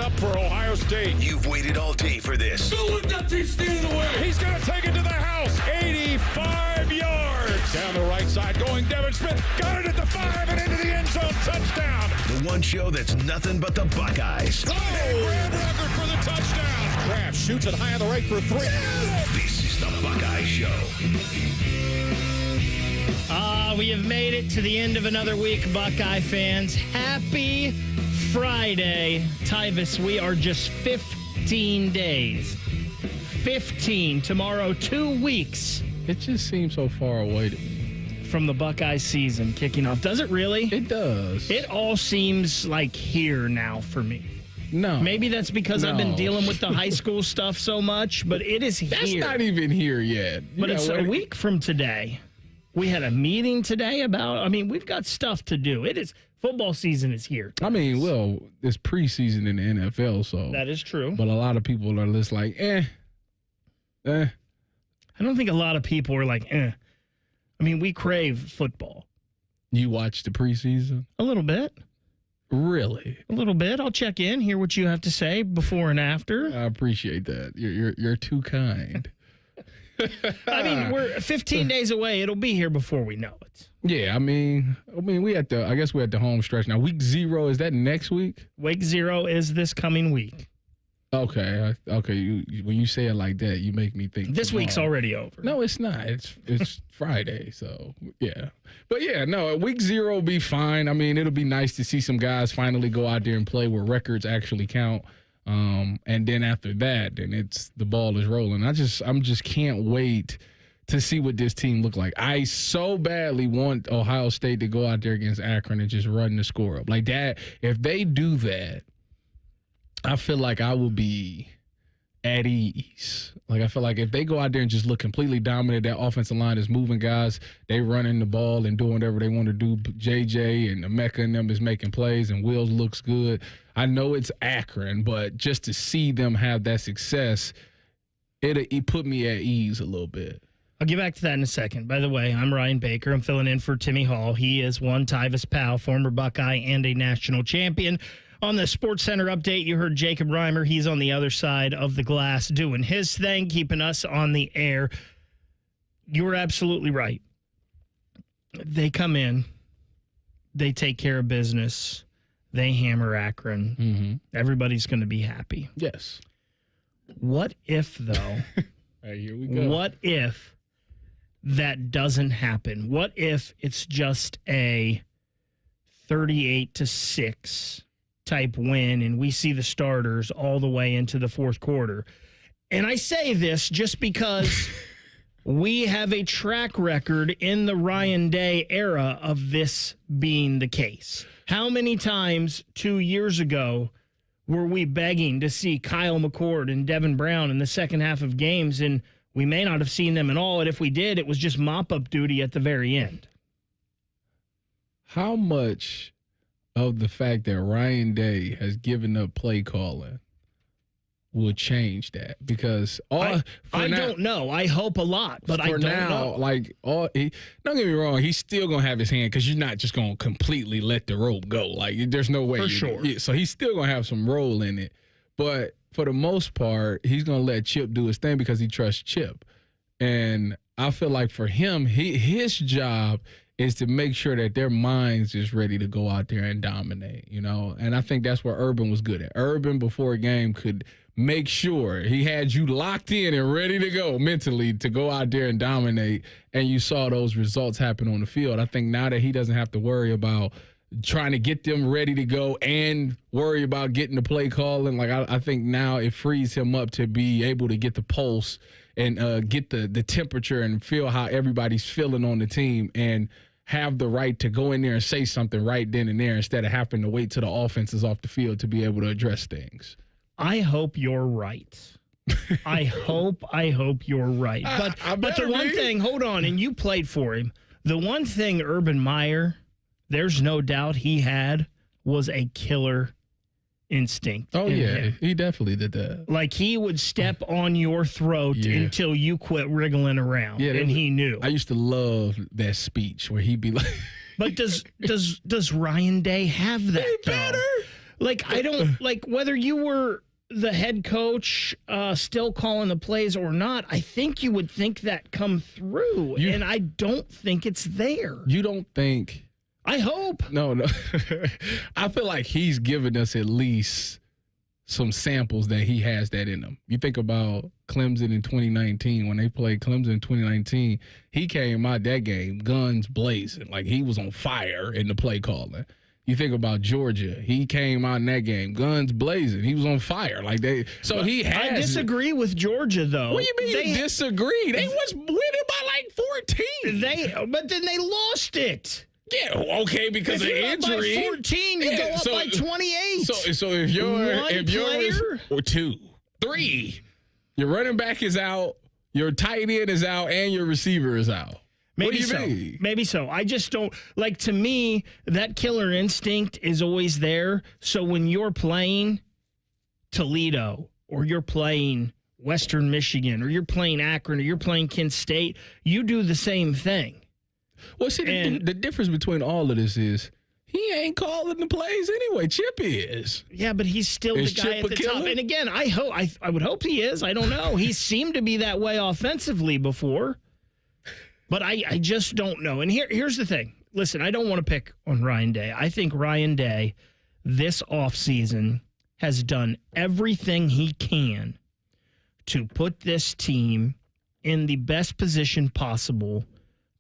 up for Ohio State. You've waited all day for this. Don't let that team stand away. He's going to take it to the house. 85 yards. Down the right side going Devin Smith. Got it at the 5 and into the end zone. Touchdown. The one show that's nothing but the Buckeyes. Oh, Graham Rucker for the touchdown. Graham shoots it high on the right for 3. This is the Buckeye Show. We have made it to the end of another week, Buckeye fans. Happy Friday. Tyvis, we are just 15 days. 15. Tomorrow, 2 weeks. It just seems so far away to me. From the Buckeye season kicking off. Does it really? It does. It all seems like here now for me. No. Maybe that's because I've been dealing with the high school stuff so much, but it is here. That's not even here yet. But it's a week from today. We had a meeting today we've got stuff to do. Football season is here. I mean, well, it's preseason in the NFL, so. That is true. But a lot of people are just like, eh. I don't think a lot of people are like, eh. I mean, we crave football. You watch the preseason? A little bit. Really? A little bit. I'll check in, hear what you have to say before and after. I appreciate that. You're too kind. I mean, we're 15 days away. It'll be here before we know it. Yeah, I mean, I guess we're at the home stretch now. Week 0, is that next week? Week 0 is this coming week. Okay. When you say it like that, you make me think this week's already over. No, it's not. It's Friday, so yeah. But yeah, no, week 0 will be fine. I mean, it'll be nice to see some guys finally go out there and play where records actually count. And then after that, then the ball is rolling. I'm just can't wait to see what this team look like. I so badly want Ohio State to go out there against Akron and just run the score up like that. If they do that, I feel like I will be at ease. Like, I feel like if they go out there and just look completely dominant, that offensive line is moving guys, they running the ball and doing whatever they want to do. JJ and Emeka and them is making plays, and Wills looks good. I know it's Akron, but just to see them have that success, it put me at ease a little bit. I'll get back to that in a second. By the way, I'm Ryan Baker. I'm filling in for Timmy Hall. He is one Tyvis Powell, former Buckeye and a national champion. On the Sports Center update, you heard Jacob Reimer. He's on the other side of the glass doing his thing, keeping us on the air. You were absolutely right. They come in. They take care of business. They hammer Akron. Mm-hmm. Everybody's going to be happy. Yes. What if, though? Right, here we go. What if that doesn't happen? What if it's just a 38-6 type win and we see the starters all the way into the fourth quarter? And I say this just because we have a track record in the Ryan Day era of this being the case. How many times 2 years ago were we begging to see Kyle McCord and Devin Brown in the second half of games, and we may not have seen them at all, and if we did, it was just mop-up duty at the very end. How much of the fact that Ryan Day has given up play calling will change that? Because I don't know. I hope a lot, but I don't know. Don't get me wrong, he's still gonna have his hand, because you're not just gonna completely let the rope go. Like, there's no way. For sure. So he's still gonna have some role in it, but for the most part, he's gonna let Chip do his thing because he trusts Chip. And I feel like for him, his job is to make sure that their minds is ready to go out there and dominate, And I think that's where Urban was good at. Urban, before a game, could make sure he had you locked in and ready to go mentally to go out there and dominate, and you saw those results happen on the field. I think now that he doesn't have to worry about trying to get them ready to go and worry about getting the play calling, like I think now it frees him up to be able to get the pulse and get the temperature and feel how everybody's feeling on the team, and have the right to go in there and say something right then and there instead of having to wait till the offense is off the field to be able to address things. I hope you're right. I hope you're right. But the one thing, hold on, and you played for him. The one thing Urban Meyer, there's no doubt he had, was a killer instinct. Oh, yeah. He definitely did that. Like, he would step on your throat until you quit wriggling around, and he knew. I used to love that speech where he'd be like... But does Ryan Day have that, though? Like, I don't, like, whether you were the head coach still calling the plays or not, I think you would think that come through. And I don't think it's there. You don't think? I hope. No. I feel like he's given us at least some samples that he has that in him. You think about Clemson in 2019. When they played Clemson in 2019, he came out that game guns blazing. Like, he was on fire in the play calling. You think about Georgia. He came out in that game, guns blazing. He was on fire. Like, he has. I disagree with Georgia, though. What do you mean you disagree? They was winning by like 14. But then they lost it. Yeah, okay, because of injury. By 14, you go up by 28. So if you're or 2, 3, your running back is out, your tight end is out, and your receiver is out. Maybe so. Mean? Maybe so. I just don't, like, to me, that killer instinct is always there. So when you're playing Toledo or you're playing Western Michigan or you're playing Akron or you're playing Kent State, you do the same thing. Well, see, the difference between all of this is he ain't calling the plays anyway. Chip is. Yeah, but he's still the guy at the top. And again, I would hope he is. I don't know. He seemed to be that way offensively before. But I just don't know. And here's the thing. Listen, I don't want to pick on Ryan Day. I think Ryan Day this offseason has done everything he can to put this team in the best position possible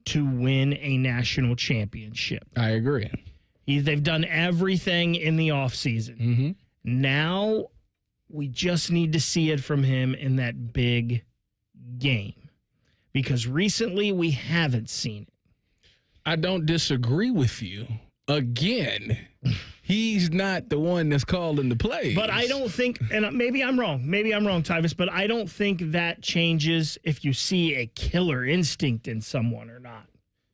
to win a national championship. I agree. They've done everything in the offseason. Mm-hmm. Now we just need to see it from him in that big game. Because recently we haven't seen it. I don't disagree with you. Again, he's not the one that's calling the plays. But I don't think, and maybe I'm wrong. Maybe I'm wrong, Tyvis, but I don't think that changes if you see a killer instinct in someone or not.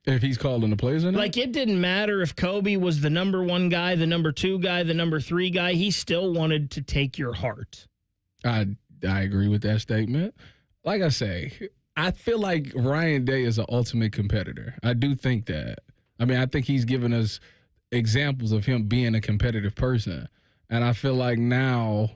If he's calling the plays or not? Like, it didn't matter if Kobe was the number 1 guy, the number 2 guy, the number 3 guy. He still wanted to take your heart. I agree with that statement. Like I say, I feel like Ryan Day is an ultimate competitor. I do think that. I mean, I think he's given us examples of him being a competitive person. And I feel like now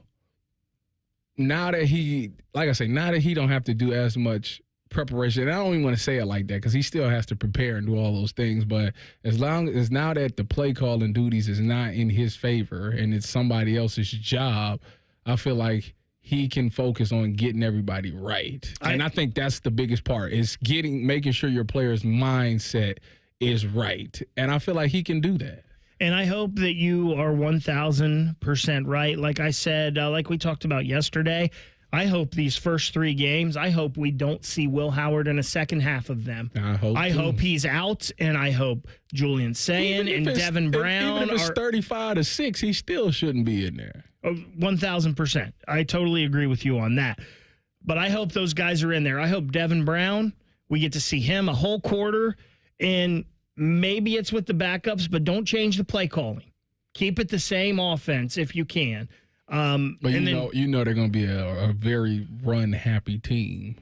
that he, like I say, now that he don't have to do as much preparation, and I don't even want to say it like that because he still has to prepare and do all those things. But as long as now that the play calling duties is not in his favor and it's somebody else's job, I feel like he can focus on getting everybody right. And I think that's the biggest part is making sure your player's mindset is right. And I feel like he can do that. And I hope that you are 1,000% right. Like I said, like we talked about yesterday, I hope these first 3 games, I hope we don't see Will Howard in a second half of them. I hope he's out, and I hope Julian Sayin and Devin Brown even if it's 35-6, he still shouldn't be in there. 1,000%. I totally agree with you on that. But I hope those guys are in there. I hope Devin Brown, we get to see him a whole quarter, and maybe it's with the backups, but don't change the play calling. Keep it the same offense if you can. But you know they're going to be a very run-happy team.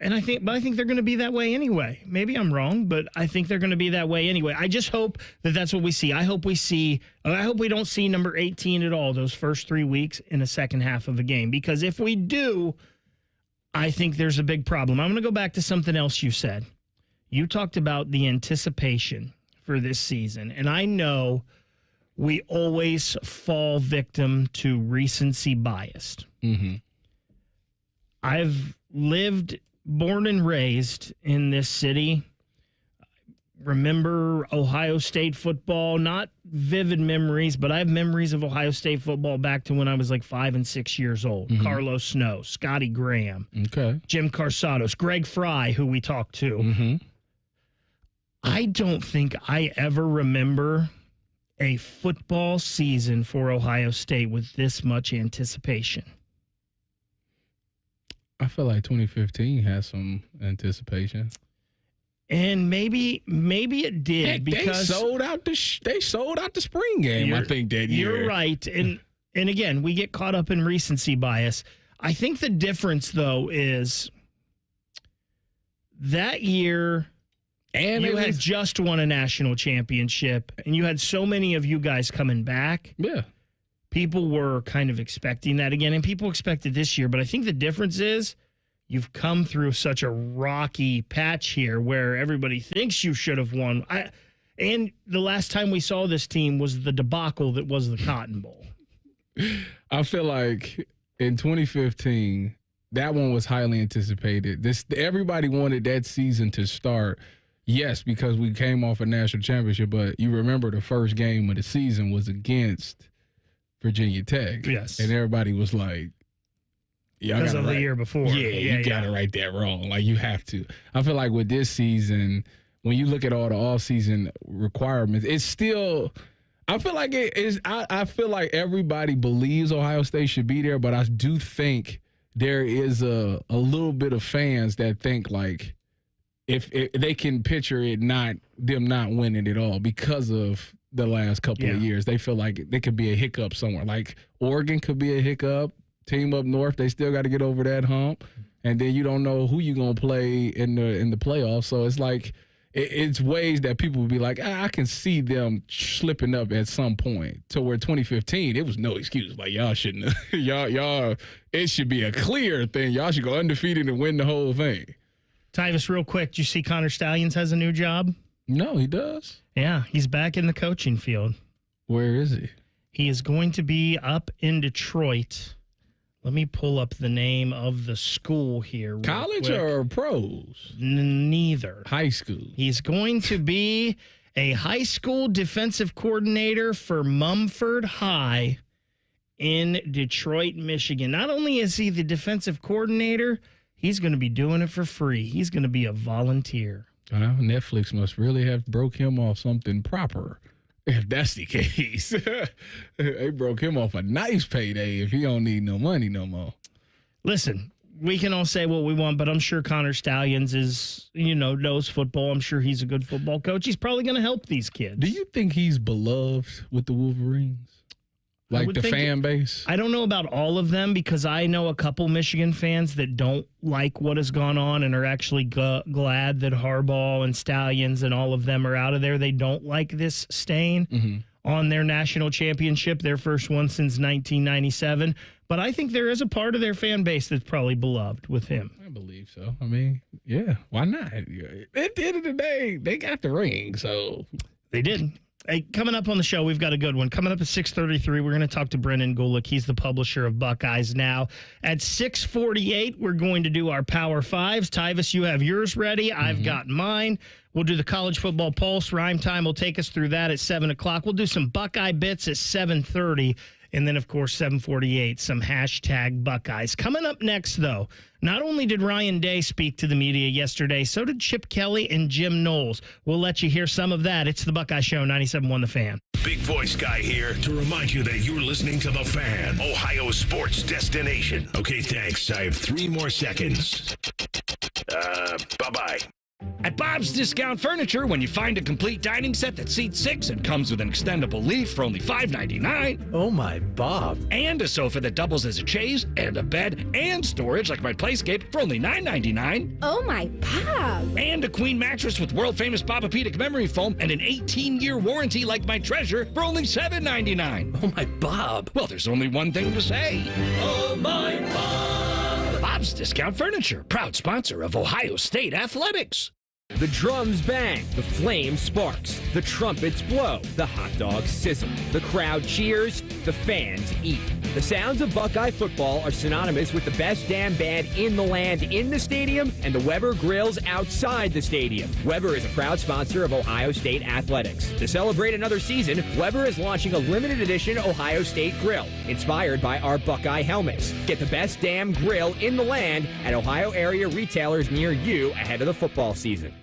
And I think they're going to be that way anyway. Maybe I'm wrong, but I think they're going to be that way anyway. I just hope that that's what we see. I hope we don't see number 18 at all those first 3 weeks in the second half of a game. Because if we do, I think there's a big problem. I'm going to go back to something else you said. You talked about the anticipation for this season. And I know we always fall victim to recency bias. Mm-hmm. I've born and raised in this city. Remember Ohio State football, not vivid memories, but I have memories of Ohio State football back to when I was like 5 and 6 years old. Mm-hmm. Carlos Snow, Scotty Graham, Jim Carsados, Greg Fry, who we talked to. Mm-hmm. I don't think I ever remember a football season for Ohio State with this much anticipation. I feel like 2015 has some anticipation. And maybe it did. Heck, because they sold out the spring game, I think, that year. You're right. And again, we get caught up in recency bias. I think the difference, though, is that year and you had just won a national championship, and you had so many of you guys coming back. Yeah. people were kind of expecting that again, and people expected this year. But I think the difference is you've come through such a rocky patch here where everybody thinks you should have won. And the last time we saw this team was the debacle that was the Cotton Bowl. I feel like in 2015, that one was highly anticipated. Everybody wanted that season to start. Yes, because we came off a national championship, but you remember the first game of the season was against Virginia Tech. Yes. And everybody was like, because of the year before. You got to write that wrong. Like, you have to. I feel like with this season, when you look at all the off-season requirements, it's still – I feel like it is. I feel like everybody believes Ohio State should be there, but I do think there is a little bit of fans that think like if they can picture it them not winning it all because of the last couple of years. They feel like there could be a hiccup somewhere. Like Oregon could be a hiccup. Team up north, they still got to get over that hump, and then you don't know who you're gonna play in the playoffs. So it's like. It's ways that people would be like, I can see them slipping up at some point. To where 2015, it was no excuse. Like, y'all shouldn't, y'all, it should be a clear thing. Y'all should go undefeated and win the whole thing. Tyvis, real quick, do you see Connor Stalions has a new job? No, he does. Yeah, he's back in the coaching field. Where is he? He is going to be up in Detroit. Let me pull up the name of the school here. College or pros? Neither. High school. He's going to be a high school defensive coordinator for Mumford High in Detroit, Michigan. Not only is he the defensive coordinator, he's going to be doing it for free. He's going to be a volunteer. Netflix must really have broke him off something proper. If that's the case, they broke him off a nice payday if he don't need no money no more. Listen, we can all say what we want, but I'm sure Connor Stalions is, knows football. I'm sure he's a good football coach. He's probably going to help these kids. Do you think he's beloved with the Wolverines? Like the fan base? I don't know about all of them because I know a couple Michigan fans that don't like what has gone on and are actually glad that Harbaugh and Stalions and all of them are out of there. They don't like this stain on their national championship, their first one since 1997. But I think there is a part of their fan base that's probably beloved with him. I believe so. I mean, yeah, why not? At the end of the day, they got the ring, so. They did. Hey, coming up on the show, we've got a good one. Coming up at 6:33, we're going to talk to Brendan Gulick. He's the publisher of Buckeyes Now. At 6:48, we're going to do our Power Fives. Tyvis, you have yours ready. I've got mine. We'll do the College Football Pulse. Rhyme Time will take us through that at 7 o'clock. We'll do some Buckeye bits at 7:30. And then, of course, 7:48, some hashtag Buckeyes. Coming up next, though, not only did Ryan Day speak to the media yesterday, so did Chip Kelly and Jim Knowles. We'll let you hear some of that. It's the Buckeye Show, 97.1 The Fan. Big Voice Guy here to remind you that you're listening to The Fan, Ohio sports destination. Okay, thanks. I have 3 more seconds. Bye-bye. At Bob's Discount Furniture, when you find a complete dining set that seats 6 and comes with an extendable leaf for only $5.99. Oh my, Bob. And a sofa that doubles as a chaise and a bed and storage like my Playscape for only $9.99. Oh my, Bob. And a queen mattress with world-famous Bobapedic memory foam and an 18-year warranty like my Treasure for only $7.99. Oh my, Bob. Well, there's only one thing to say. Oh my, Bob. Bob's Discount Furniture, proud sponsor of Ohio State Athletics. The drums bang, the flame sparks, the trumpets blow, the hot dogs sizzle, the crowd cheers, the fans eat. The sounds of Buckeye football are synonymous with the best damn band in the land in the stadium and the Weber grills outside the stadium. Weber is a proud sponsor of Ohio State Athletics. To celebrate another season, Weber is launching a limited edition Ohio State grill, inspired by our Buckeye helmets. Get the best damn grill in the land at Ohio area retailers near you ahead of the football season.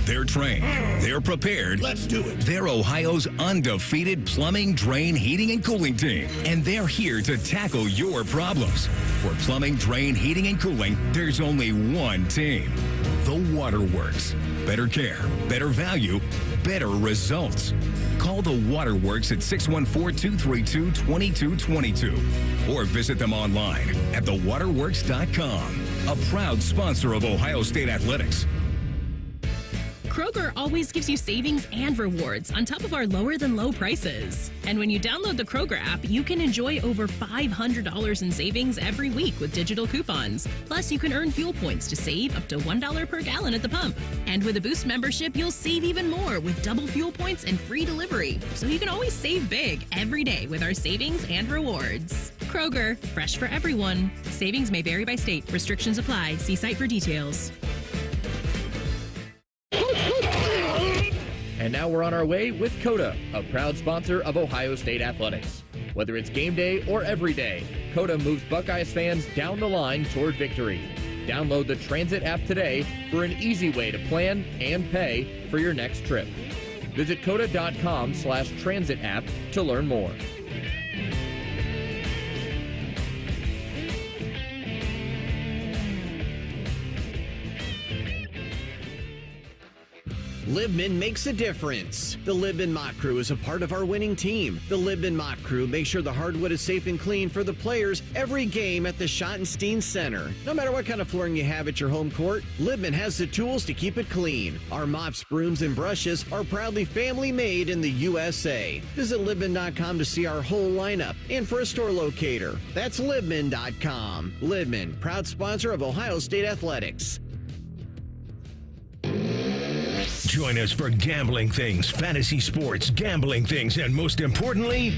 They're trained. They're prepared. Let's do it. They're Ohio's undefeated plumbing, drain, heating, and cooling team. And they're here to tackle your problems. For plumbing, drain, heating, and cooling, there's only one team. The Waterworks. Better care, better value, better results. Call the Waterworks at 614-232-2222 or visit them online at thewaterworks.com. A proud sponsor of Ohio State Athletics. Kroger always gives you savings and rewards on top of our lower-than-low prices. And when you download the Kroger app, you can enjoy over $500 in savings every week with digital coupons. Plus, you can earn fuel points to save up to $1 per gallon at the pump. And with a Boost membership, you'll save even more with double fuel points and free delivery. So you can always save big every day with our savings and rewards. Kroger, fresh for everyone. Savings may vary by state. Restrictions apply. See site for details. And now we're on our way with Coda, a proud sponsor of Ohio State Athletics. Whether it's game day or every day, Coda moves Buckeyes fans down the line toward victory. Download the Transit app today for an easy way to plan and pay for your next trip. Visit coda.com/transit app to learn more. Libman makes a difference. The Libman Mock Crew is a part of our winning team. The Libman Mock Crew makes sure the hardwood is safe and clean for the players every game at the Schottenstein Center. No matter what kind of flooring you have at your home court, Libman has the tools to keep it clean. Our mops, brooms, and brushes are proudly family made in the USA. Visit Libman.com to see our whole lineup and for a store locator. That's Libman.com. Libman, proud sponsor of Ohio State Athletics. Join us for gambling things, fantasy sports, gambling things, and most importantly,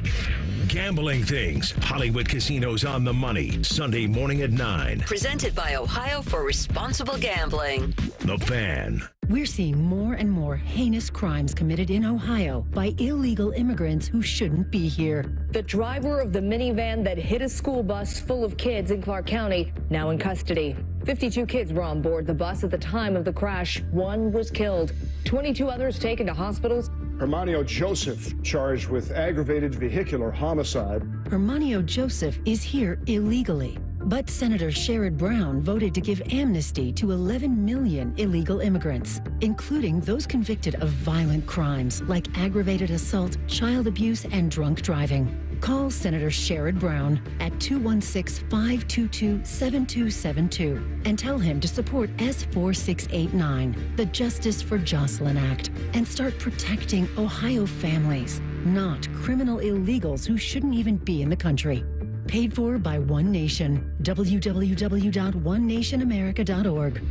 gambling things. Hollywood Casinos on the Money, Sunday morning at 9. Presented by Ohio for Responsible Gambling. The Fan. We're seeing more and more heinous crimes committed in Ohio by illegal immigrants who shouldn't be here. The driver of the minivan that hit a school bus full of kids in Clark County, now in custody. 52 kids were on board the bus at the time of the crash. One was killed. 22 others taken to hospitals. Hermanio Joseph charged with aggravated vehicular homicide. Hermanio Joseph is here illegally. But Senator Sherrod Brown voted to give amnesty to 11 million illegal immigrants, including those convicted of violent crimes like aggravated assault, child abuse, and drunk driving. Call Senator Sherrod Brown at 216-522-7272 and tell him to support S4689, the Justice for Jocelyn Act, and start protecting Ohio families, not criminal illegals who shouldn't even be in the country. Paid for by One Nation. www.onenationamerica.org.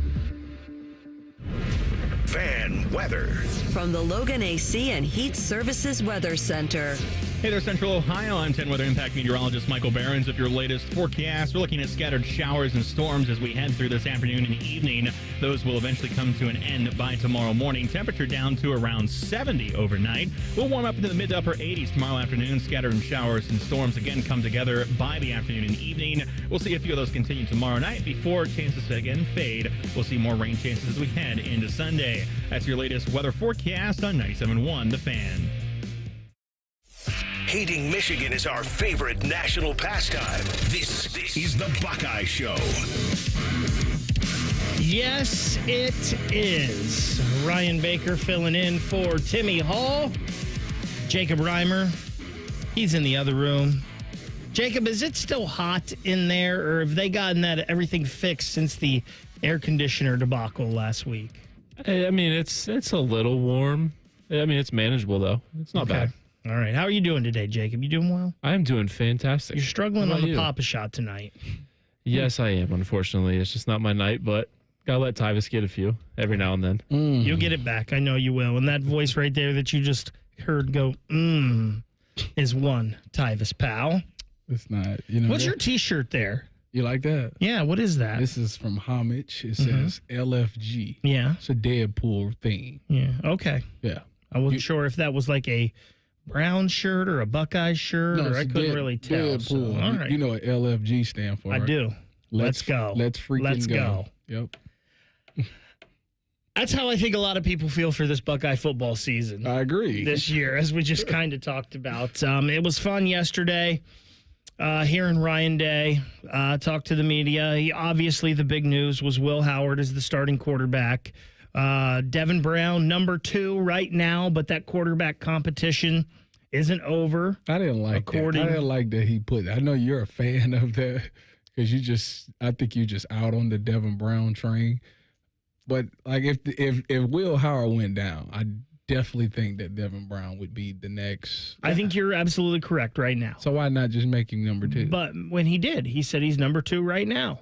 Fan weather. From the Logan AC and Heat Services Weather Center. Hey there, Central Ohio. I'm 10 Weather Impact Meteorologist Michael Behrens. With your latest forecast, we're looking at scattered showers and storms as we head through this afternoon and evening. Those will eventually come to an end by tomorrow morning. Temperature down to around 70 overnight. We'll warm up into the mid to upper 80s tomorrow afternoon. Scattered showers and storms again come together by the afternoon and evening. We'll see a few of those continue tomorrow night before chances again fade. We'll see more rain chances as we head into Sunday. That's your latest weather forecast on 97.1 The Fan. Hating Michigan is our favorite national pastime. This is the Buckeye Show. Yes, it is. Ryan Baker filling in for Timmy Hall. Jacob Reimer, he's in the other room. Jacob, is it still hot in there, or have they gotten that everything fixed since the air conditioner debacle last week? I mean, it's a little warm. I mean, it's manageable, though. It's not bad. All right. How are you doing today, Jacob? You doing well? I am doing fantastic. You're struggling on the Papa Shot tonight. Yes, I am, unfortunately. It's just not my night, but gotta let Tyvis get a few every now and then. You'll get it back. I know you will. And that voice right there that you just heard go, is one Tyvis, pal. It's not. You know. What's your T-shirt there? You like that? Yeah, what is that? This is from Homage. It says LFG. Yeah. It's a Deadpool thing. Yeah, okay. Yeah. I wasn't sure if that was like a Brown shirt or a Buckeye shirt, or I couldn't really tell. Deadpool. So, all right. You know what LFG stand for? I do. Let's go. Let's freaking go. Yep. That's how I think a lot of people feel for this Buckeye football season. I agree. This year, as we just kind of talked about. It was fun yesterday. Hearing Ryan Day talk to the media. Obviously, the big news was Will Howard as the starting quarterback. Devin Brown, number 2 right now, but that quarterback competition isn't over. I didn't like that. I didn't like that he put that. I know you're a fan of that because I think you just out on the Devin Brown train. But like if Will Howard went down, I definitely think that Devin Brown would be the next. I think you're absolutely correct right now. So why not just make him number 2? But when he did, he said he's number 2 right now.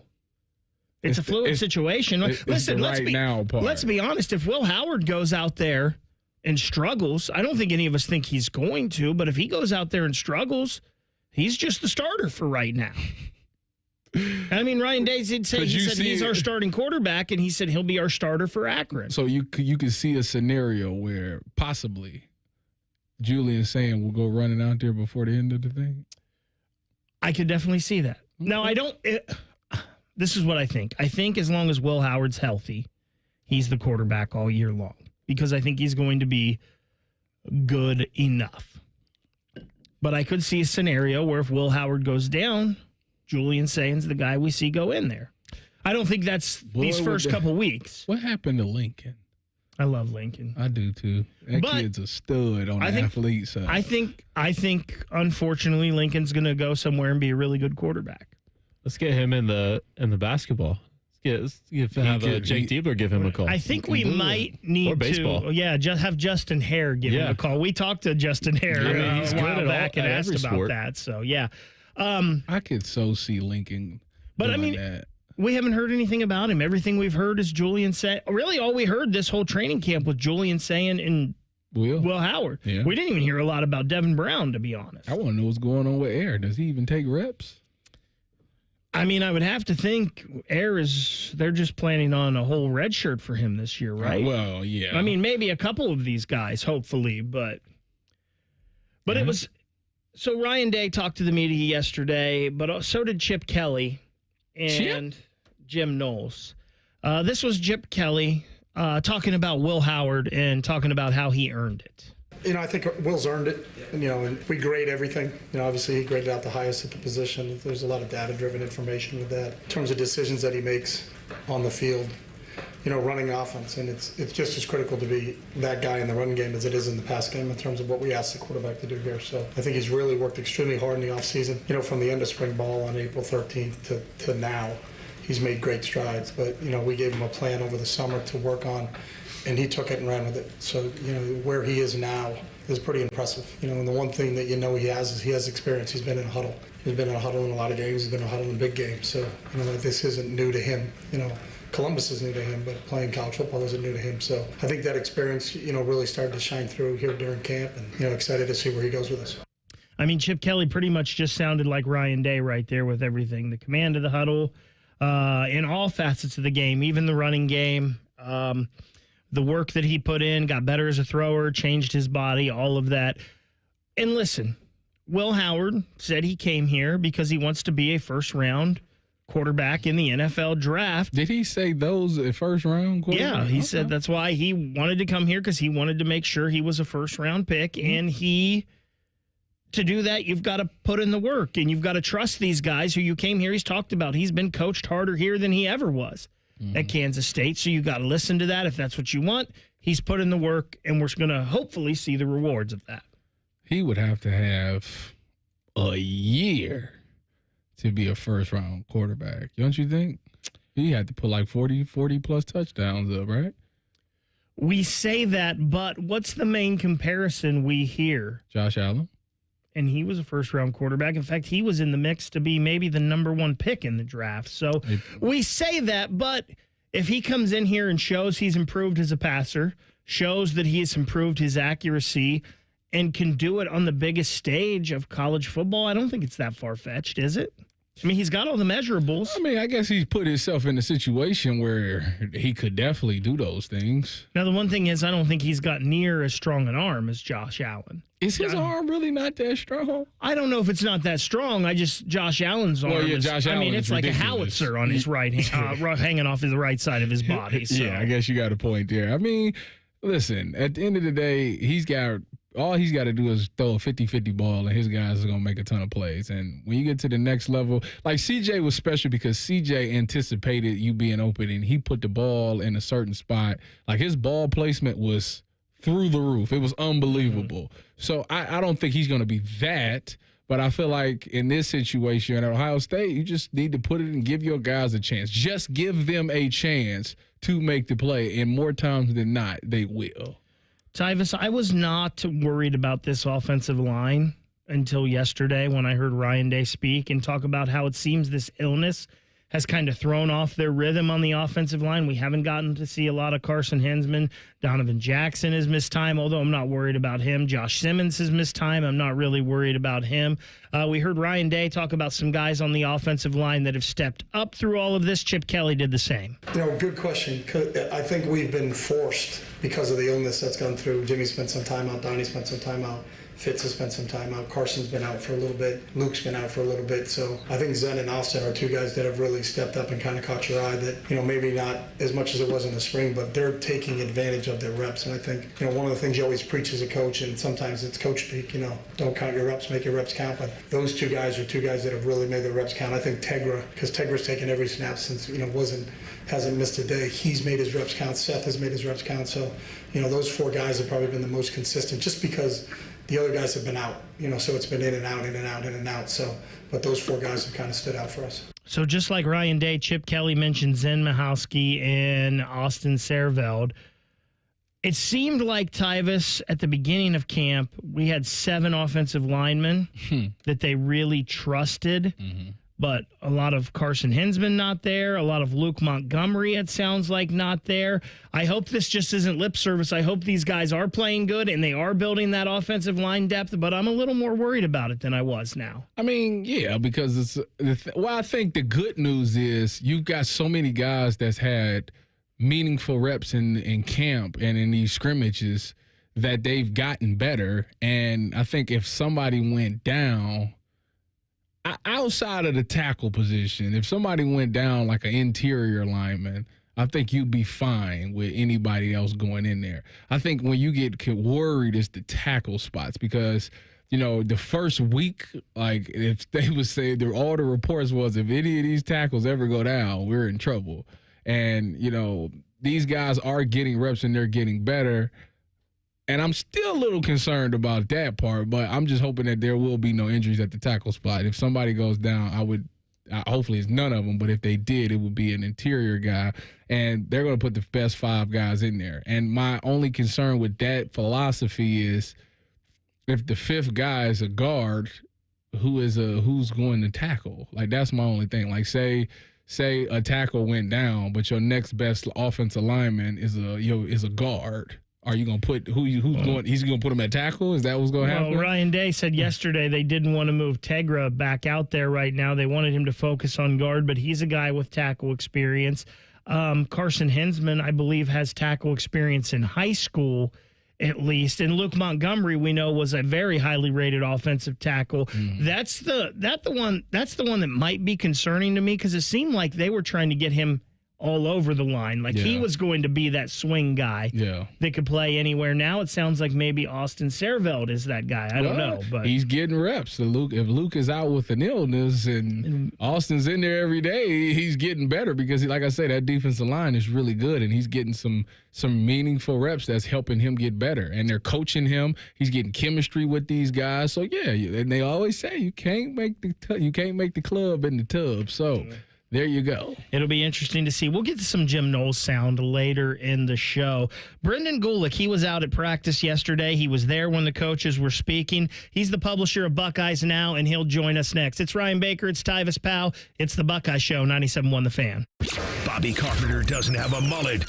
It's a fluid situation. Listen, let's be honest. If Will Howard goes out there and struggles, I don't think any of us think he's going to, but if he goes out there and struggles, he's just the starter for right now. I mean, Ryan Day did say he's our starting quarterback, and he said he'll be our starter for Akron. So you could see a scenario where possibly Julian Saying will go running out there before the end of the thing. I could definitely see that. Now, this is what I think. I think as long as Will Howard's healthy, he's the quarterback all year long because I think he's going to be good enough. But I could see a scenario where if Will Howard goes down, Julian Saying's the guy we see go in there. I don't think that's these first couple weeks. What happened to Lincoln? I love Lincoln. I do too. That kid's a stud on the athlete side. I think unfortunately Lincoln's going to go somewhere and be a really good quarterback. Let's get him in the basketball. Let's have Jake Diebler give him a call. I think we might need to just have Justin Hare give him a call. We talked to Justin Hare he's a while good back and asked about sport. that. So yeah. I could so see Lincoln. But I mean, we haven't heard anything about him. Everything we've heard is Julian saying. Really, all we heard this whole training camp was Julian saying and Will Howard. Yeah. We didn't even hear a lot about Devin Brown, to be honest. I want to know what's going on with Air. Does he even take reps? I mean, I would have to think they're just planning on a whole red shirt for him this year, right? Well, yeah. I mean, maybe a couple of these guys, hopefully, but it was. So Ryan Day talked to the media yesterday, but so did Chip Kelly and Jim Knowles. This was Chip Kelly talking about Will Howard and talking about how he earned it. I think Will's earned it, and we grade everything. Obviously he graded out the highest at the position. There's a lot of data-driven information with that in terms of decisions that he makes on the field, running offense. And it's just as critical to be that guy in the run game as it is in the pass game in terms of what we ask the quarterback to do here. So I think he's really worked extremely hard in the offseason, from the end of spring ball on April 13th to now. He's made great strides, but, we gave him a plan over the summer to work on, and he took it and ran with it. So, where he is now is pretty impressive. And the one thing that he has is he has experience. He's been in a huddle. He's been in a huddle in a lot of games. He's been in a huddle in big games. So, this isn't new to him. Columbus is new to him, but playing college football isn't new to him. So I think that experience, really started to shine through here during camp, and, excited to see where he goes with us. I mean, Chip Kelly pretty much just sounded like Ryan Day right there with everything. The command of the huddle, in all facets of the game, even the running game, the work that he put in, got better as a thrower, changed his body, all of that. And listen, Will Howard said he came here because he wants to be a first-round quarterback in the NFL draft. Did he say those at first round quarterback? Yeah, he said that's why he wanted to come here, because he wanted to make sure he was a first-round pick. And to do that, you've got to put in the work, and you've got to trust these guys who you came here. He's talked about he's been coached harder here than he ever was at Kansas State. So you've got to listen to that if that's what you want. He's put in the work, and we're going to hopefully see the rewards of that. He would have to have a year to be a first-round quarterback. Don't you think? He had to put like 40-plus touchdowns up, right? We say that, but what's the main comparison we hear? Josh Allen. And he was a first-round quarterback. In fact, he was in the mix to be maybe the number one pick in the draft. So we say that, but if he comes in here and shows he's improved as a passer, shows that he's improved his accuracy, and can do it on the biggest stage of college football, I don't think it's that far-fetched, is it? I mean, he's got all the measurables. I mean, I guess he's put himself in a situation where he could definitely do those things. Now, the one thing is, I don't think he's got near as strong an arm as Josh Allen. Is his arm really not that strong? I don't know if it's not that strong. Josh Allen's arm it's like a howitzer on his right hand, hanging off his right side of his body. So. Yeah, I guess you got a point there. I mean, listen, at the end of the day, all he's got to do is throw a 50-50 ball, and his guys are going to make a ton of plays. And when you get to the next level, like CJ was special because CJ anticipated you being open, and he put the ball in a certain spot. Like, his ball placement was through the roof. It was unbelievable. So I don't think he's going to be that, but But I feel like in this situation at Ohio State, you just need to put it and give your guys a chance. Just give them a chance to make the play, and more times than not, they will. Tyvis, I was not worried about this offensive line until yesterday when I heard Ryan Day speak and talk about how it seems this illness has kind of thrown off their rhythm on the offensive line. We haven't gotten to see a lot of Carson Hensman. Donovan Jackson has missed time, although I'm not worried about him. Josh Simmons has missed time. I'm not really worried about him. We heard Ryan Day talk about some guys on the offensive line that have stepped up through all of this. Chip Kelly did the same. Good question. I think we've been forced because of the illness that's gone through. Jimmy spent some time out. Donnie spent some time out. Fitz has spent some time out. Carson's been out for a little bit. Luke's been out for a little bit. So I think Zen and Austin are two guys that have really stepped up and kind of caught your eye that, maybe not as much as it was in the spring, but they're taking advantage of their reps. And I think, one of the things you always preach as a coach, and sometimes it's coach speak, don't count your reps, make your reps count. But those two guys are two guys that have really made their reps count. I think Tegra, because Tegra's taken every snap since, hasn't missed a day. He's made his reps count. Seth has made his reps count. So, those four guys have probably been the most consistent just because the other guys have been out, so it's been in and out, in and out, in and out. So, but those four guys have kind of stood out for us. So just like Ryan Day, Chip Kelly mentioned Zen Mihowski and Austin Serveld. It seemed like, Tyvis, at the beginning of camp, we had 7 offensive linemen that they really trusted. Mm-hmm. But a lot of Carson Hensman not there. A lot of Luke Montgomery, it sounds like, not there. I hope this just isn't lip service. I hope these guys are playing good and they are building that offensive line depth, but I'm a little more worried about it than I was now. I mean, yeah, because I think the good news is you've got so many guys that's had meaningful reps in camp and in these scrimmages that they've gotten better. And I think if somebody went down outside of the tackle position, if somebody went down like an interior lineman, I think you'd be fine with anybody else going in there. I think when you get worried, it's the tackle spots because, the first week, like if they would say all the reports was if any of these tackles ever go down, we're in trouble. And, these guys are getting reps and they're getting better. And I'm still a little concerned about that part, but I'm just hoping that there will be no injuries at the tackle spot. If somebody goes down, hopefully it's none of them, but if they did, it would be an interior guy, and they're going to put the best 5 guys in there. And my only concern with that philosophy is if the 5th guy is a guard, who's going to tackle? Like, that's my only thing. Like, say a tackle went down, but your next best offensive lineman is a guard. Are you going to put who's going? He's going to put him at tackle? Is that what's going to happen? Well, Ryan Day said yesterday they didn't want to move Tegra back out there right now. They wanted him to focus on guard, but he's a guy with tackle experience. Carson Hensman, I believe, has tackle experience in high school at least. And Luke Montgomery, we know, was a very highly rated offensive tackle. Mm. That's the one that might be concerning to me because it seemed like they were trying to get him all over the line. Like he was going to be that swing guy that could play anywhere. Now it sounds like maybe Austin Serveld is that guy. I don't know. But he's getting reps. So if Luke is out with an illness and Austin's in there every day, he's getting better because, like I said, that defensive line is really good and he's getting some meaningful reps that's helping him get better. And they're coaching him. He's getting chemistry with these guys. So, and they always say you can't make the club in the tub. So there you go. It'll be interesting to see. We'll get to some Jim Knowles sound later in the show. Brendan Gulick, he was out at practice yesterday. He was there when the coaches were speaking. He's the publisher of Buckeyes Now, and he'll join us next. It's Ryan Baker. It's Tyvis Powell. It's the Buckeye Show, 97.1 The Fan. Bobby Carpenter doesn't have a mullet,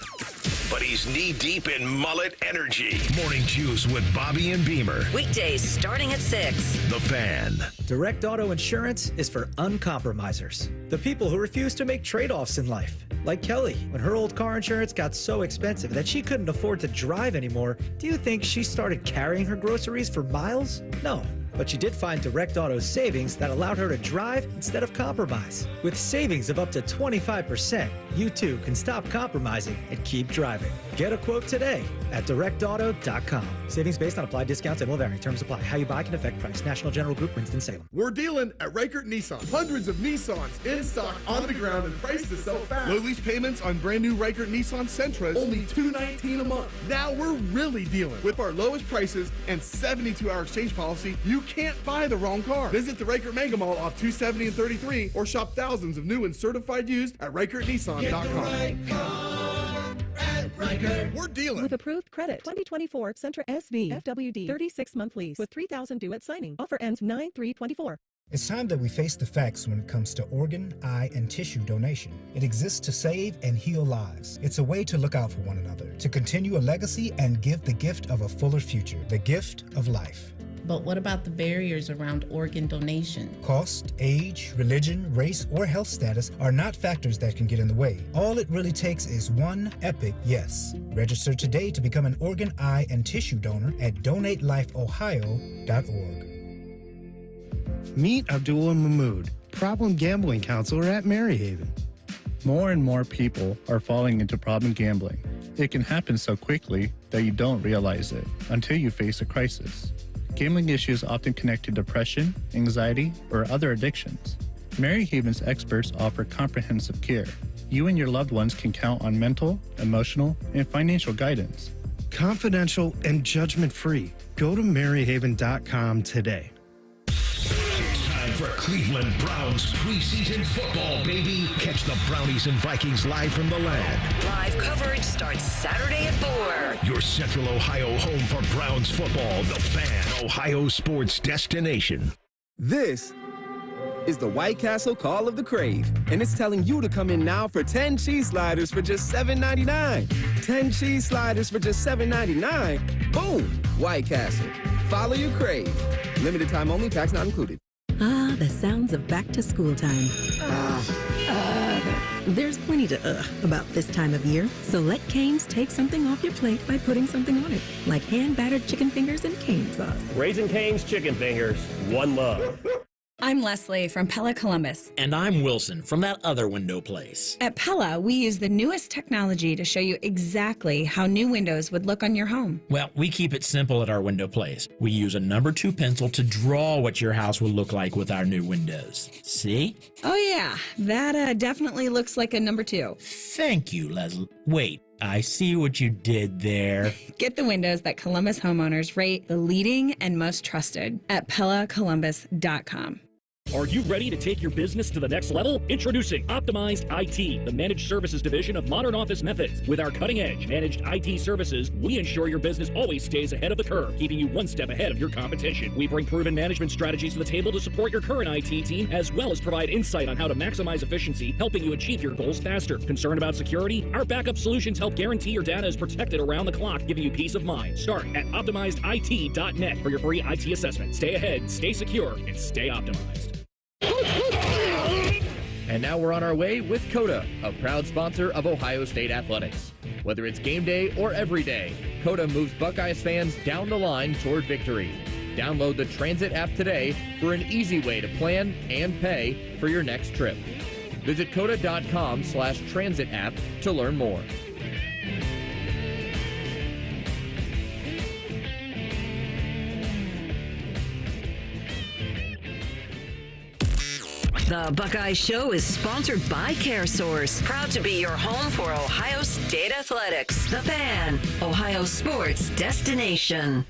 but he's knee-deep in mullet energy. Morning Juice with Bobby and Beamer. Weekdays starting at 6. The Fan. Direct Auto Insurance is for uncompromisers. The people who refuse to make trade-offs in life. Like Kelly, when her old car insurance got so expensive that she couldn't afford to drive anymore, do you think she started carrying her groceries for miles? No. But she did find Direct Auto's savings that allowed her to drive instead of compromise. With savings of up to 25%, you too can stop compromising and keep driving. Get a quote today at directauto.com. Savings based on applied discounts and will vary. Terms apply. How you buy can affect price. National General Group, Winston-Salem. We're dealing at Reichert Nissan. Hundreds of Nissans in stock, on the ground, and priced to sell fast. Low lease payments on brand new Reichert Nissan Sentras, only $219 a month. Now we're really dealing. With our lowest prices and 72-hour exchange policy, you can't buy the wrong car. Visit the Reichert Mega Mall off 270 and 33 or shop thousands of new and certified used at ReichertNissan.com. We're dealing. With approved credit. 2024 Sentra SV FWD 36-month lease with $3,000 due at signing. Offer ends 9/3/24. It's time that we face the facts when it comes to organ, eye, and tissue donation. It exists to save and heal lives. It's a way to look out for one another, to continue a legacy and give the gift of a fuller future, the gift of life. But what about the barriers around organ donation? Cost, age, religion, race, or health status are not factors that can get in the way. All it really takes is one epic yes. Register today to become an organ, eye, and tissue donor at donatelifeohio.org. Meet Abdul and Mahmood, problem gambling counselor at Maryhaven. More and more people are falling into problem gambling. It can happen so quickly that you don't realize it until you face a crisis. Gambling issues often connect to depression, anxiety, or other addictions. Maryhaven's experts offer comprehensive care. You and your loved ones can count on mental, emotional, and financial guidance. Confidential and judgment-free. Go to maryhaven.com today. For Cleveland Browns preseason football, baby. Catch the Brownies and Vikings live from the land. Live coverage starts Saturday at 4. Your Central Ohio home for Browns football. The Fan, Ohio sports destination. This is the White Castle Call of the Crave, and it's telling you to come in now for 10 cheese sliders for just $7.99. 10 cheese sliders for just $7.99. Boom! White Castle. Follow your crave. Limited time only, tax not included. Ah, the sounds of back-to-school time. There's plenty to about this time of year, so let Cane's take something off your plate by putting something on it, like hand-battered chicken fingers and cane sauce. Raising Cane's Chicken Fingers, one love. I'm Leslie from Pella Columbus. And I'm Wilson from that other window place. At Pella, we use the newest technology to show you exactly how new windows would look on your home. Well, we keep it simple at our window place. We use a number 2 pencil to draw what your house will look like with our new windows. See? Oh yeah, that definitely looks like a number 2. Thank you, Leslie. Wait, I see what you did there. Get the windows that Columbus homeowners rate the leading and most trusted at PellaColumbus.com. Are you ready to take your business to the next level? Introducing Optimized IT, the managed services division of Modern Office Methods. With our cutting-edge managed IT services, we ensure your business always stays ahead of the curve, keeping you one step ahead of your competition. We bring proven management strategies to the table to support your current IT team, as well as provide insight on how to maximize efficiency, helping you achieve your goals faster. Concerned about security? Our backup solutions help guarantee your data is protected around the clock, giving you peace of mind. Start at OptimizedIT.net for your free IT assessment. Stay ahead, stay secure, and stay optimized. And now we're on our way with Coda, a proud sponsor of Ohio State Athletics. Whether it's game day or every day, Coda moves Buckeyes fans down the line toward victory. Download the Transit app today for an easy way to plan and pay for your next trip. Visit coda.com/transit app to learn more. The Buckeye Show is sponsored by CareSource, proud to be your home for Ohio State Athletics. The Fan, Ohio sports destination.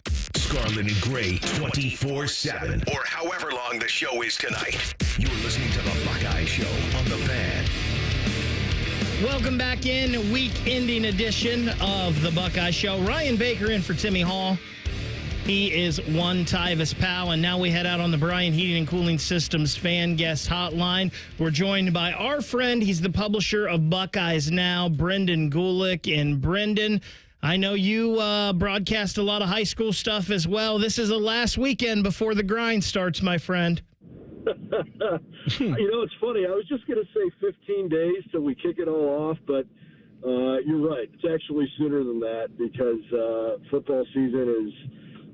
Scarlet and Gray 24/7, or however long the show is tonight. You're listening to the Buckeye Show on the Fan. Welcome back in, week-ending edition of the Buckeye Show. Ryan Baker in for Timmy Hall. He is one Tyvis pal, and now we head out on the Bryan Heating and Cooling Systems fan guest hotline. We're joined by our friend. He's the publisher of Buckeyes Now, Brendan Gulick. And Brendan, I know you broadcast a lot of high school stuff as well. This is the last weekend before the grind starts, my friend. It's funny. I was just going to say 15 days till we kick it all off, but you're right. It's actually sooner than that because football season is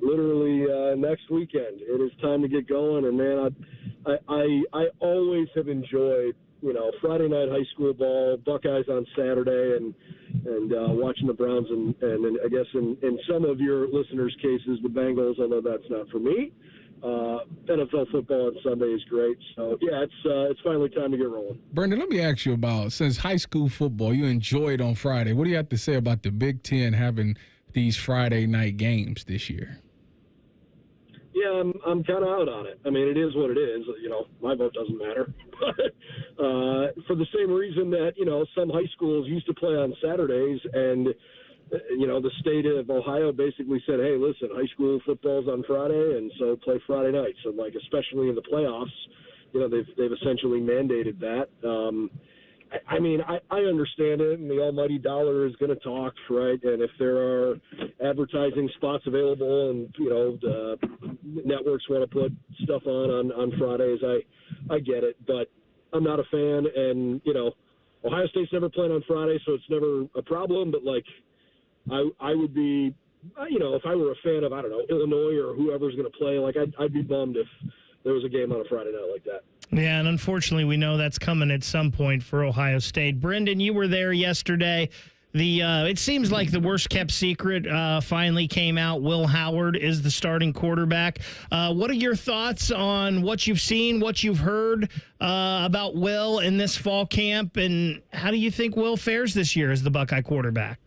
literally next weekend. It is time to get going, and man, I always have enjoyed Friday night high school ball, Buckeyes on Saturday, and watching the Browns and I guess in some of your listeners' cases the Bengals. Although that's not for me. NFL football on Sunday is great. So yeah, it's finally time to get rolling. Brendan, let me ask you about, since high school football you enjoyed on Friday, what do you have to say about the Big Ten having these Friday night games this year? Yeah, I'm kind of out on it. I mean, it is what it is. You know, my vote doesn't matter. But for the same reason that, you know, some high schools used to play on Saturdays, and you know, the state of Ohio basically said, hey, listen, high school football's on Friday, and so play Friday nights. And, like, especially in the playoffs, you know, they've essentially mandated that. I mean, I understand it, and the almighty dollar is going to talk, right? And if there are advertising spots available and, you know, the networks want to put stuff on Fridays, I get it. But I'm not a fan, and, you know, Ohio State's never played on Friday, so it's never a problem. But, like, I would be, you know, if I were a fan of, I don't know, Illinois or whoever's going to play, like, I'd be bummed if there was a game on a Friday night like that. Yeah, and unfortunately, we know that's coming at some point for Ohio State. Brendan, you were there yesterday. It seems like the worst-kept secret finally came out. Will Howard is the starting quarterback. What are your thoughts on what you've seen, what you've heard about Will in this fall camp, and how do you think Will fares this year as the Buckeye quarterback?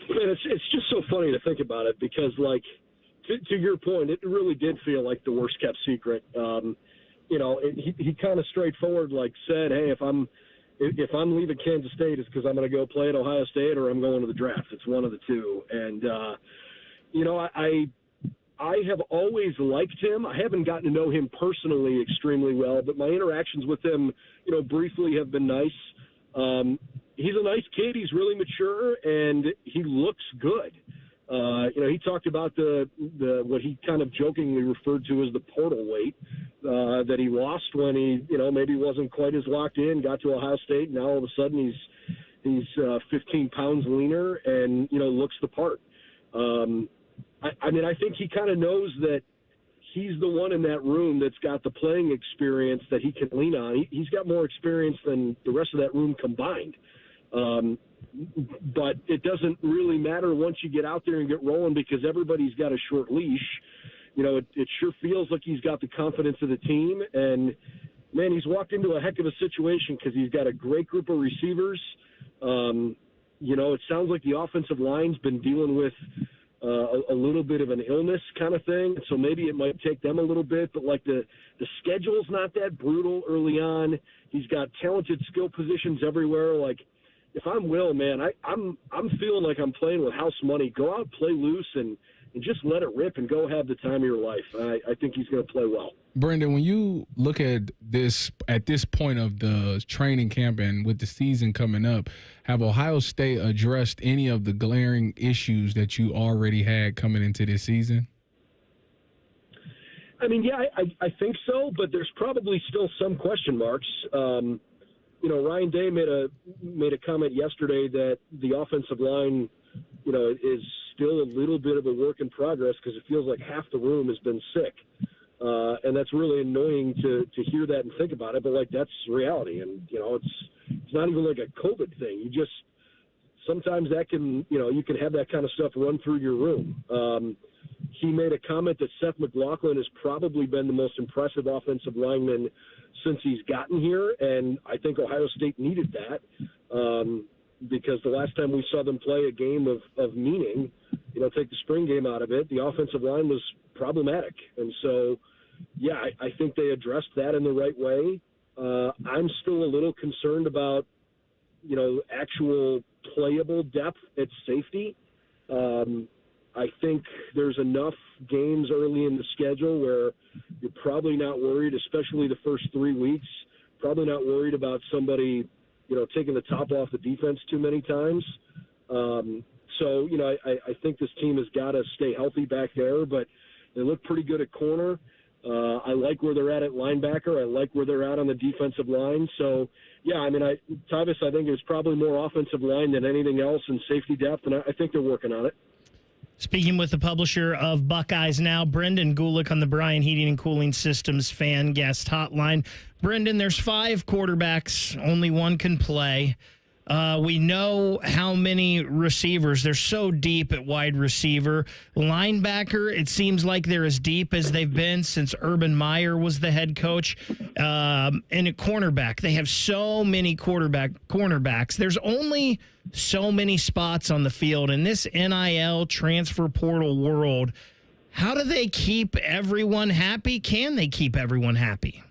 Man, it's just so funny to think about it because, like, to your point, it really did feel like the worst-kept secret. You know, he kind of straightforward, like, said, hey, if I'm leaving Kansas State, it's because I'm going to go play at Ohio State or I'm going to the draft. It's one of the two. And, you know, I have always liked him. I haven't gotten to know him personally extremely well, but my interactions with him, you know, briefly have been nice. He's a nice kid. He's really mature, and he looks good. You know, he talked about the what he kind of jokingly referred to as the portal weight that he lost when he, you know, maybe wasn't quite as locked in, got to Ohio State, and now all of a sudden he's 15 pounds leaner and, you know, looks the part. I mean, I think he kind of knows that he's the one in that room that's got the playing experience that he can lean on. He's got more experience than the rest of that room combined. But it doesn't really matter once you get out there and get rolling because everybody's got a short leash. You know, it sure feels like he's got the confidence of the team. And, man, he's walked into a heck of a situation because he's got a great group of receivers. You know, it sounds like the offensive line's been dealing with a little bit of an illness kind of thing. So maybe it might take them a little bit. But, like, the schedule's not that brutal early on. He's got talented skill positions everywhere. Like, if I'm Will, man, I'm feeling like I'm playing with house money. Go out, play loose, and just let it rip and go have the time of your life. I think he's going to play well. Brendan, when you look at this point of the training camp and with the season coming up, have Ohio State addressed any of the glaring issues that you already had coming into this season? I mean, yeah, I think so, but there's probably still some question marks. You know, Ryan Day made a comment yesterday that the offensive line, you know, is still a little bit of a work in progress because it feels like half the room has been sick. And that's really annoying to hear that and think about it, but, like, that's reality. And, you know, it's not even like a COVID thing. You just sometimes that can, you know, you can have that kind of stuff run through your room. He made a comment that Seth McLaughlin has probably been the most impressive offensive lineman since he's gotten here, and I think Ohio State needed that because the last time we saw them play a game of meaning, you know, take the spring game out of it, the offensive line was problematic. And so, yeah, I think they addressed that in the right way. I'm still a little concerned about, you know, actual playable depth at safety. I think there's enough games early in the schedule where you're probably not worried, especially the first 3 weeks, probably not worried about somebody, you know, taking the top off the defense too many times. So, you know, I think this team has got to stay healthy back there, but they look pretty good at corner. I like where they're at linebacker. I like where they're at on the defensive line. So, yeah, I mean, Tyvis, I think it was probably more offensive line than anything else and safety depth, and I think they're working on it. Speaking with the publisher of Buckeyes Now, Brendan Gulick on the Bryan Heating and Cooling Systems fan guest hotline. Brendan, there's 5 quarterbacks. Only one can play. We know how many receivers. They're so deep at wide receiver. Linebacker, it seems like they're as deep as they've been since Urban Meyer was the head coach. And at cornerback, they have so many cornerbacks. There's only so many spots on the field. In this NIL transfer portal world, How do they keep everyone happy? Can they keep everyone happy?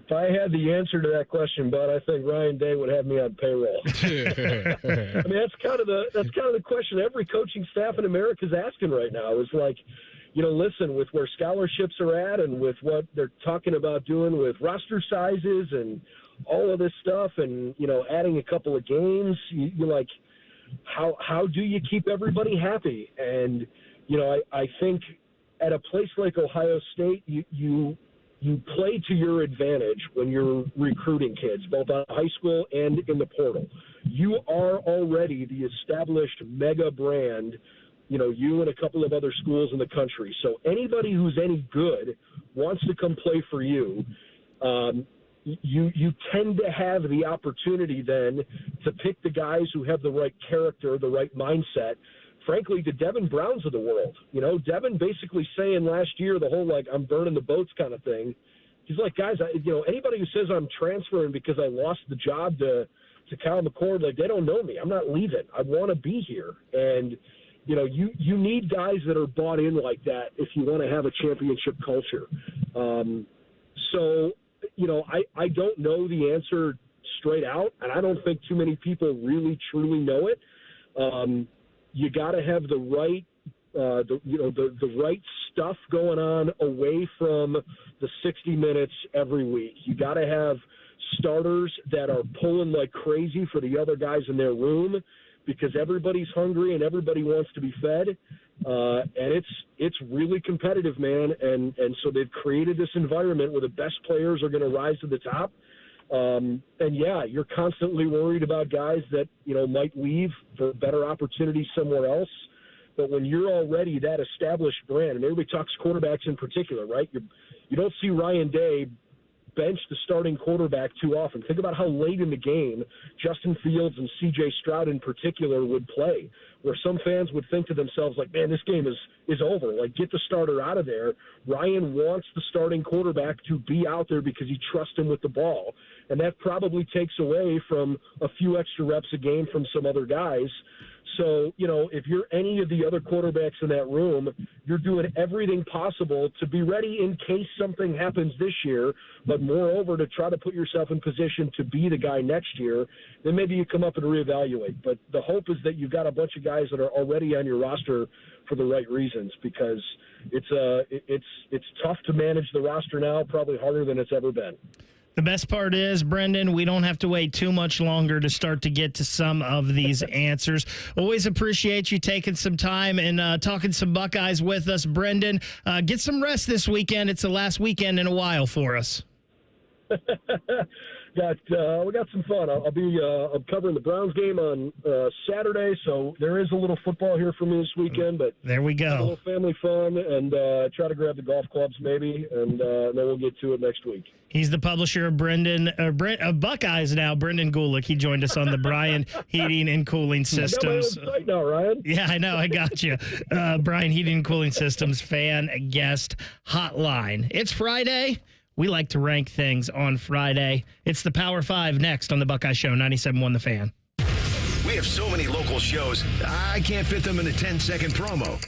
If I had the answer to that question, Bud, I think Ryan Day would have me on payroll. I mean, that's kind of the question every coaching staff in America is asking right now. Is like, listen, with where scholarships are at and with what they're talking about doing with roster sizes and all of this stuff, and adding a couple of games, you're like, how do you keep everybody happy? And I think at a place like Ohio State, you play to your advantage when you're recruiting kids, both on high school and in the portal. You are already the established mega brand, you and a couple of other schools in the country. So anybody who's any good wants to come play for you. You tend to have the opportunity then to pick the guys who have the right character, the right mindset. Frankly, the Devin Browns of the world. Devin basically saying last year the whole, I'm burning the boats kind of thing. He's like, guys, anybody who says I'm transferring because I lost the job to Kyle McCord, they don't know me. I'm not leaving. I want to be here. And, you need guys that are bought in like that if you want to have a championship culture. I don't know the answer straight out, and I don't think too many people really truly know it. You got to have the right, the right stuff going on away from the 60 minutes every week. You got to have starters that are pulling like crazy for the other guys in their room, because everybody's hungry and everybody wants to be fed. And it's really competitive, man. And so they've created this environment where the best players are going to rise to the top. And yeah, you're constantly worried about guys that, might leave for better opportunities somewhere else. But when you're already that established brand, and everybody talks quarterbacks in particular, right? You don't see Ryan Day bench the starting quarterback too often. Think about how late in the game Justin Fields and C.J. Stroud in particular would play, where some fans would think to themselves, like, man, this game is over. Like, get the starter out of there. Ryan wants the starting quarterback to be out there because he trusts him with the ball. And that probably takes away from a few extra reps a game from some other guys. So, if you're any of the other quarterbacks in that room, you're doing everything possible to be ready in case something happens this year, but moreover, to try to put yourself in position to be the guy next year. Then maybe you come up and reevaluate. But the hope is that you've got a bunch of guys that are already on your roster for the right reasons, because it's tough to manage the roster now, probably harder than it's ever been. The best part is, Brendan, we don't have to wait too much longer to start to get to some of these answers. Always appreciate you taking some time and talking some Buckeyes with us, Brendan. Get some rest this weekend. It's the last weekend in a while for us. We got some fun. I'll be covering the Browns game on Saturday, so there is a little football here for me this weekend. But there we go. A little family fun, and try to grab the golf clubs maybe, and then we'll get to it next week. He's the publisher of Buckeyes Now, Brendan Gulick. He joined us on the Bryan Heating and Cooling Systems. I got my own site now, Ryan. Yeah, I know. I got you. Bryan Heating and Cooling Systems fan guest hotline. It's Friday. We like to rank things on Friday. It's the Power 5 next on the Buckeye Show, 97.1 The Fan. We have so many local shows, I can't fit them in a 10-second promo.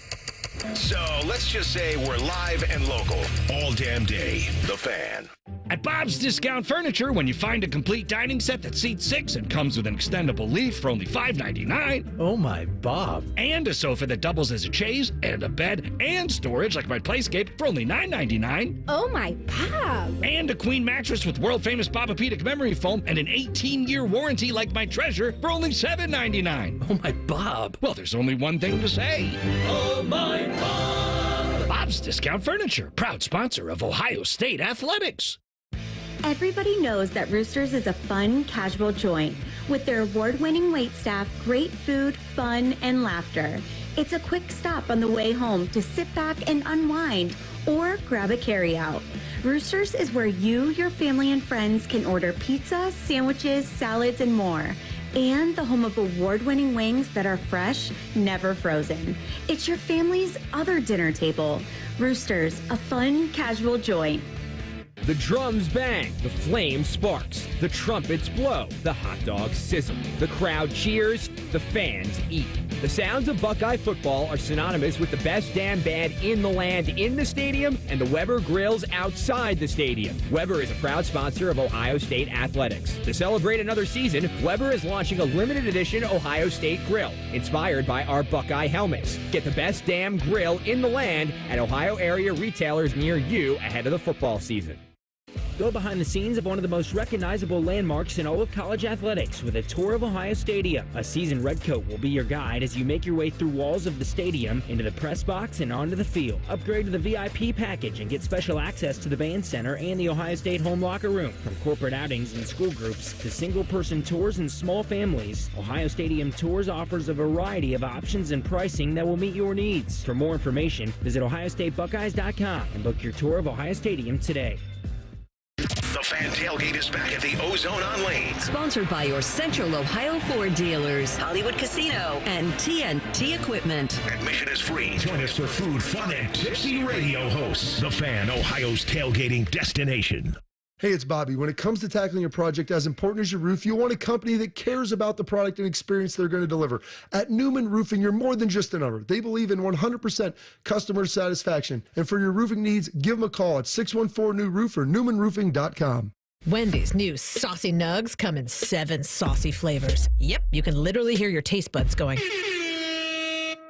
So let's just say we're live and local all damn day. The Fan. At Bob's Discount Furniture, when you find a complete dining set that seats 6 and comes with an extendable leaf for only $5.99. Oh my, Bob. And a sofa that doubles as a chaise, and a bed, and storage like my Playscape for only $9.99. Oh my, Bob. And a queen mattress with world-famous Bobapedic memory foam and an 18-year warranty like my Treasure for only $7.99. Oh my, Bob. Well, there's only one thing to say. Oh my Bob. Bob's Discount Furniture, proud sponsor of Ohio State Athletics. Everybody knows that Roosters is a fun, casual joint. With their award-winning waitstaff, great food, fun, and laughter. It's a quick stop on the way home to sit back and unwind or grab a carryout. Roosters is where you, your family, and friends can order pizza, sandwiches, salads, and more. And the home of award-winning wings that are fresh, never frozen. It's your family's other dinner table. Roosters, a fun, casual joint. The drums bang, the flame sparks, the trumpets blow, the hot dogs sizzle, the crowd cheers, the fans eat. The sounds of Buckeye football are synonymous with the best damn band in the land in the stadium and the Weber Grills outside the stadium. Weber is a proud sponsor of Ohio State Athletics. To celebrate another season, Weber is launching a limited edition Ohio State grill, inspired by our Buckeye helmets. Get the best damn grill in the land at Ohio area retailers near you ahead of the football season. Go behind the scenes of one of the most recognizable landmarks in all of college athletics with a tour of Ohio Stadium. A seasoned redcoat will be your guide as you make your way through walls of the stadium, into the press box, and onto the field. Upgrade to the VIP package and get special access to the band center and the Ohio State home locker room. From corporate outings and school groups to single-person tours and small families, Ohio Stadium Tours offers a variety of options and pricing that will meet your needs. For more information, visit OhioStateBuckeyes.com and book your tour of Ohio Stadium today. The Fan Tailgate is back at the Ozone on Lane. Sponsored by your Central Ohio Ford dealers, Hollywood Casino, and TNT Equipment. Admission is free. Join us for food, fun, and tipsy radio hosts. The Fan, Ohio's tailgating destination. Hey, it's Bobby. When it comes to tackling a project as important as your roof, you want a company that cares about the product and experience they're going to deliver. At Newman Roofing, you're more than just a number. They believe in 100% customer satisfaction. And for your roofing needs, give them a call at 614-NEW-ROOF or newmanroofing.com. Wendy's new Saucy Nugs come in 7 saucy flavors. Yep, you can literally hear your taste buds going.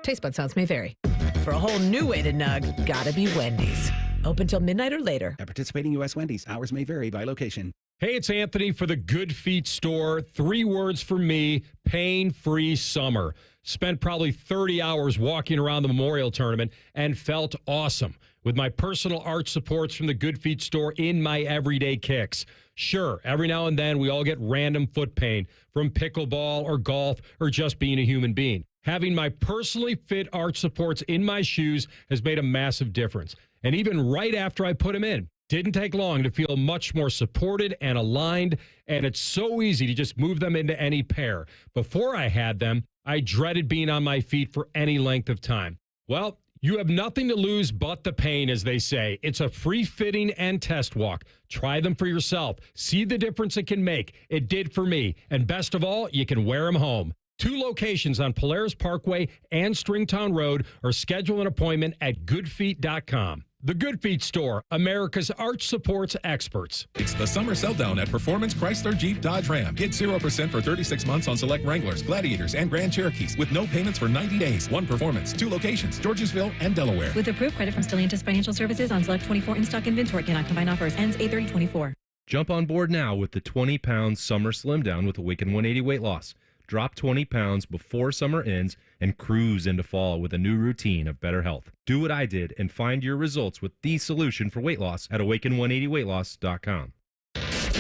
Taste bud sounds may vary. For a whole new way to nug, gotta be Wendy's. Open till midnight or later. At participating U.S. Wendy's, hours may vary by location. Hey, it's Anthony for the Good Feet store. 3 words for me: pain-free summer. Spent probably 30 hours walking around the Memorial Tournament and felt awesome with my personal arch supports from the Good Feet store in my everyday kicks. Sure, every now and then we all get random foot pain from pickleball or golf or just being a human being. Having my personally fit arch supports in my shoes has made a massive difference. And even right after I put them in, didn't take long to feel much more supported and aligned, and it's so easy to just move them into any pair. Before I had them, I dreaded being on my feet for any length of time. Well, you have nothing to lose but the pain, as they say. It's a free fitting and test walk. Try them for yourself. See the difference it can make. It did for me. And best of all, you can wear them home. 2 locations on Polaris Parkway and Stringtown Road, or schedule an appointment at goodfeet.com. The Good Feet store, America's arch supports experts. It's the summer sell-down at Performance Chrysler Jeep Dodge Ram. Get 0% for 36 months on select Wranglers, Gladiators, and Grand Cherokees with no payments for 90 days. 1 Performance, 2 locations, Georgesville and Delaware. With approved credit from Stalions Financial Services on select 24 in-stock inventory. Cannot combine offers. Ends 8/30/24. Jump on board now with the 20-pound summer slim down with Awaken 180 weight loss. Drop 20 pounds before summer ends and cruise into fall with a new routine of better health. Do what I did and find your results with the solution for weight loss at awaken180weightloss.com.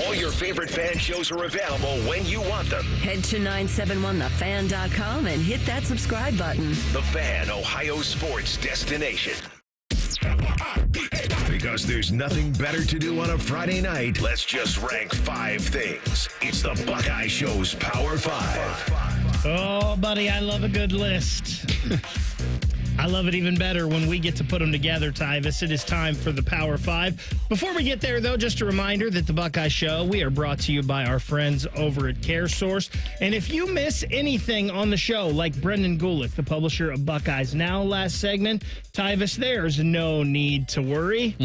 All your favorite fan shows are available when you want them. Head to 971thefan.com and hit that subscribe button. The Fan, Ohio sports destination. Because there's nothing better to do on a Friday night, let's just rank 5 things. It's the Buckeye Show's Power 5. Oh, buddy, I love a good list. I love it even better when we get to put them together, Tyvis. It is time for the Power 5. Before we get there, though, just a reminder that the Buckeye Show, we are brought to you by our friends over at CareSource. And if you miss anything on the show, like Brendan Gulick, the publisher of Buckeyes Now last segment, Tyvis, there's no need to worry.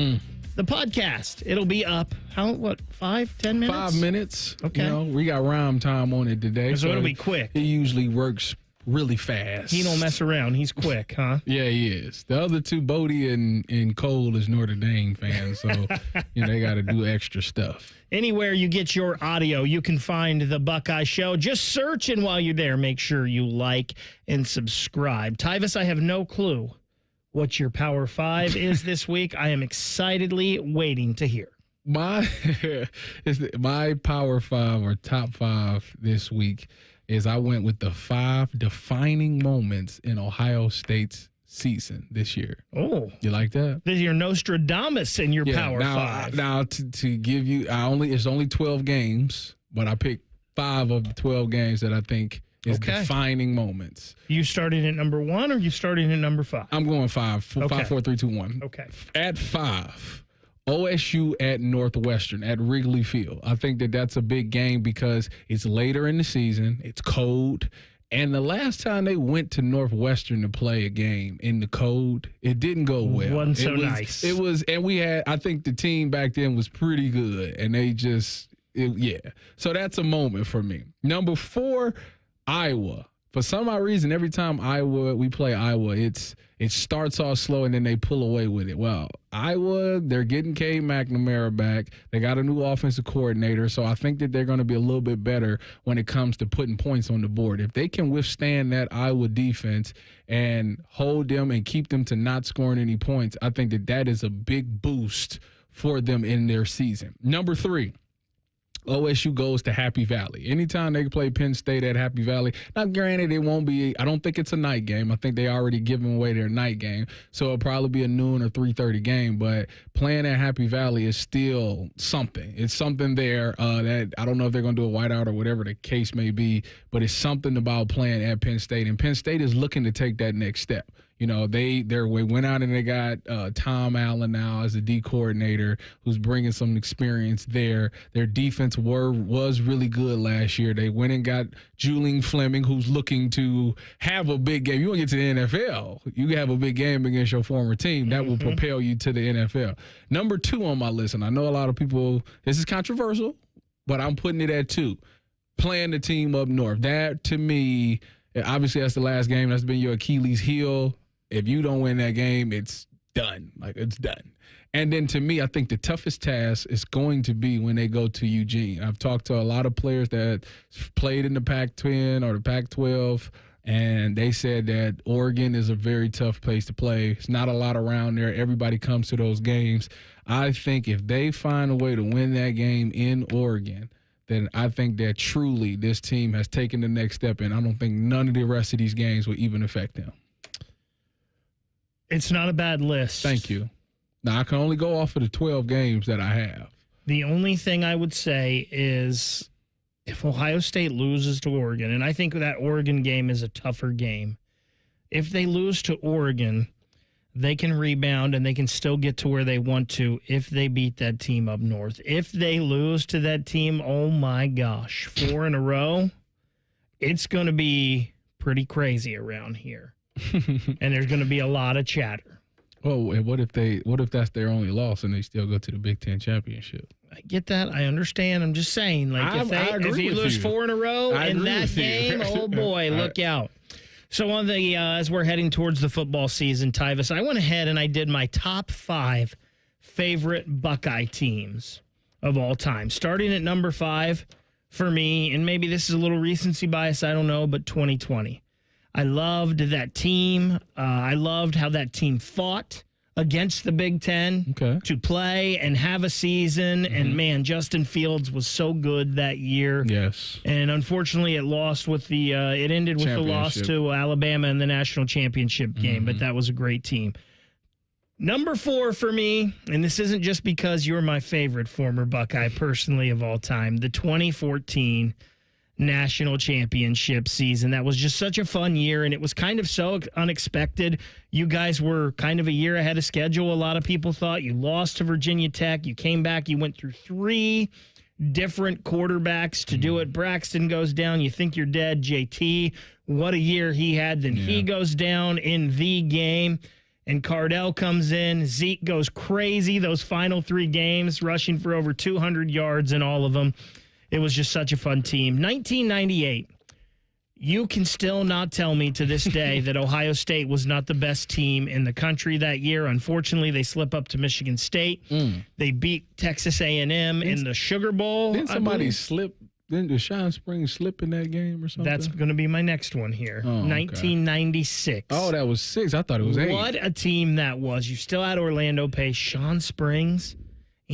The podcast, it'll be up, 5-10 minutes? 5 minutes. Okay. You know, we got rhyme time on it today. So it'll be quick. It usually works really fast. He don't mess around. He's quick, huh? Yeah, he is. The other 2, Bodie and Cole, is Notre Dame fans, so they got to do extra stuff. Anywhere you get your audio, you can find the Buckeye Show. Just search, and while you're there, make sure you like and subscribe. Tyvis, I have no clue what your Power 5 is this week. I am excitedly waiting to hear. My Power 5 or top 5 this week is I went with the 5 defining moments in Ohio State's season this year. Oh. You like that? There's your Nostradamus in your Power 5. Now, to give you, it's only 12 games, but I picked 5 of the 12 games that I think is defining moments. You starting at number 1 or you starting at number 5? I'm going 5. 5, 4, 3, 2, 1. Okay. At 5. OSU at Northwestern at Wrigley Field. I think that's a big game because it's later in the season, it's cold, And the last time they went to Northwestern to play a game in the cold, it didn't go well. Wasn't so nice. It was, and we had, I think the team back then was pretty good, and they just, yeah. So that's a moment for me. Number 4, Iowa. For some odd reason, every time we play Iowa, it starts off slow and then they pull away with it. Well, Iowa, they're getting Cade McNamara back. They got a new offensive coordinator, so I think that they're going to be a little bit better when it comes to putting points on the board. If they can withstand that Iowa defense and hold them and keep them to not scoring any points, I think that is a big boost for them in their season. Number 3. OSU goes to Happy Valley. Anytime they play Penn State at Happy Valley, now granted it won't be, I don't think it's a night game. I think they already given away their night game. So it'll probably be a noon or 3:30 game. But playing at Happy Valley is still something. It's something there that I don't know if they're going to do a whiteout or whatever the case may be, but it's something about playing at Penn State. And Penn State is looking to take that next step. You know, they went out and they got Tom Allen now as the D coordinator who's bringing some experience there. Their defense was really good last year. They went and got Julian Fleming, who's looking to have a big game. You want to get to the NFL, you have a big game against your former team. That will propel you to the NFL. Number 2 on my list, and I know a lot of people, this is controversial, but I'm putting it at 2. Playing the team up north. That, to me, obviously that's the last game. That's been your Achilles heel. If you don't win that game, it's done. Like, it's done. And then to me, I think the toughest task is going to be when they go to Eugene. I've talked to a lot of players that played in the Pac-10 or the Pac-12, and they said that Oregon is a very tough place to play. It's not a lot around there. Everybody comes to those games. I think if they find a way to win that game in Oregon, then I think that truly this team has taken the next step, and I don't think none of the rest of these games will even affect them. It's not a bad list. Thank you. Now, I can only go off of the 12 games that I have. The only thing I would say is if Ohio State loses to Oregon, and I think that Oregon game is a tougher game, if they lose to Oregon, they can rebound and they can still get to where they want to if they beat that team up north. If they lose to that team, oh my gosh, 4 in a row, it's going to be pretty crazy around here. And there's going to be a lot of chatter. Oh, and what if that's their only loss and they still go to the Big Ten championship? I get that. I understand. I'm just saying, like, if you lose 4 in a row in that game, oh boy, look out. So on the as we're heading towards the football season, Tyvis, I went ahead and I did my top 5 favorite Buckeye teams of all time. Starting at number 5 for me, and maybe this is a little recency bias, I don't know, but 2020. I loved that team. I loved how that team fought against the Big Ten to play and have a season. And, man, Justin Fields was so good that year. Yes. And, unfortunately, it lost with it ended with the loss to Alabama in the national championship game. But that was a great team. Number 4 for me, and this isn't just because you're my favorite former Buckeye personally of all time, the 2014 national championship season. That was just such a fun year, and it was kind of so unexpected. You guys were kind of a year ahead of schedule. A lot of people thought you lost to Virginia Tech. You came back. You went through 3 different quarterbacks to do it. Braxton goes down. You think you're dead. JT, what a year he had. Then he goes down in the game, and Cardell comes in. Zeke goes crazy those final 3 games, rushing for over 200 yards in all of them. It was just such a fun team. 1998, you can still not tell me to this day that Ohio State was not the best team in the country that year. Unfortunately, they slip up to Michigan State. They beat Texas A&M in the Sugar Bowl. Didn't somebody slip? Didn't Deshaun Springs slip in that game or something? That's going to be my next one here. 1996. Oh, that was 6. I thought it was 8. What a team that was. You still had Orlando Pace, Sean Springs.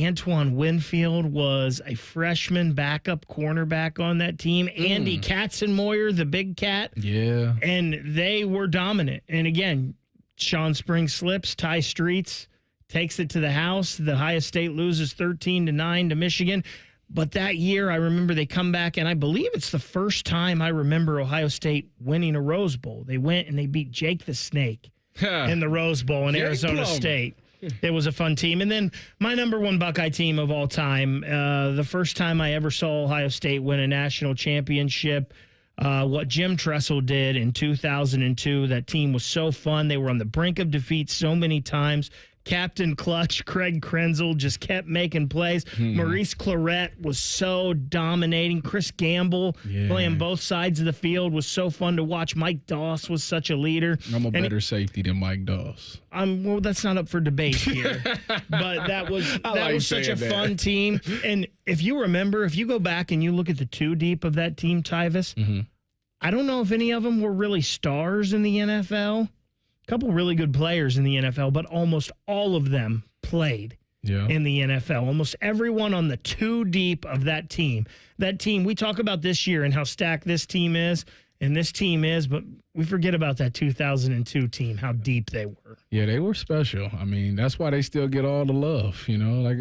Antoine Winfield was a freshman backup cornerback on that team. Andy Katzenmoyer, the big cat. Yeah. And they were dominant. And again, Sean Springs slips. Ty Streets takes it to the house. The Ohio State loses 13-9 to Michigan. But that year, I remember they come back, and I believe it's the first time I remember Ohio State winning a Rose Bowl. They went and they beat Jake the Snake in the Rose Bowl in Arizona State. It was a fun team. And then my number 1 Buckeye team of all time, the first time I ever saw Ohio State win a national championship, what Jim Tressel did in 2002. That team was so fun. They were on the brink of defeat so many times. Captain Clutch, Craig Krenzel, just kept making plays. Maurice Claret was so dominating. Chris Gamble playing both sides of the field was so fun to watch. Mike Doss was such a leader. I'm a better safety than Mike Doss. Well, that's not up for debate here. But that was such a fun team. And if you remember, if you go back and you look at the two deep of that team, Tyvis, I don't know if any of them were really stars in the NFL. A couple really good players in the NFL, but almost all of them played in the NFL. Almost everyone on the two deep of that team. That team, we talk about this year and how stacked this team is, and this team is, but we forget about that 2002 team, how deep they were. Yeah, they were special. I mean, that's why they still get all the love, you know? Like,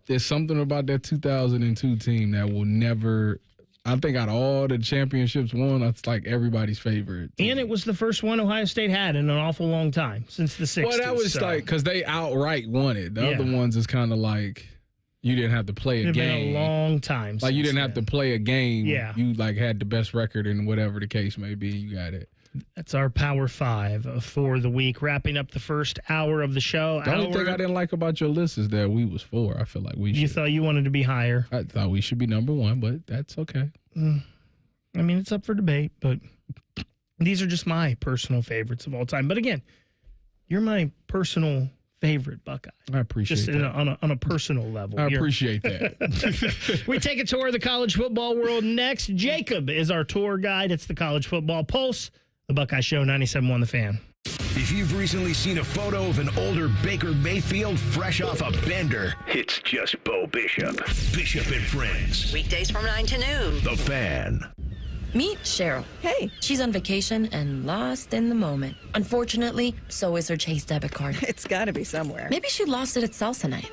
there's something about that 2002 team that will never – I think out of all the championships won, it's like everybody's favorite. And it was the first one Ohio State had in an awful long time, since the 60s. Well, that was like, because they outright won it. The other ones is kind of like, you didn't have to play a game. It's been a long time. Like, you didn't have to play a game. Yeah. You, like, had the best record and whatever the case may be, you got it. That's our Power 5 for the week, wrapping up the first hour of the show. The only thing I didn't like about your list is that we was 4. I feel like we should. You thought you wanted to be higher. I thought we should be number 1, but that's okay. I mean, it's up for debate, but these are just my personal favorites of all time. But again, you're my personal favorite Buckeye. I appreciate just that. On a personal level. I appreciate that. We take a tour of the college football world next. Jacob is our tour guide. It's the College Football Pulse, the Buckeye Show, 97.1 The Fan. If you've recently seen a photo of an older Baker Mayfield fresh off a bender, it's just Bo Bishop. Bishop and Friends. Weekdays from 9 to noon. The Fan. Meet Cheryl. Hey. She's on vacation and lost in the moment. Unfortunately, so is her Chase debit card. It's got to be somewhere. Maybe she lost it at salsa night.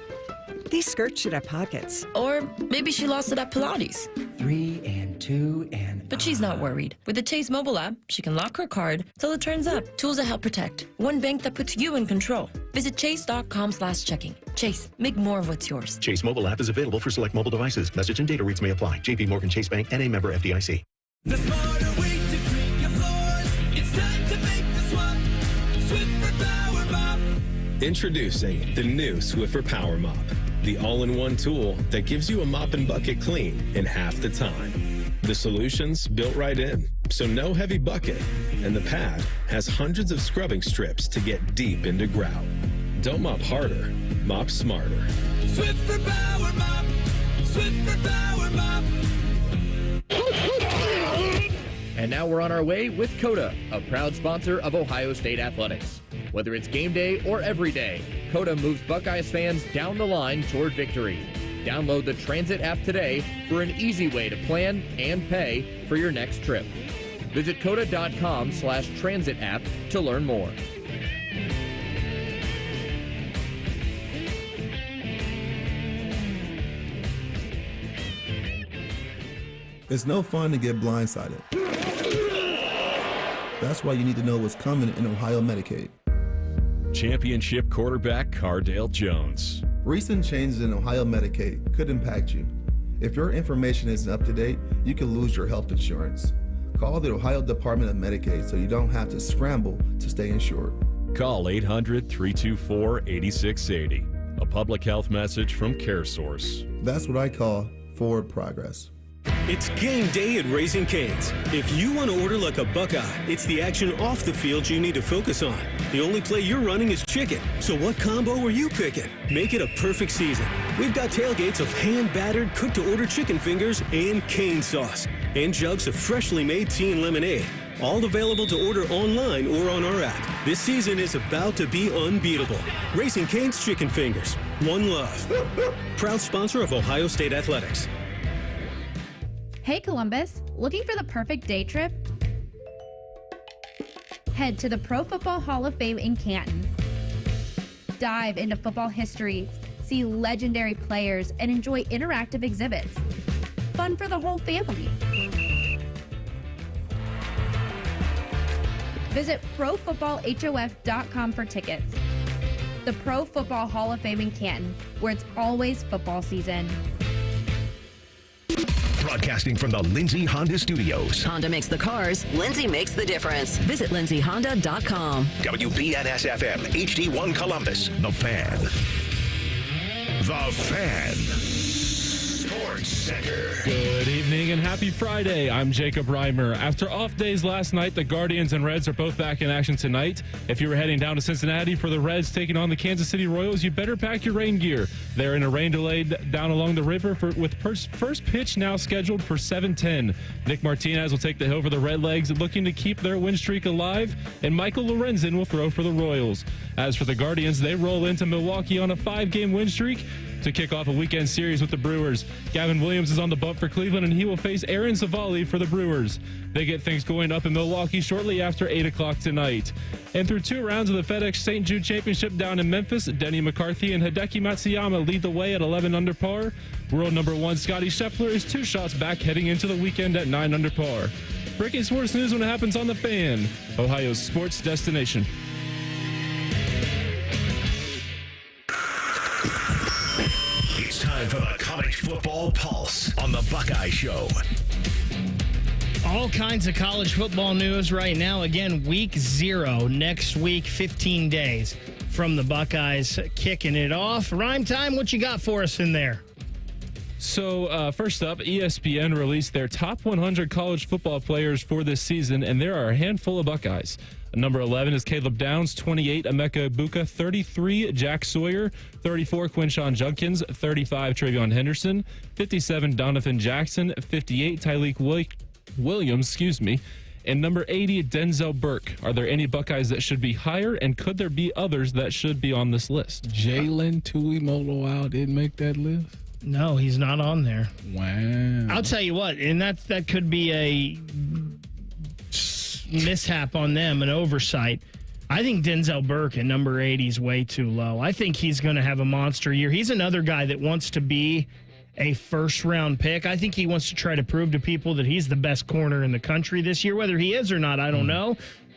These skirts should have pockets. Or maybe she lost it at Pilates. 3 and 2 and... But she's not worried. With the Chase mobile app, she can lock her card till it turns up. Tools that help protect. One bank that puts you in control. Visit chase.com/checking. Chase, make more of what's yours. Chase mobile app is available for select mobile devices. Message and data rates may apply. JP Morgan Chase Bank, N.A. member FDIC. The smarter way to clean your floors. It's time to make the swap. Swiffer Power Mop. Introducing the new Swiffer Power Mop. The all-in-one tool that gives you a mop and bucket clean in half the time. The solution's built right in, so no heavy bucket. And the pad has hundreds of scrubbing strips to get deep into grout. Don't mop harder, mop smarter. Swiffer Power Mop. Swiffer Power Mop. And now we're on our way with Coda, a proud sponsor of Ohio State Athletics. Whether it's game day or every day, Coda moves Buckeyes fans down the line toward victory. Download the Transit app today for an easy way to plan and pay for your next trip. Visit coda.com/transit app to learn more. It's no fun to get blindsided. That's why you need to know what's coming in Ohio Medicaid. Championship quarterback Cardale Jones. Recent changes in Ohio Medicaid could impact you. If your information isn't up to date, you can lose your health insurance. Call the Ohio Department of Medicaid so you don't have to scramble to stay insured. Call 800-324-8680. A public health message from CareSource. That's what I call forward progress. It's game day at Raising Cane's. If you want to order like a Buckeye, it's the action off the field you need to focus on. The only play you're running is chicken. So what combo are you picking? Make it a perfect season. We've got tailgates of hand-battered, cooked-to-order chicken fingers and cane sauce. And jugs of freshly made tea and lemonade. All available to order online or on our app. This season is about to be unbeatable. Raising Cane's Chicken Fingers. One love. Proud sponsor of Ohio State Athletics. Hey Columbus, looking for the perfect day trip? Head to the Pro Football Hall of Fame in Canton. Dive into football history, see legendary players, and enjoy interactive exhibits. Fun for the whole family. Visit ProFootballHOF.com for tickets. The Pro Football Hall of Fame in Canton, where it's always football season. Broadcasting from the Lindsay Honda Studios. Honda makes the cars, Lindsay makes the difference. Visit lindsayhonda.com. WBNS-FM, HD1 Columbus. The Fan. The Fan. Sports Center. Good evening and happy Friday. I'm Jacob Reimer. After off days last night, the Guardians and Reds are both back in action tonight. If you were heading down to Cincinnati for the Reds taking on the Kansas City Royals, you better pack your rain gear. They're in a rain delay down along the river with first pitch now scheduled for 7:10. Nick Martinez will take the hill for the Redlegs, looking to keep their win streak alive, and Michael Lorenzen will throw for the Royals. As for the Guardians, they roll into Milwaukee on a 5-game win streak to kick off a weekend series with the Brewers. Gavin Williams is on the bump for Cleveland, and he will face Aaron Savali for the Brewers. They get things going up in Milwaukee shortly after 8 o'clock tonight. And through 2 rounds of the FedEx St. Jude Championship down in Memphis, Denny McCarthy and Hideki Matsuyama lead the way at 11 under par. World number 1 Scotty Scheffler is 2 shots back heading into the weekend at 9 under par. Breaking sports news when it happens on The Fan, Ohio's sports destination. It's time for the College Football Pulse on the Buckeye Show. All kinds of college football news right now. Again, week 0 next week, 15 days from the Buckeyes kicking it off. Rhyme time, what you got for us in there? So, first up, ESPN released their top 100 college football players for this season, and there are a handful of Buckeyes. Number 11 is Caleb Downs, 28, Emeka Ibuka, 33, Jack Sawyer, 34, Quinshon Judkins, 35, Travion Henderson, 57, Donovan Jackson, 58, Tyleek Williams, and number 80, Denzel Burke. Are there any Buckeyes that should be higher, and could there be others that should be on this list? Jalen Tuimoloau didn't make that list? No, he's not on there. Wow. I'll tell you what, and that could be a mishap on them, an oversight. I think Denzel Burke at number 80 is way too low. I think he's going to have a monster year. He's another guy that wants to be a first-round pick. I think he wants to try to prove to people that he's the best corner in the country this year. Whether he is or not, I don't know.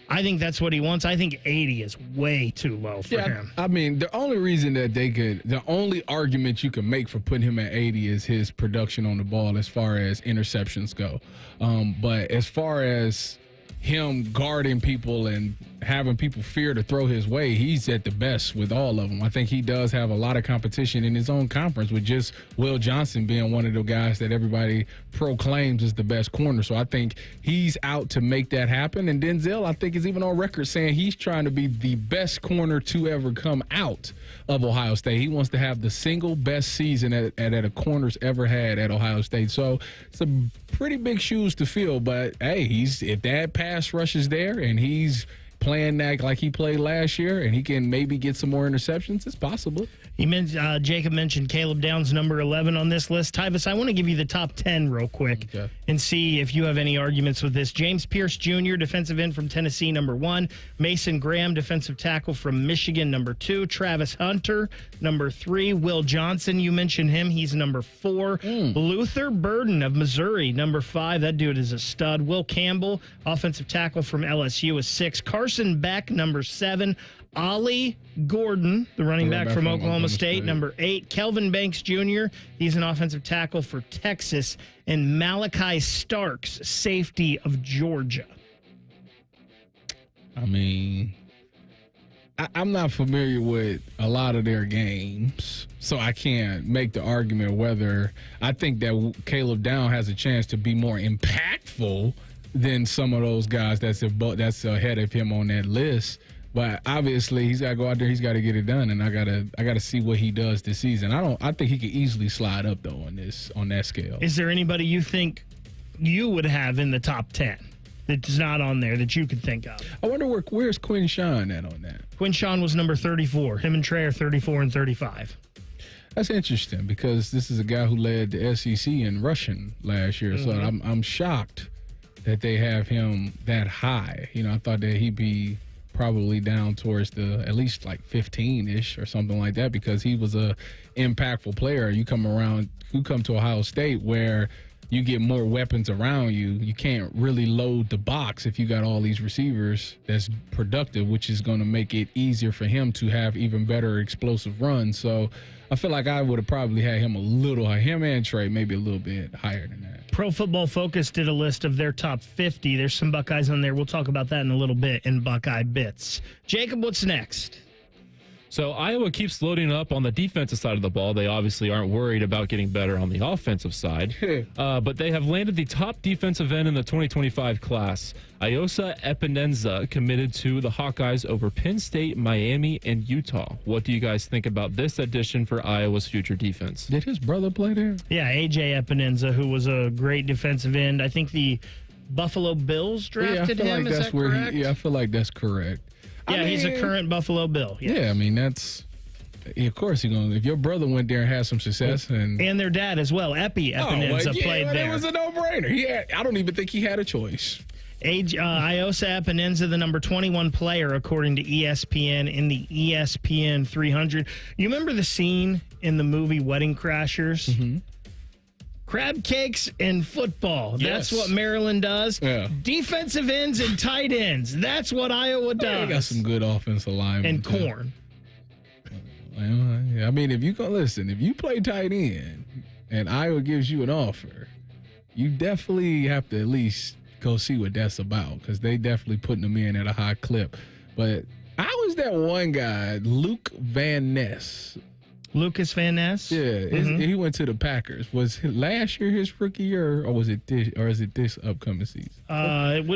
I think that's what he wants. I think 80 is way too low for him. I mean, the only reason that the only argument you can make for putting him at 80 is his production on the ball as far as interceptions go. But as far as him guarding people and having people fear to throw his way, he's at the best with all of them. I think he does have a lot of competition in his own conference, with just Will Johnson being one of the guys that everybody proclaims is the best corner. So I think he's out to make that happen. And Denzel, I think, is even on record saying he's trying to be the best corner to ever come out of Ohio State. He wants to have the single best season that a corner's ever had at Ohio State. So it's a pretty big shoes to fill. But hey, if that pass rush is there and he's playing that like he played last year, and he can maybe get some more interceptions, it's possible. Jacob mentioned Caleb Downs, number 11 on this list. Tyvis, I want to give you the top 10 real quick and see if you have any arguments with this. James Pierce Jr., defensive end from Tennessee, number 1. Mason Graham, defensive tackle from Michigan, number 2. Travis Hunter, number 3. Will Johnson, you mentioned him. He's number 4. Luther Burden of Missouri, number 5. That dude is a stud. Will Campbell, offensive tackle from LSU, is 6. Carson Beck, number 7. Ollie Gordon, the running back from Oklahoma State, number 8. Kelvin Banks Jr., he's an offensive tackle for Texas. And Malachi Starks, safety of Georgia. I mean, I'm not familiar with a lot of their games, so I can't make the argument whether I think that Caleb Downs has a chance to be more impactful than some of those guys that's ahead of him on that list. But obviously, he's got to go out there. He's got to get it done, and I gotta see what he does this season. I think he could easily slide up though on that scale. Is there anybody you think you would have in the top 10 that's not on there that you could think of? I wonder where's Quinshon at on that. Quinshon was number 34. Him and Trey are 34 and 35. That's interesting because this is a guy who led the SEC in rushing last year. So I'm shocked that they have him that high. I thought that he'd be probably down towards at least like 15-ish or something like that, because he was a impactful player. You come to Ohio State where you get more weapons around you. You can't really load the box if you got all these receivers that's productive, which is going to make it easier for him to have even better explosive runs. So I feel like I would have probably had him a little higher. Him and Trey maybe a little bit higher than that. Pro Football Focus did a list of their top 50. There's some Buckeyes on there. We'll talk about that in a little bit in Buckeye Bits. Jacob, what's next? So Iowa keeps loading up on the defensive side of the ball. They obviously aren't worried about getting better on the offensive side, but they have landed the top defensive end in the 2025 class. Iosa Epinenza committed to the Hawkeyes over Penn State, Miami, and Utah. What do you guys think about this addition for Iowa's future defense? Did his brother play there? Yeah, A.J. Epinenza, who was a great defensive end. I think the Buffalo Bills drafted him. Is that correct? I feel like that's correct. Yeah, he's a current Buffalo Bill. Yes. Yeah, I mean, that's... Of course, you're going. If your brother went there and had some success, and their dad as well, Epinenza played there. It was a no-brainer. I don't even think he had a choice. Iosa Epinenza, the number 21 player, according to ESPN, in the ESPN 300. You remember the scene in the movie Wedding Crashers? Mm-hmm. Crab cakes and football. Yes. That's what Maryland does. Yeah. Defensive ends and tight ends. That's what Iowa does. They got some good offensive linemen. And corn. I mean, if you play tight end and Iowa gives you an offer, you definitely have to at least go see what that's about, because they definitely putting them in at a high clip. But I was that one guy, Luke Van Ness. Lucas Van Ness? Yeah, he went to the Packers. Was last year his rookie year, or is it this upcoming season? It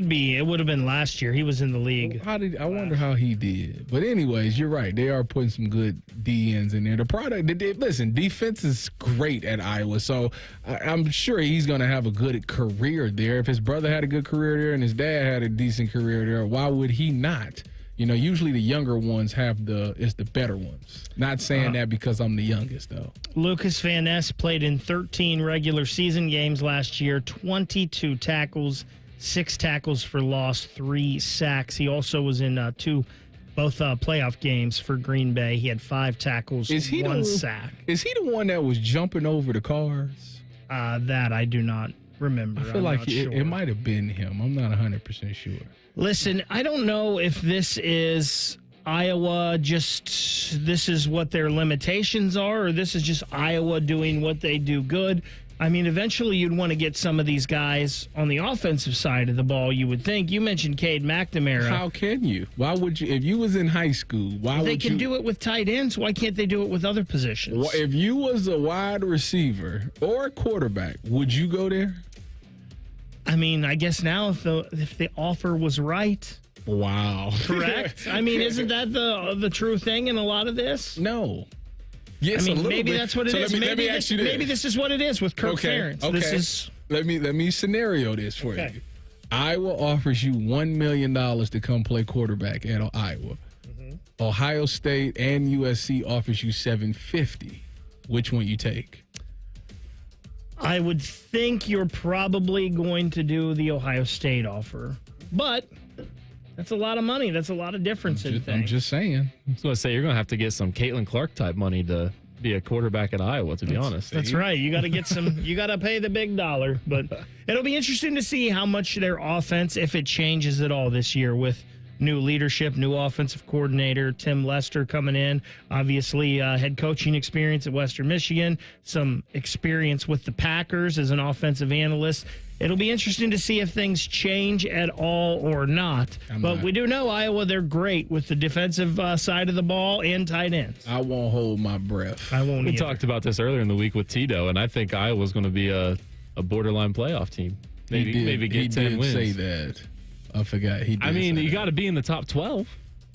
would have been last year. He was in the league. I wonder how he did. But anyways, you're right. They are putting some good DNs in there. The product, listen, defense is great at Iowa, so I'm sure he's going to have a good career there. If his brother had a good career there and his dad had a decent career there, why would he not? You know, usually the younger ones is the better ones. Not saying that because I'm the youngest, though. Lucas Van Ness played in 13 regular season games last year, 22 tackles, 6 tackles for loss, 3 sacks. He also was in both playoff games for Green Bay. He had 5 tackles, 1 sack. Is he the one that was jumping over the cars? That I do not remember. I feel like it might have been him. I'm not 100% sure. Listen, I don't know if this is Iowa, this is what their limitations are, or this is just Iowa doing what they do good. I mean, eventually you'd want to get some of these guys on the offensive side of the ball, you would think. You mentioned Cade McNamara. How can you? Why would you? If you was in high school, why would you? They can do it with tight ends. Why can't they do it with other positions? Well, if you was a wide receiver or a quarterback, would you go there? I mean, I guess now if the offer was right. Wow. Correct? I mean, isn't that the true thing in a lot of this? No. Yes, I mean, maybe that's what it is. Let me ask you this. Maybe this is what it is with Kirk Ferentz. Okay. Let me scenario this for you. Iowa offers you $1 million to come play quarterback at Iowa. Mm-hmm. Ohio State and USC offers you $750. Which one you take? I would think you're probably going to do the Ohio State offer, but that's a lot of money. That's a lot of difference in things. I'm just saying. I was going to say, you're going to have to get some Caitlin Clark type money to be a quarterback at Iowa, to be honest. That's right. You got to get you got to pay the big dollar, but it'll be interesting to see how much their offense, if it changes at all this year with new leadership, new offensive coordinator, Tim Lester coming in. Obviously, head coaching experience at Western Michigan, some experience with the Packers as an offensive analyst. It'll be interesting to see if things change at all or not. We do know Iowa, they're great with the defensive side of the ball and tight ends. I won't hold my breath. I won't We either. talked about this earlier in the week with Tito, and I think Iowa's going to be a borderline playoff team. Maybe get 10 wins. He did say that. I forgot. You got to be in the top 12.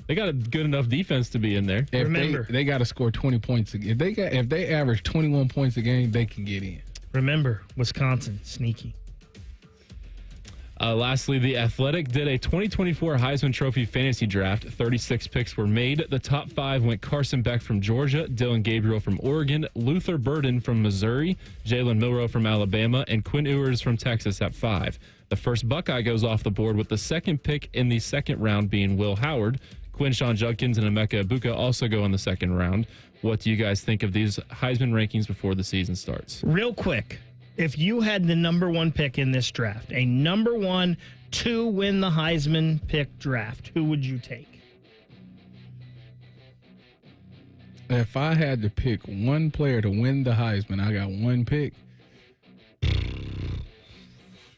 They got a good enough defense to be in there. Remember, they got to score 20 points. If they average 21 points a game, they can get in. Remember, Wisconsin, sneaky. Lastly, The Athletic did a 2024 Heisman Trophy fantasy draft. 36 picks were made. The top 5 went Carson Beck from Georgia, Dylan Gabriel from Oregon, Luther Burden from Missouri, Jalen Milroe from Alabama, and Quinn Ewers from Texas at 5. The first Buckeye goes off the board with the second pick in the second round being Will Howard. Quinshawn Judkins and Emeka Ibuka also go in the second round. What do you guys think of these Heisman rankings before the season starts? Real quick, if you had the number 1 pick in this draft, a number 1 to win the Heisman pick draft, who would you take? If I had to pick one player to win the Heisman, I got one pick.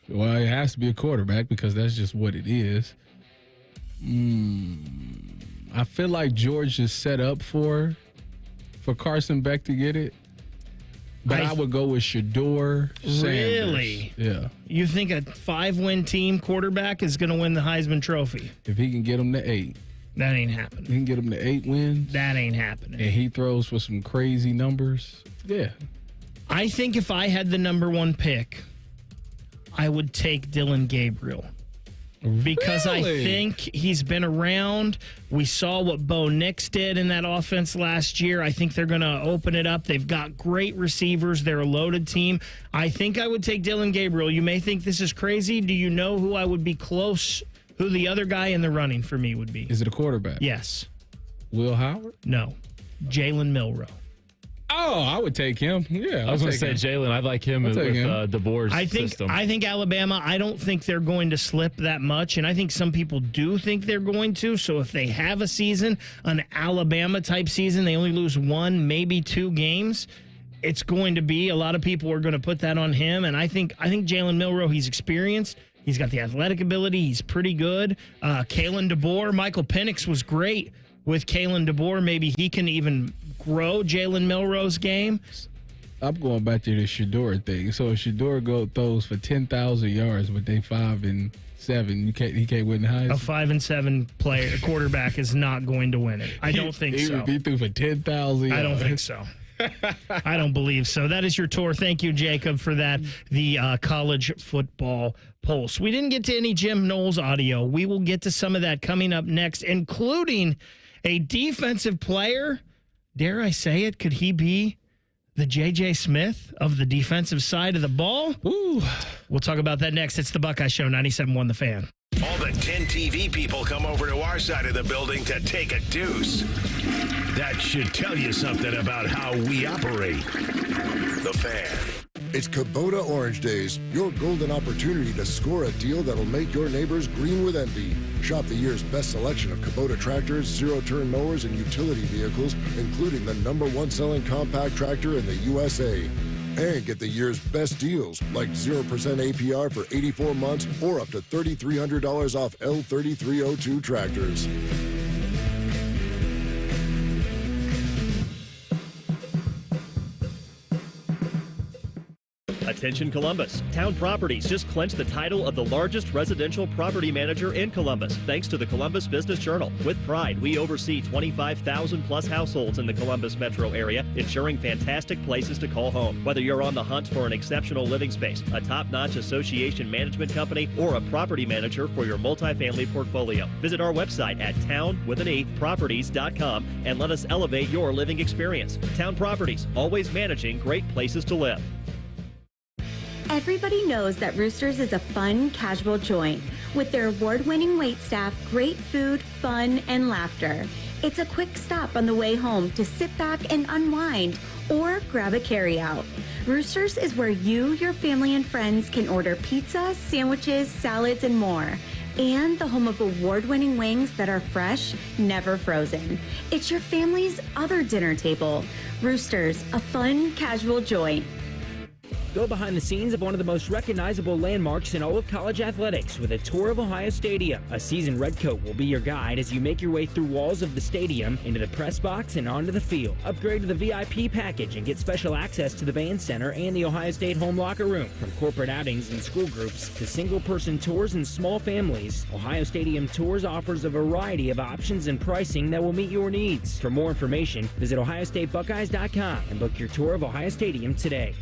Well, it has to be a quarterback because that's just what it is. I feel like George is set up for Carson Beck to get it. But I would go with Shedeur Sanders. Really? Yeah. You think a 5-win team quarterback is going to win the Heisman Trophy? If he can get them to 8. That ain't happening. He can get them to 8 wins. That ain't happening. And he throws for some crazy numbers. Yeah. I think if I had the number 1 pick, I would take Dylan Gabriel. Because I think he's been around. We saw what Bo Nix did in that offense last year. I think they're going to open it up. They've got great receivers. They're a loaded team. I think I would take Dylan Gabriel. You may think this is crazy. Do you know who I would be close, who the other guy in the running for me would be? Is it a quarterback? Yes. Will Howard? No. Jalen Milroe. Oh, I would take him. Yeah, I was going to say Jalen. I like him with DeBoer's system. I think Alabama, I don't think they're going to slip that much, and I think some people do think they're going to. So if they have a season, an Alabama-type season, they only lose 1, maybe 2 games, it's going to be, a lot of people are going to put that on him. And I think Jalen Milroe, he's experienced. He's got the athletic ability. He's pretty good. Kalen DeBoer, Michael Penix was great with Kalen DeBoer. Maybe he can even grow Jalen Milroe's game. I'm going back to the Shedeur thing. So if Shedeur throws for 10,000 yards, but they 5-7, he can't win the Heisman. A 5-7 quarterback is not going to win it. I don't think so. He threw for 10,000 yards. I don't think so. I don't believe so. That is your tour. Thank you, Jacob, for that. The college football pulse. We didn't get to any Jim Knowles audio. We will get to some of that coming up next, including a defensive player. Dare I say it? Could he be the J.J. Smith of the defensive side of the ball? Ooh. We'll talk about that next. It's the Buckeye Show, 97.1 The Fan. All the 10 TV people come over to our side of the building to take a deuce. That should tell you something about how we operate. The Fan. It's Kubota Orange Days, your golden opportunity to score a deal that'll make your neighbors green with envy. Shop the year's best selection of Kubota tractors, zero-turn mowers, and utility vehicles, including the #1 selling compact tractor in the USA. And get the year's best deals, like 0% APR for 84 months or up to $3,300 off L3302 tractors. Attention Columbus. Town Properties just clinched the title of the largest residential property manager in Columbus, thanks to the Columbus Business Journal. With pride, we oversee 25,000 plus households in the Columbus metro area, ensuring fantastic places to call home. Whether you're on the hunt for an exceptional living space, a top-notch association management company, or a property manager for your multifamily portfolio, visit our website at town.properties.com and let us elevate your living experience. Town Properties, always managing great places to live. Everybody knows that Roosters is a fun, casual joint. With their award-winning waitstaff, great food, fun, and laughter. It's a quick stop on the way home to sit back and unwind or grab a carryout. Roosters is where you, your family, and friends can order pizza, sandwiches, salads, and more. And the home of award-winning wings that are fresh, never frozen. It's your family's other dinner table. Roosters, a fun, casual joint. Go behind the scenes of one of the most recognizable landmarks in all of college athletics with a tour of Ohio Stadium. A seasoned redcoat will be your guide as you make your way through walls of the stadium, into the press box, and onto the field. Upgrade to the VIP package and get special access to the band center and the Ohio State home locker room. From corporate outings and school groups to single-person tours and small families, Ohio Stadium Tours offers a variety of options and pricing that will meet your needs. For more information, visit OhioStateBuckeyes.com and book your tour of Ohio Stadium today.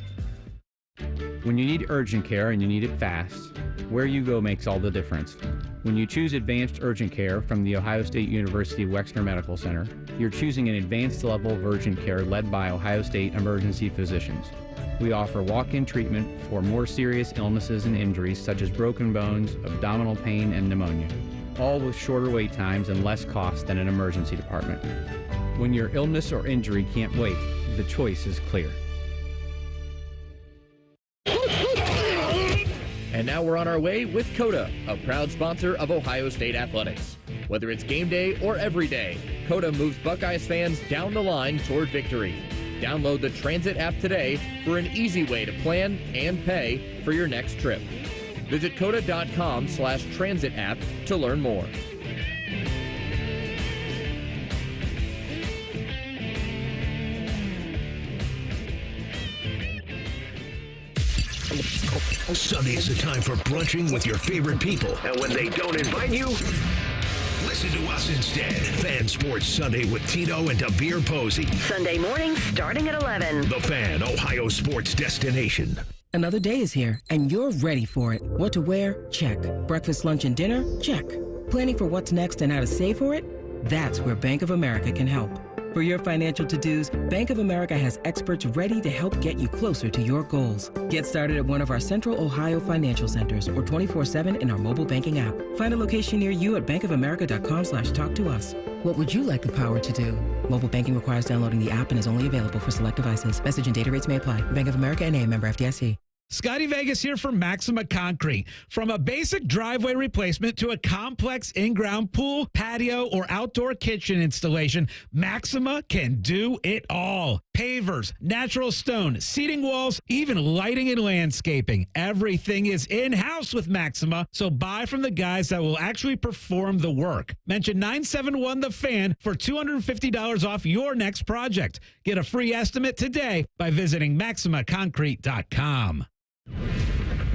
When you need urgent care and you need it fast, where you go makes all the difference. When you choose advanced urgent care from the Ohio State University Wexner Medical Center, you're choosing an advanced level of urgent care led by Ohio State emergency physicians. We offer walk-in treatment for more serious illnesses and injuries such as broken bones, abdominal pain, and pneumonia, all with shorter wait times and less cost than an emergency department. When your illness or injury can't wait, the choice is clear. And now we're on our way with COTA, a proud sponsor of Ohio State Athletics. Whether it's game day or every day, COTA moves Buckeyes fans down the line toward victory. Download the Transit app today for an easy way to plan and pay for your next trip. Visit coda.com/transit app to learn more. Sunday is the time for brunching with your favorite people. And when they don't invite you, listen to us instead. Fan Sports Sunday with Tito and Devere Posey. Sunday morning starting at 11. The Fan, Ohio sports destination. Another day is here, and you're ready for it. What to wear? Check. Breakfast, lunch, and dinner? Check. Planning for what's next and how to save for it? That's where Bank of America can help. For your financial to-dos, Bank of America has experts ready to help get you closer to your goals. Get started at one of our Central Ohio financial centers or 24/7 in our mobile banking app. Find a location near you at bankofamerica.com/talktous. What would you like the power to do? Mobile banking requires downloading the app and is only available for select devices. Message and data rates may apply. Bank of America N.A., member FDIC. Scotty Vegas here for Maxima Concrete. From a basic driveway replacement to a complex in-ground pool, patio, or outdoor kitchen installation, Maxima can do it all. Pavers, natural stone, seating walls, even lighting and landscaping. Everything is in-house with Maxima, so buy from the guys that will actually perform the work. Mention 971 The Fan for $250 off your next project. Get a free estimate today by visiting MaximaConcrete.com.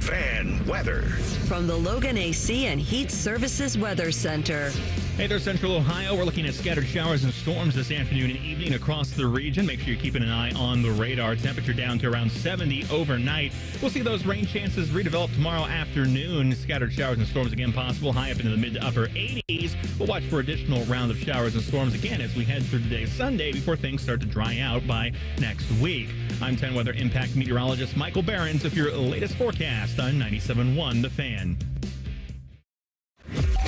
Fan weather. From the Logan AC and Heat Services Weather Center. Hey there, Central Ohio. We're looking at scattered showers and storms this afternoon and evening across the region. Make sure you're keeping an eye on the radar. Temperature down to around 70 overnight. We'll see those rain chances redevelop tomorrow afternoon. Scattered showers and storms again possible, high up into the mid to upper 80s. We'll watch for additional round of showers and storms again as we head through today, Sunday, before things start to dry out by next week. I'm 10 Weather Impact meteorologist Michael Behrens with your latest forecast on 97.1 The Fan.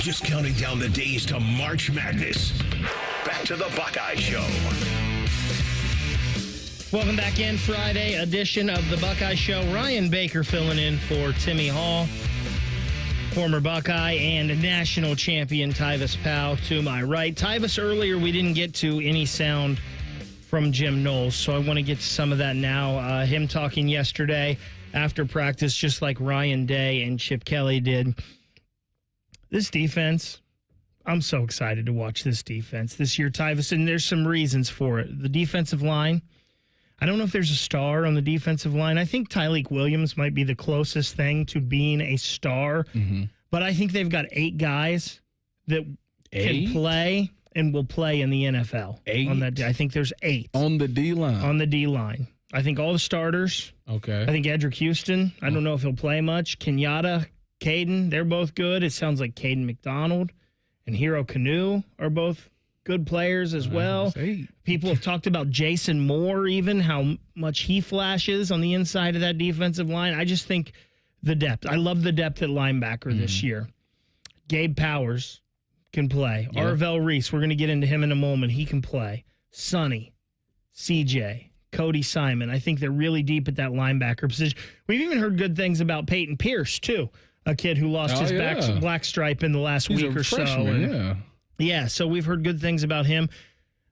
Just counting down the days to March Madness. Back to the Buckeye Show. Welcome back in, Friday edition of the Buckeye Show. Ryan Baker filling in for Timmy Hall, former Buckeye and national champion Tyvis Powell to my right. Tyvis, earlier we didn't get to any sound from Jim Knowles, so I want to get to some of that now. Him talking yesterday after practice, just like Ryan Day and Chip Kelly did. This defense, I'm so excited to watch this defense this year, Tyvis, and there's some reasons for it. The defensive line, I don't know if there's a star on the defensive line. I think Tyleik Williams might be the closest thing to being a star, but I think they've got 8 guys that can play and will play in the NFL. 8? On that, I think there's 8. On the D-line? On the D-line. I think all the starters. Okay. I think Edric Houston, I don't know if he'll play much. Kenyatta, Caden, they're both good. It sounds like Caden McDonald and Hero Canoe are both good players as well. People have talked about Jason Moore, even how much he flashes on the inside of that defensive line. I just think the depth. I love the depth at linebacker this year. Gabe Powers can play. Yeah. Arvell Reese, we're going to get into him in a moment. He can play. Sonny, CJ, Cody Simon. I think they're really deep at that linebacker position. We've even heard good things about Peyton Pierce, too. A kid who lost his black stripe in the last week or freshman, so. Yeah, so we've heard good things about him.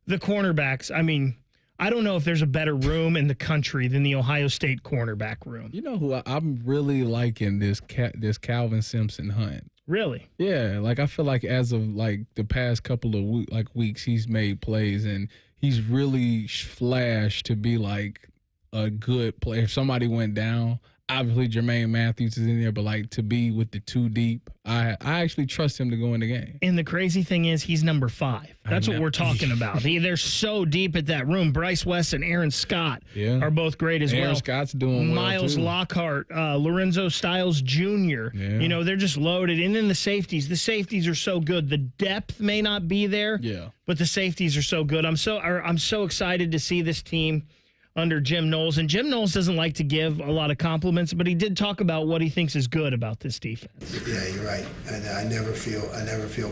The cornerbacks, I mean, I don't know if there's a better room in the country than the Ohio State cornerback room. You know who I'm really liking this Calvin Simpson hunt. Really? Yeah, like I feel like as of like the past couple of weeks, he's made plays and he's really flashed to be like a good player. If somebody went down, obviously Jermaine Matthews is in there, but like to be with the 2 deep, I actually trust him to go in the game. And the crazy thing is he's number 5. That's what we're talking about. They're so deep at that room. Bryce West and Aaron Scott are both great as well. Aaron Scott's doing well, Miles too. Lockhart, Lorenzo Styles Jr. You know, they're just loaded. And then the safeties are so good. The depth may not be there, but the safeties are so good. I'm so excited to see this team under Jim Knowles. And Jim Knowles doesn't like to give a lot of compliments, but he did talk about what he thinks is good about this defense. Yeah, you're right. And I never feel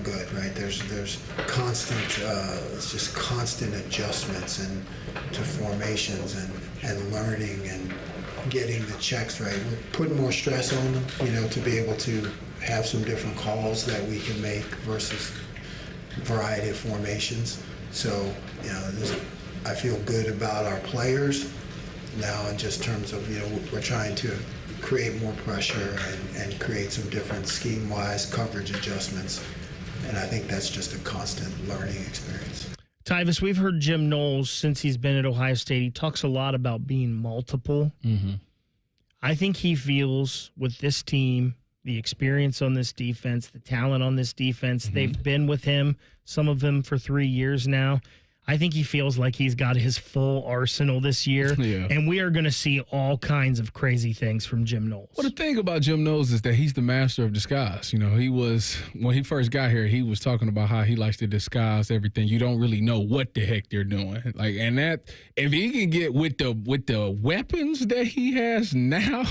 good, right? There's constant, it's just constant adjustments and to formations and learning and getting the checks right. We're putting more stress on them, you know, to be able to have some different calls that we can make versus variety of formations. So, you know, I feel good about our players. now in just terms of, we're trying to create more pressure and create some different scheme-wise coverage adjustments. And I think that's just a constant learning experience. Tyvis, we've heard Jim Knowles since he's been at Ohio State. He talks a lot about being multiple. Mm-hmm. I think he feels with this team, the experience on this defense, the talent on this defense, they've been with him, some of them for 3 years now. I think he feels like he's got his full arsenal this year, and we are going to see all kinds of crazy things from Jim Knowles. Well, the thing about Jim Knowles is that he's the master of disguise. He was, when he first got here, he was talking about how he likes to disguise everything. You don't really know what the heck they're doing. And that, if he can get with the weapons that he has now,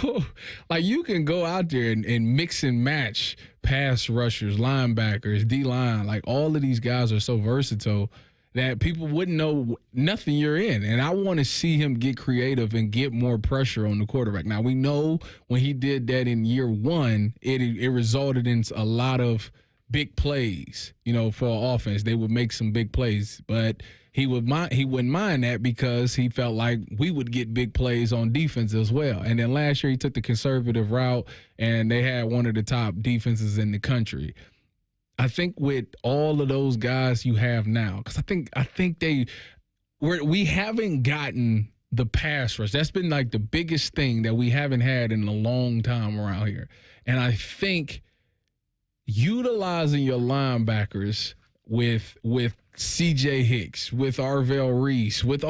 you can go out there and mix and match pass rushers, linebackers, D-line. All of these guys are so versatile that people wouldn't know nothing you're in. And I want to see him get creative and get more pressure on the quarterback. Now, we know when he did that in year one, it resulted in a lot of big plays, for offense. They would make some big plays, but he wouldn't mind that because he felt like we would get big plays on defense as well. And then last year he took the conservative route, and they had one of the top defenses in the country. I think with all of those guys you have now, because I think we haven't gotten the pass rush. That's been the biggest thing that we haven't had in a long time around here. And I think utilizing your linebackers with C.J. Hicks, with Arvell Reese, with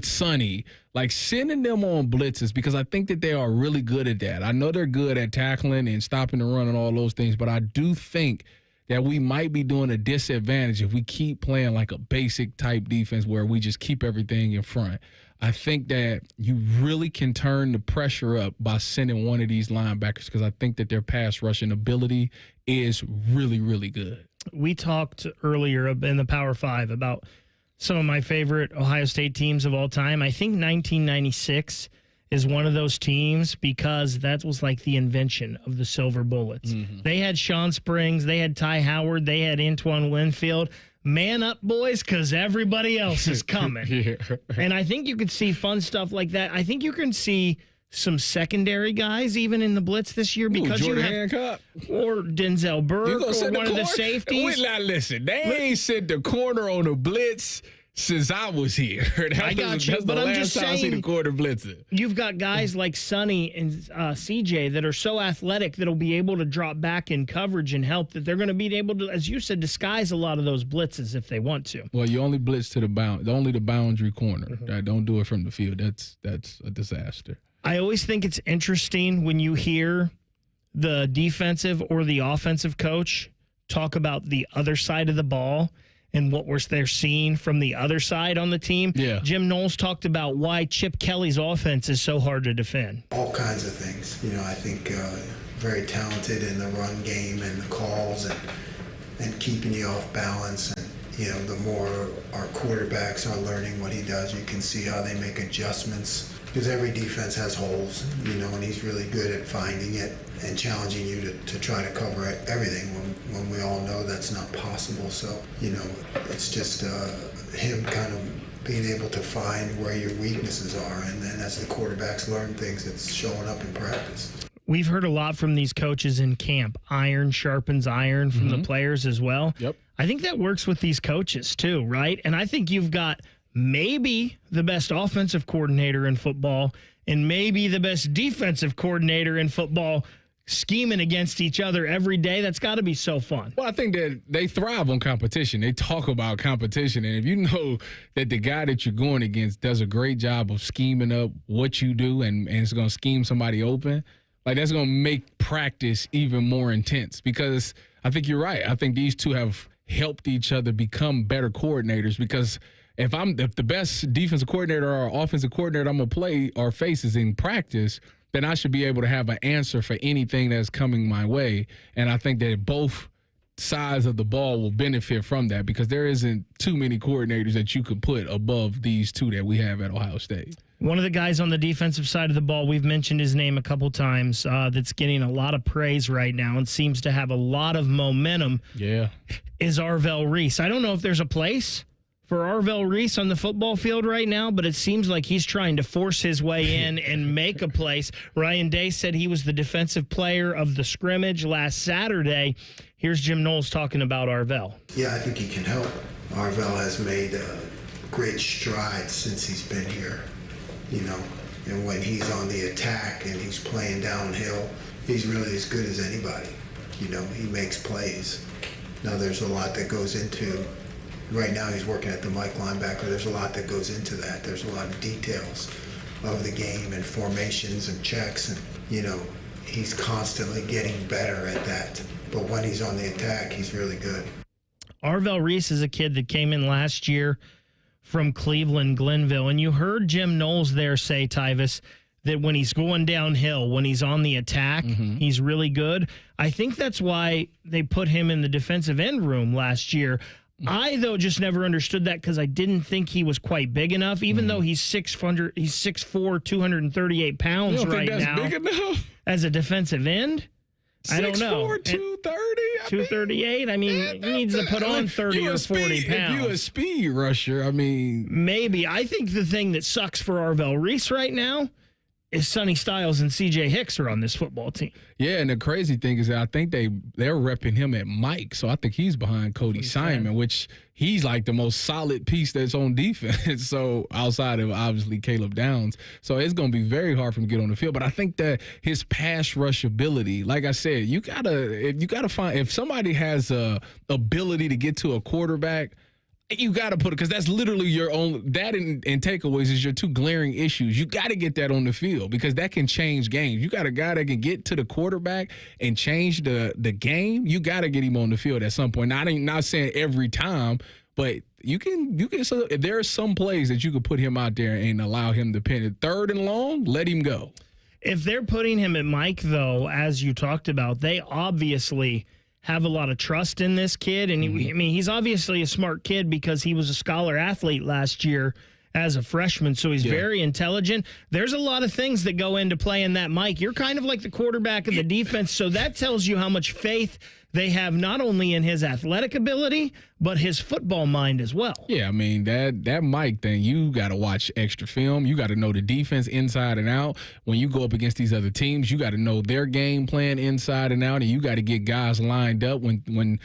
Sonny, sending them on blitzes, because I think that they are really good at that. I know they're good at tackling and stopping the run and all those things, but I do think that we might be doing a disadvantage if we keep playing a basic type defense where we just keep everything in front. I think that you really can turn the pressure up by sending one of these linebackers, because I think that their pass rushing ability is really, really good. We talked earlier in the Power 5 about some of my favorite Ohio State teams of all time. I think 1996 is one of those teams because that was the invention of the Silver Bullets. Mm-hmm. They had Sean Springs, they had Ty Howard, they had Antoine Winfield. Man up, boys, because everybody else is coming. And I think you could see fun stuff like that. I think you can see some secondary guys even in the blitz this year because Jordan you have Hancock or Denzel Burke or one of the safeties. Listen, they ain't sent the corner on the blitz since I was here. I got you, but I'm just saying, I see the quarter blitzer. You've got guys like Sonny and CJ that are so athletic that'll be able to drop back in coverage and help, that they're going to be able to, as you said, disguise a lot of those blitzes if they want to. Well, you only blitz to the boundary corner. Mm-hmm. Don't do it from the field. That's a disaster. I always think it's interesting when you hear the defensive or the offensive coach talk about the other side of the ball and what they're seeing from the other side on the team. Yeah. Jim Knowles talked about why Chip Kelly's offense is so hard to defend. All kinds of things. I think very talented in the run game and the calls and keeping you off balance. And, the more our quarterbacks are learning what he does, you can see how they make adjustments. Because every defense has holes, and he's really good at finding it and challenging you to try to cover everything when we all know that's not possible. So, it's just him kind of being able to find where your weaknesses are. And then as the quarterbacks learn things, it's showing up in practice. We've heard a lot from these coaches in camp. Iron sharpens iron from the players as well. Yep. I think that works with these coaches too, right? And I think you've got maybe the best offensive coordinator in football and maybe the best defensive coordinator in football scheming against each other every day. That's got to be so fun. Well, I think that they thrive on competition. They talk about competition. And if you know that the guy that you're going against does a great job of scheming up what you do and it's going to scheme somebody open, that's going to make practice even more intense, because I think you're right. I think these two have helped each other become better coordinators, because if the best defensive coordinator or offensive coordinator I'm going to play or face is in practice, then I should be able to have an answer for anything that's coming my way. And I think that both sides of the ball will benefit from that, because there isn't too many coordinators that you could put above these two that we have at Ohio State. One of the guys on the defensive side of the ball, we've mentioned his name a couple times, that's getting a lot of praise right now and seems to have a lot of momentum, is Arvell Reese. I don't know if there's a place for Arvell Reese on the football field right now, but it seems like he's trying to force his way in and make a place. Ryan Day said he was the defensive player of the scrimmage last Saturday. Here's Jim Knowles talking about Arvell. Yeah, I think he can help. Arvell has made great strides since he's been here, and when he's on the attack and he's playing downhill, he's really as good as anybody. He makes plays. Now there's a lot that goes into, right now he's working at the Mike linebacker, there's a lot that goes into that. There's a lot of details of the game and formations and checks, and he's constantly getting better at that. But when he's on the attack, he's really good. Arvell Reese is a kid that came in last year from Cleveland, Glenville, and you heard Jim Knowles there say, Tyvis, that when he's going downhill, when he's on the attack, he's really good. I think that's why they put him in the defensive end room last year. I, though, just never understood that because I didn't think he was quite big enough, even though he's 6'4", 238 pounds right now. Big enough? As a defensive end? I don't know. 6'4", 230? 238? I mean, he needs to put on 30 or 40 pounds. If you're a speed rusher, Maybe. I think the thing that sucks for Arvell Reese right now is Sonny Styles and C.J. Hicks are on this football team. Yeah, and the crazy thing is that I think they're repping him at Mike, so I think he's behind Cody Simon, which he's like the most solid piece that's on defense. So outside of obviously Caleb Downs, so it's going to be very hard for him to get on the field. But I think that his pass rush ability, like I said, you gotta find if somebody has a ability to get to a quarterback. You got to put it, because that's literally your own, that and takeaways is your two glaring issues. You got to get that on the field because that can change games. You got a guy that can get to the quarterback and change the game. You got to get him on the field at some point. Now, I'm not saying every time, but you can. So there are some plays that you could put him out there and allow him to pin it. 3rd and long, let him go. If they're putting him at Mike, though, as you talked about, they obviously have a lot of trust in this kid. And he's obviously a smart kid because he was a scholar athlete last year as a freshman. So he's very intelligent. There's a lot of things that go into playing that Mike. You're kind of like the quarterback of the defense. So that tells you how much faith they have not only in his athletic ability, but his football mind as well. Yeah, I mean, that Mike thing, you got to watch extra film. You got to know the defense inside and out. When you go up against these other teams, you got to know their game plan inside and out, and you got to get guys lined up. When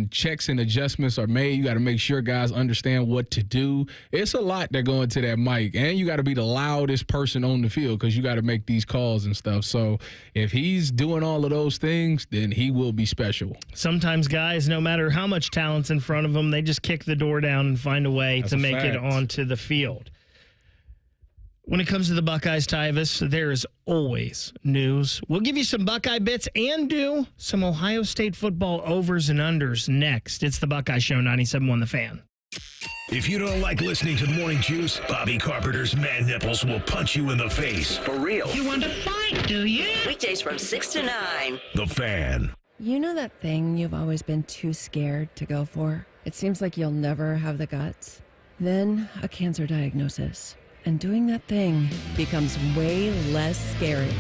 checks and adjustments are made, you got to make sure guys understand what to do. It's a lot that go into that Mike, and you got to be the loudest person on the field because you got to make these calls and stuff. So if he's doing all of those things, then he will be special. Sometimes guys, no matter how much talent's in front of them, they just kick the door down and find a way to make it onto the field. When it comes to the Buckeyes, Tyvis, there is always news. We'll give you some Buckeye bits and do some Ohio State football overs and unders next. It's the Buckeye Show, 97.1 The Fan. If you don't like listening to Morning Juice, Bobby Carpenter's man nipples will punch you in the face. For real. You want to fight, do you? Weekdays from 6 to 9. The Fan. You know that thing you've always been too scared to go for? It seems like you'll never have the guts. Then a cancer diagnosis. And doing that thing becomes way less scary.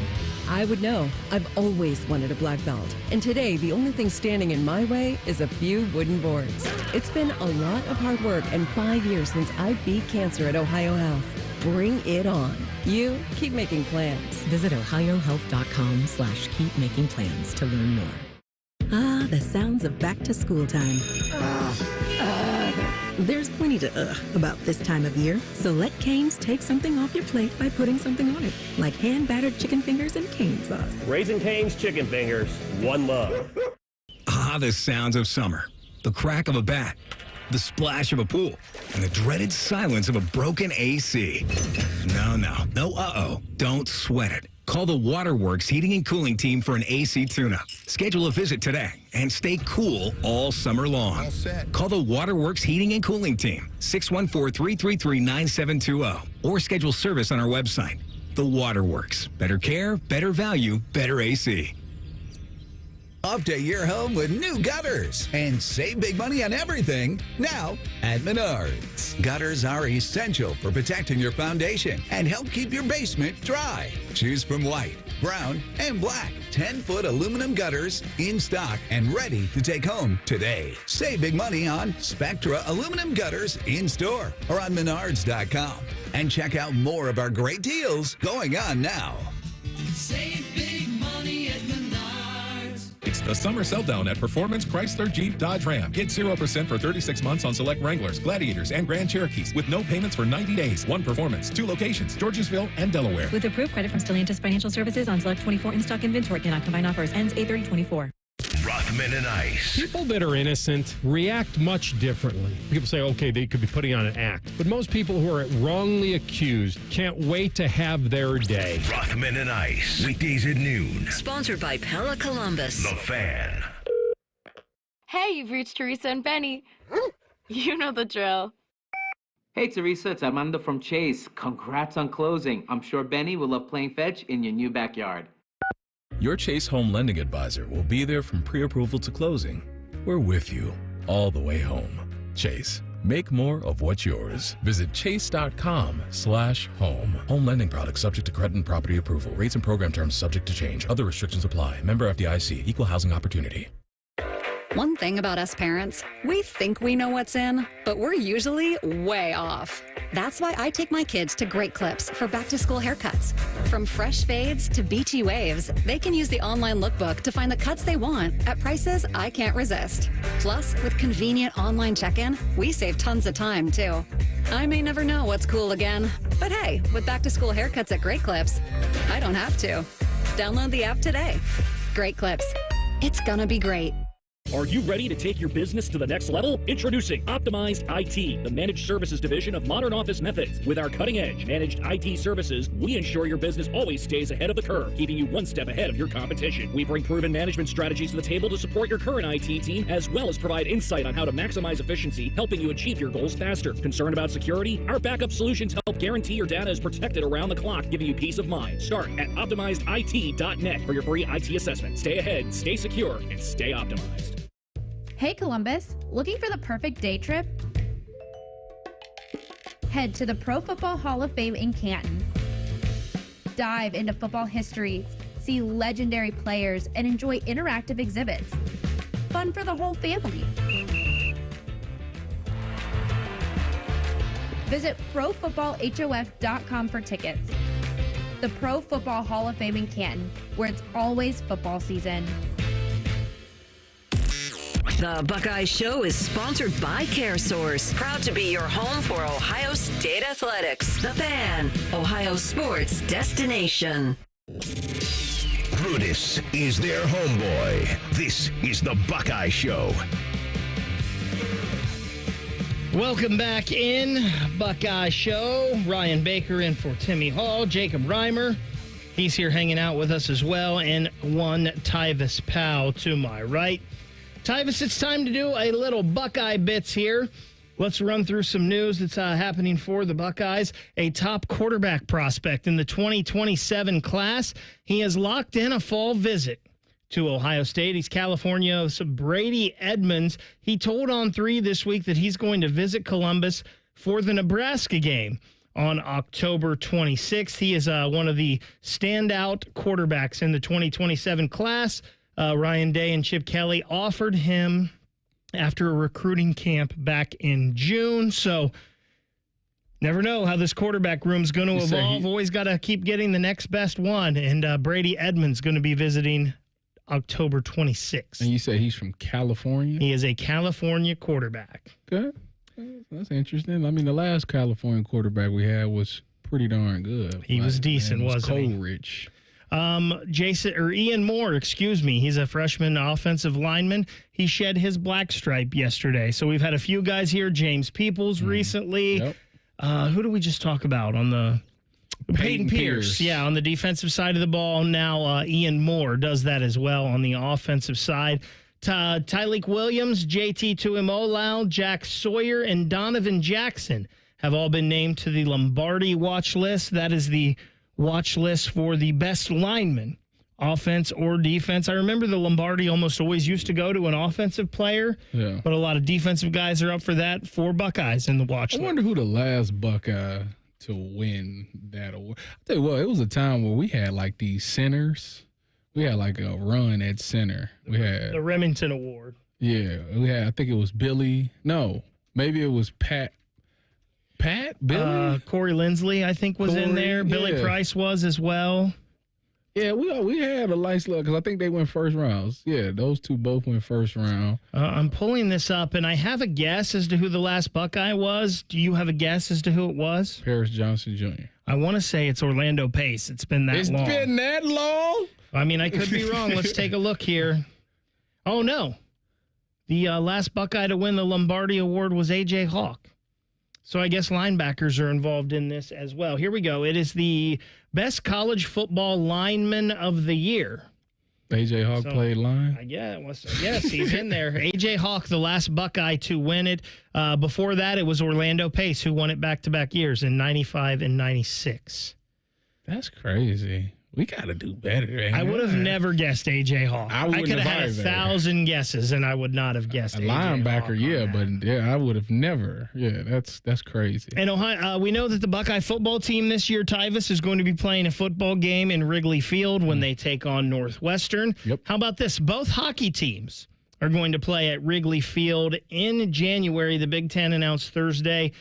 I would know. I've always wanted a black belt. And today, the only thing standing in my way is a few wooden boards. It's been a lot of hard work and 5 years since I beat cancer at Ohio Health. Bring it on. You keep making plans. Visit ohiohealth.com/keep making plans to learn more. Ah, the sounds of back to school time. There's plenty to about this time of year, so let Cane's take something off your plate by putting something on it, like hand-battered chicken fingers and cane sauce. Raising Cane's chicken fingers, one love. Ah, the sounds of summer. The crack of a bat, the splash of a pool, and the dreaded silence of a broken AC. No, don't sweat it. Call the Waterworks Heating and Cooling Team for an AC tune-up. Schedule a visit today and stay cool all summer long. Call the Waterworks Heating and Cooling Team, 614-333-9720, or schedule service on our website. The Waterworks. Better care, better value, better AC. Update your home with new gutters and save big money on everything now at Menards. Gutters are essential for protecting your foundation and help keep your basement dry. Choose from white, brown, and black 10-foot aluminum gutters in stock and ready to take home today. Save big money on Spectra aluminum gutters in store or on Menards.com. And check out more of our great deals going on now. Save big money at Menards. It's the summer sell-down at Performance Chrysler Jeep Dodge Ram. Get 0% for 36 months on select Wranglers, Gladiators, and Grand Cherokees with no payments for 90 days. One Performance, 2 locations, Georgesville and Delaware. With approved credit from Stalions Financial Services on select 24 in-stock inventory. Cannot combine offers. Ends 8/30/24. Rothman and Ice. People that are innocent react much differently. People say, okay, they could be putting on an act. But most people who are wrongly accused can't wait to have their day. Rothman and Ice. Weekdays at noon. Sponsored by Pella Columbus. The Fan. Hey, you've reached Teresa and Benny. You know the drill. Hey, Teresa, it's Armando from Chase. Congrats on closing. I'm sure Benny will love playing fetch in your new backyard. Your Chase Home Lending Advisor will be there from pre-approval to closing. We're with you all the way home. Chase, make more of what's yours. Visit chase.com/home. Home lending products subject to credit and property approval. Rates and program terms subject to change. Other restrictions apply. Member FDIC. Equal housing opportunity. One thing about us parents, we think we know what's in, but we're usually way off. That's why I take my kids to Great Clips for back-to-school haircuts. From fresh fades to beachy waves, they can use the online lookbook to find the cuts they want at prices I can't resist. Plus, with convenient online check-in, we save tons of time, too. I may never know what's cool again, but hey, with back-to-school haircuts at Great Clips, I don't have to. Download the app today. Great Clips. It's gonna be great. Are you ready to take your business to the next level? Introducing Optimized IT, the managed services division of Modern Office Methods. With our cutting-edge managed IT services, we ensure your business always stays ahead of the curve, keeping you one step ahead of your competition. We bring proven management strategies to the table to support your current IT team, as well as provide insight on how to maximize efficiency, helping you achieve your goals faster. Concerned about security? Our backup solutions help guarantee your data is protected around the clock, giving you peace of mind. Start at OptimizedIT.net for your free IT assessment. Stay ahead, stay secure, and stay optimized. Hey Columbus, looking for the perfect day trip? Head to the Pro Football Hall of Fame in Canton. Dive into football history, see legendary players, and enjoy interactive exhibits. Fun for the whole family. Visit ProFootballHOF.com for tickets. The Pro Football Hall of Fame in Canton, where it's always football season. The Buckeye Show is sponsored by CareSource. Proud to be your home for Ohio State Athletics. The Fan, Ohio sports destination. Brutus is their homeboy. This is the Buckeye Show. Welcome back in Buckeye Show. Ryan Baker in for Timmy Hall. Jacob Reimer, he's here hanging out with us as well. And one Tyvis Powell to my right. Tyvis, it's time to do a little Buckeye bits here. Let's run through some news that's happening for the Buckeyes. A top quarterback prospect in the 2027 class. He has locked in a fall visit to Ohio State. He's California's Brady Edmonds. He told On3 this week that he's going to visit Columbus for the Nebraska game on October 26th. He is one of the standout quarterbacks in the 2027 class. Ryan Day and Chip Kelly offered him after a recruiting camp back in June. So never know how this quarterback room's going to evolve. Always got to keep getting the next best one. And Brady Edmonds going to be visiting October 26th. And you say he's from California? He is a California quarterback. Okay. That's interesting. I mean, the last California quarterback we had was pretty darn good. He was decent, wasn't he? Coleridge. Ian Moore, he's a freshman offensive lineman. He shed his black stripe yesterday. So we've had a few guys here. James Peoples recently. Yep. Who did we just talk about on the Peyton Pierce? Yeah, on the defensive side of the ball. Now Ian Moore does that as well on the offensive side. Tyleek Williams, JT Tuimoloau, Jack Sawyer, and Donovan Jackson have all been named to the Lombardi watch list. That is the watch list for the best lineman, offense or defense. I remember the Lombardi almost always used to go to an offensive player, but a lot of defensive guys are up for that for Buckeyes in the watch list. I wonder who the last Buckeye to win that award. I'll tell you what, it was a time where we had like these centers. We had like a run at center. We had the Remington Award. Yeah, we had. I think it was Billy. No, maybe it was Pat. Billy, Corey Lindsley, I think, was in there. Billy Price was as well. Yeah, we had a nice look because I think they went first rounds. Yeah, those two both went first round. I'm pulling this up, and I have a guess as to who the last Buckeye was. Do you have a guess as to who it was? Paris Johnson Jr. I want to say it's Orlando Pace. It's been that long. It's been that long? I mean, I could be wrong. Let's take a look here. Oh, no. The last Buckeye to win the Lombardi Award was A.J. Hawk. So I guess linebackers are involved in this as well. Here we go. It is the best college football lineman of the year. A.J. Hawk played line? Yes, he's in there. A.J. Hawk, the last Buckeye to win it. Before that, it was Orlando Pace who won it back-to-back years in 95 and 96. That's crazy. We got to do better. Man. I would have never guessed A.J. Hawk. I could have had 1,000 guesses, and I would not have guessed A.J. linebacker, I would have never. Yeah, that's crazy. And Ohio, we know that the Buckeye football team this year, Tyvis, is going to be playing a football game in Wrigley Field when they take on Northwestern. Yep. How about this? Both hockey teams are going to play at Wrigley Field in January. The Big Ten announced Thursday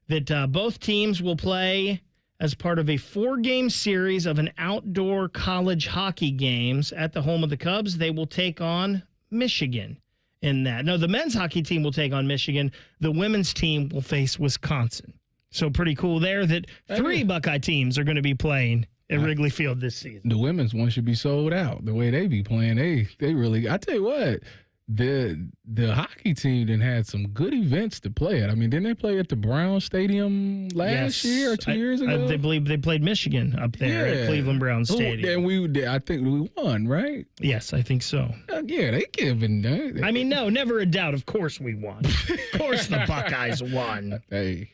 that both teams will play as part of a 4-game series of an outdoor college hockey games at the home of the Cubs. They will take on Michigan in that. No, the men's hockey team will take on Michigan. The women's team will face Wisconsin. So pretty cool there that 3 Buckeye teams are going to be playing at Wrigley Field this season. The women's one should be sold out. The way they be playing, they really, I tell you what, the hockey team then had some good events to play at. I mean, didn't they play at the Brown Stadium last year or 2 years ago? They believe they played Michigan up there at Cleveland Brown Stadium. And I think we won, right? Yes, I think so. Yeah, they giving that. I mean, no, never a doubt. Of course we won. Of course the Buckeyes won. Hey.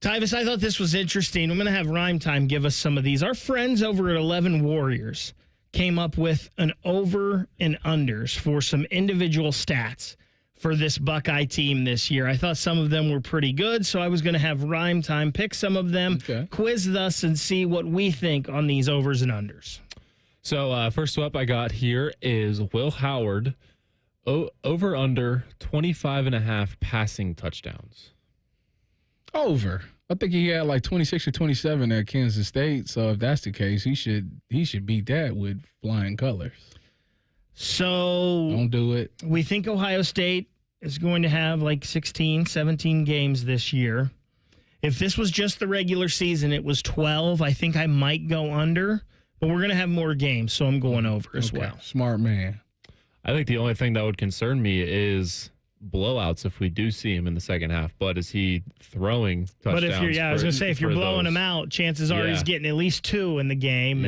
Tyvis, I thought this was interesting. I'm going to have Rhyme Time give us some of these. Our friends over at 11 Warriors came up with an over and unders for some individual stats for this Buckeye team this year. I thought some of them were pretty good, so I was going to have Rhyme Time pick some of them, quiz us, and see what we think on these overs and unders. So first up I got here is Will Howard, over under 25.5 passing touchdowns. Over. I think he had like 26 or 27 at Kansas State. So if that's the case, he should beat that with flying colors. So don't do it. We think Ohio State is going to have like 16, 17 games this year. If this was just the regular season, it was 12. I think I might go under, but we're going to have more games, so I'm going over as well. Smart man. I think the only thing that would concern me is blowouts if we do see him in the second half, but is he throwing touchdowns? But if you're, I was going to say, if you're blowing him out, chances are he's getting at least 2 in the game.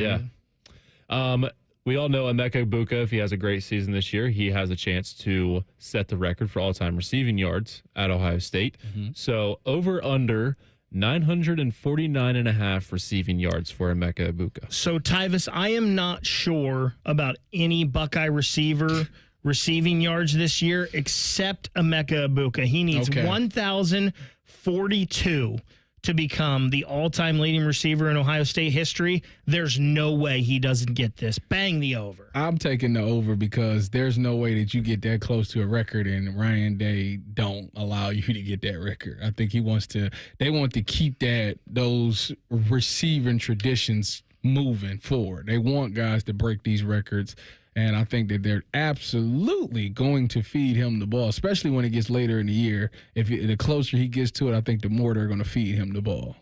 We all know Emeka Egbuka, if he has a great season this year, he has a chance to set the record for all-time receiving yards at Ohio State. So over under 949.5 receiving yards for Emeka Egbuka. So Tyvis, I am not sure about any Buckeye receiver receiving yards this year except Emeka Egbuka. He needs 1,042 to become the all-time leading receiver in Ohio State history. There's no way he doesn't get this. Bang the over. I'm taking the over because there's no way that you get that close to a record and Ryan Day don't allow you to get that record. I think they want to keep those receiving traditions moving forward. They want guys to break these records. And I think that they're absolutely going to feed him the ball, especially when it gets later in the year. The closer he gets to it, I think the more they're going to feed him the ball.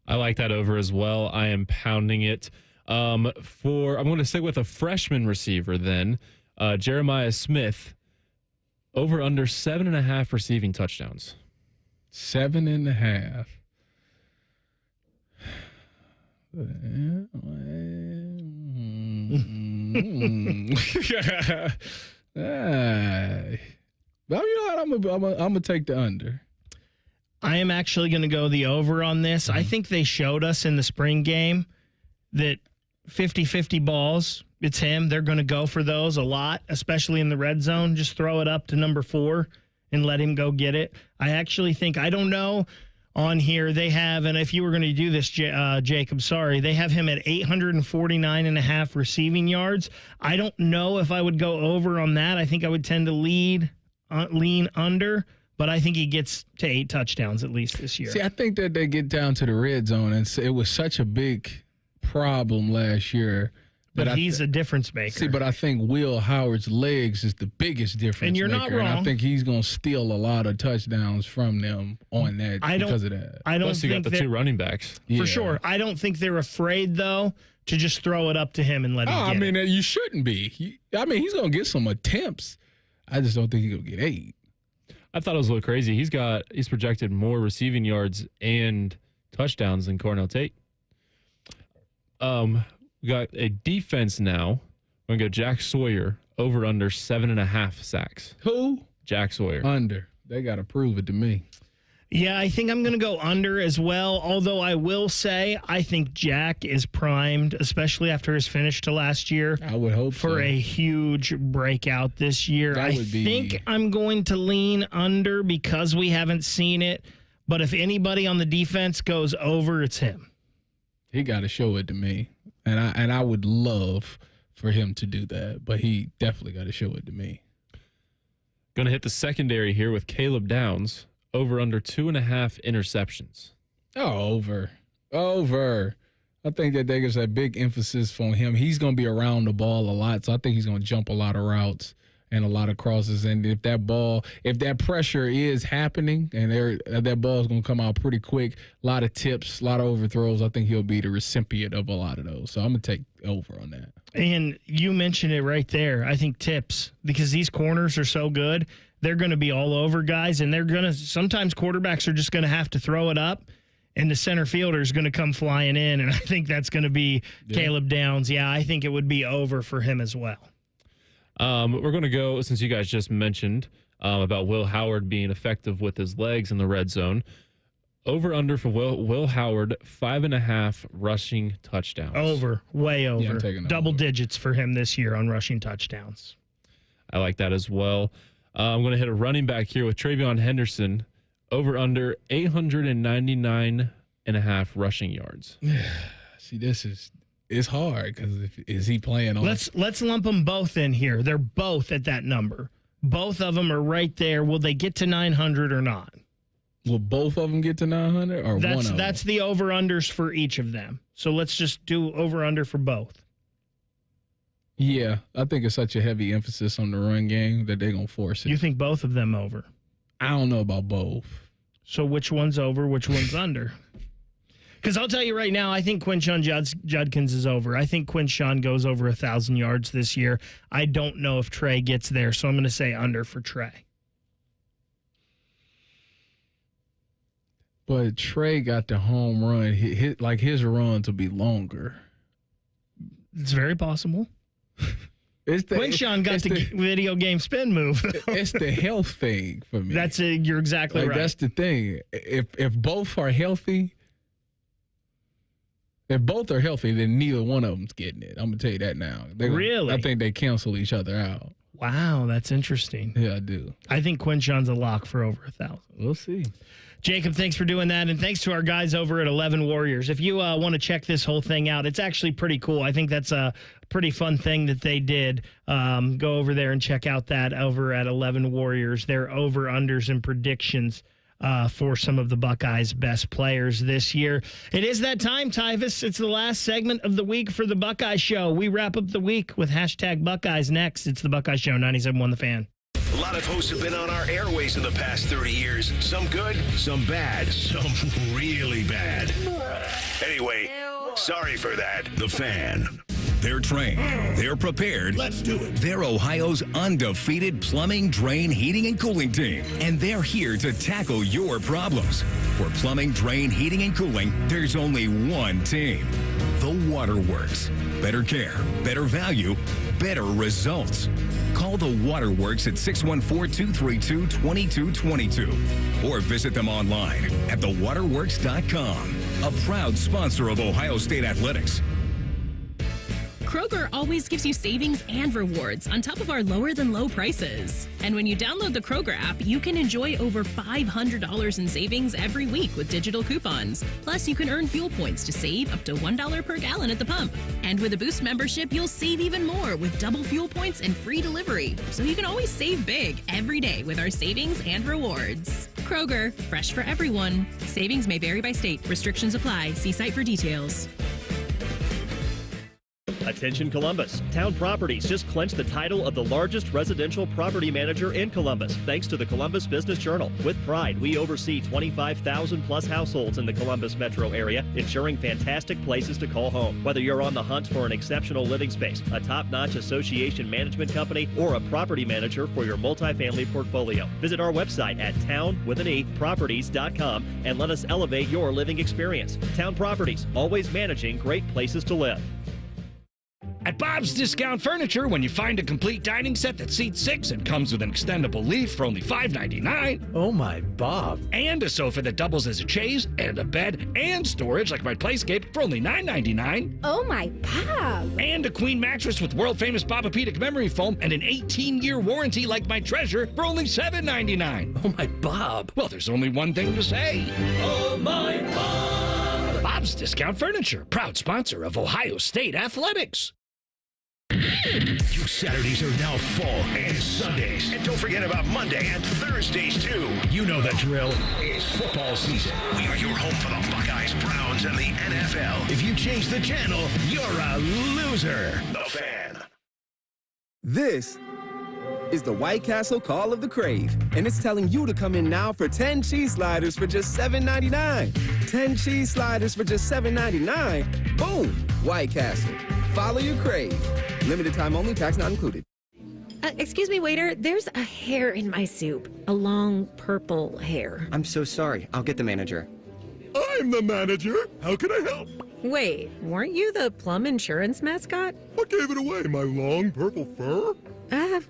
I like that over as well. I am pounding it. I'm going to stick with a freshman receiver then, Jeremiah Smith, over under 7.5 receiving touchdowns. 7.5. Well, you know what? I'm gonna take the under. I am actually going to go the over on this. I think they showed us in the spring game that 50-50 balls, it's him. They're going to go for those a lot, especially in the red zone. Just throw it up to number 4 and let him go get it. I actually think, I don't know on here. They have, and if you were going to do this, Jacob, sorry, they have him at 849.5 receiving yards. I don't know if I would go over on that. I think I would tend to lean under, but I think he gets to 8 touchdowns at least this year. See, I think that they get down to the red zone, and it was such a big problem last year. But he's a difference maker. See, but I think Will Howard's legs is the biggest difference and you're maker. Not wrong. And I think he's going to steal a lot of touchdowns from them on that because of that. Plus, you got the 2 running backs. For sure. I don't think they're afraid, though, to just throw it up to him and let him get it. You shouldn't be. He's going to get some attempts. I just don't think he's going to get 8. I thought it was a little crazy. He's projected more receiving yards and touchdowns than Cornell Tate. We got a defense now. We're going to go Jack Sawyer over under 7.5 sacks. Who? Jack Sawyer. Under. They got to prove it to me. Yeah, I think I'm going to go under as well, although I will say I think Jack is primed, especially after his finish to last year. I would hope for a huge breakout this year. I think I'm going to lean under because we haven't seen it, but if anybody on the defense goes over, it's him. He got to show it to me, and I would love for him to do that, but he definitely got to show it to me. Going to hit the secondary here with Caleb Downs. Over under 2.5 interceptions. Oh, over. I think that there's a big emphasis on him. He's going to be around the ball a lot, so I think he's going to jump a lot of routes and a lot of crosses. And if that pressure is happening and that ball is going to come out pretty quick, a lot of tips, a lot of overthrows, I think he'll be the recipient of a lot of those. So I'm going to take over on that. And you mentioned it right there. I think tips, because these corners are so good. They're going to be all over guys, and sometimes quarterbacks are just going to have to throw it up, and the center fielder is going to come flying in, and I think that's going to be Caleb Downs. Yeah, I think it would be over for him as well. We're going to go, since you guys just mentioned about Will Howard being effective with his legs in the red zone, over under for Will Howard, 5.5 rushing touchdowns. Over, way over. Yeah, I'm taking double over. Digits for him this year on rushing touchdowns. I like that as well. I'm going to hit a running back here with Travion Henderson, over under 899.5 rushing yards. See, it's hard because is he playing on? Let's lump them both in here. They're both at that number. Both of them are right there. Will they get to 900 or not? Will both of them get to 900 or one of them? That's the over-unders for each of them. So let's just do over-under for both. Yeah, I think it's such a heavy emphasis on the run game that they're going to force it. You think both of them over? I don't know about both. So which one's over, which one's under? Because I'll tell you right now, I think Quinshon Judkins is over. I think Quinshon goes over 1,000 yards this year. I don't know if Trey gets there, so I'm going to say under for Trey. But Trey got the home run. His runs will be longer. It's very possible. Quinshon got the video game spin move. It's the health thing for me. You're exactly right. That's the thing. If both are healthy, then neither one of them's getting it. I'm gonna tell you that now. Really? I think they cancel each other out. Wow, that's interesting. Yeah, I do. I think Quinshon's a lock for over 1,000. We'll see. Jacob, thanks for doing that, and thanks to our guys over at 11 Warriors. If you want to check this whole thing out, it's actually pretty cool. I think that's a pretty fun thing that they did. Go over there and check out that over at 11 Warriors. Their over-unders and predictions for some of the Buckeyes' best players this year. It is that time, Tyvis. It's the last segment of the week for the Buckeye Show. We wrap up the week with hashtag Buckeyes next. It's the Buckeye Show, 97.1 The Fan. A lot of hosts have been on our airways in the past 30 years. Some good, some bad, some really bad. Anyway, sorry for that. The Fan. They're trained. They're prepared. Let's do it. They're Ohio's undefeated plumbing, drain, heating, and cooling team. And they're here to tackle your problems. For plumbing, drain, heating, and cooling, there's only one team. The Waterworks. Better care, better value, better results. Call the Waterworks at 614-232-2222 or visit them online at thewaterworks.com. A proud sponsor of Ohio State Athletics. Kroger always gives you savings and rewards on top of our lower than low prices. And when you download the Kroger app, you can enjoy over $500 in savings every week with digital coupons. Plus, you can earn fuel points to save up to $1 per gallon at the pump. And with a Boost membership, you'll save even more with double fuel points and free delivery. So you can always save big every day with our savings and rewards. Kroger, fresh for everyone. Savings may vary by state. Restrictions apply. See site for details. Attention Columbus. Town Properties just clinched the title of the largest residential property manager in Columbus, thanks to the Columbus Business Journal. With pride, we oversee 25,000 plus households in the Columbus metro area, ensuring fantastic places to call home. Whether you're on the hunt for an exceptional living space, a top-notch association management company, or a property manager for your multifamily portfolio, visit our website at town.properties.com and let us elevate your living experience. Town Properties, always managing great places to live. At Bob's Discount Furniture, when you find a complete dining set that seats 6 and comes with an extendable leaf for only $5.99. Oh my, Bob. And a sofa that doubles as a chaise, and a bed, and storage like my Playscape for only $9.99. Oh my, Bob. And a queen mattress with world-famous Bobapedic memory foam and an 18-year warranty like my Treasure for only $7.99. Oh my, Bob. Well, there's only one thing to say. Oh my, Bob. Bob's Discount Furniture, proud sponsor of Ohio State Athletics. Your Saturdays are now full, and Sundays. And don't forget about Monday and Thursdays, too. You know the drill. It's football season. We are your home for the Buckeyes, Browns, and the NFL. If you change the channel, you're a loser. The Fan. This is the White Castle Call of the Crave, and it's telling you to come in now for 10 cheese sliders for just $7.99. 10 cheese sliders for just $7.99. Boom! White Castle. Follow your crave. Limited time only, tax not included. Excuse me, waiter. There's a hair in my soup. A long purple hair. I'm so sorry. I'll get the manager. I'm the manager. How can I help? Wait, weren't you the Plum Insurance mascot? What gave it away? My long purple fur?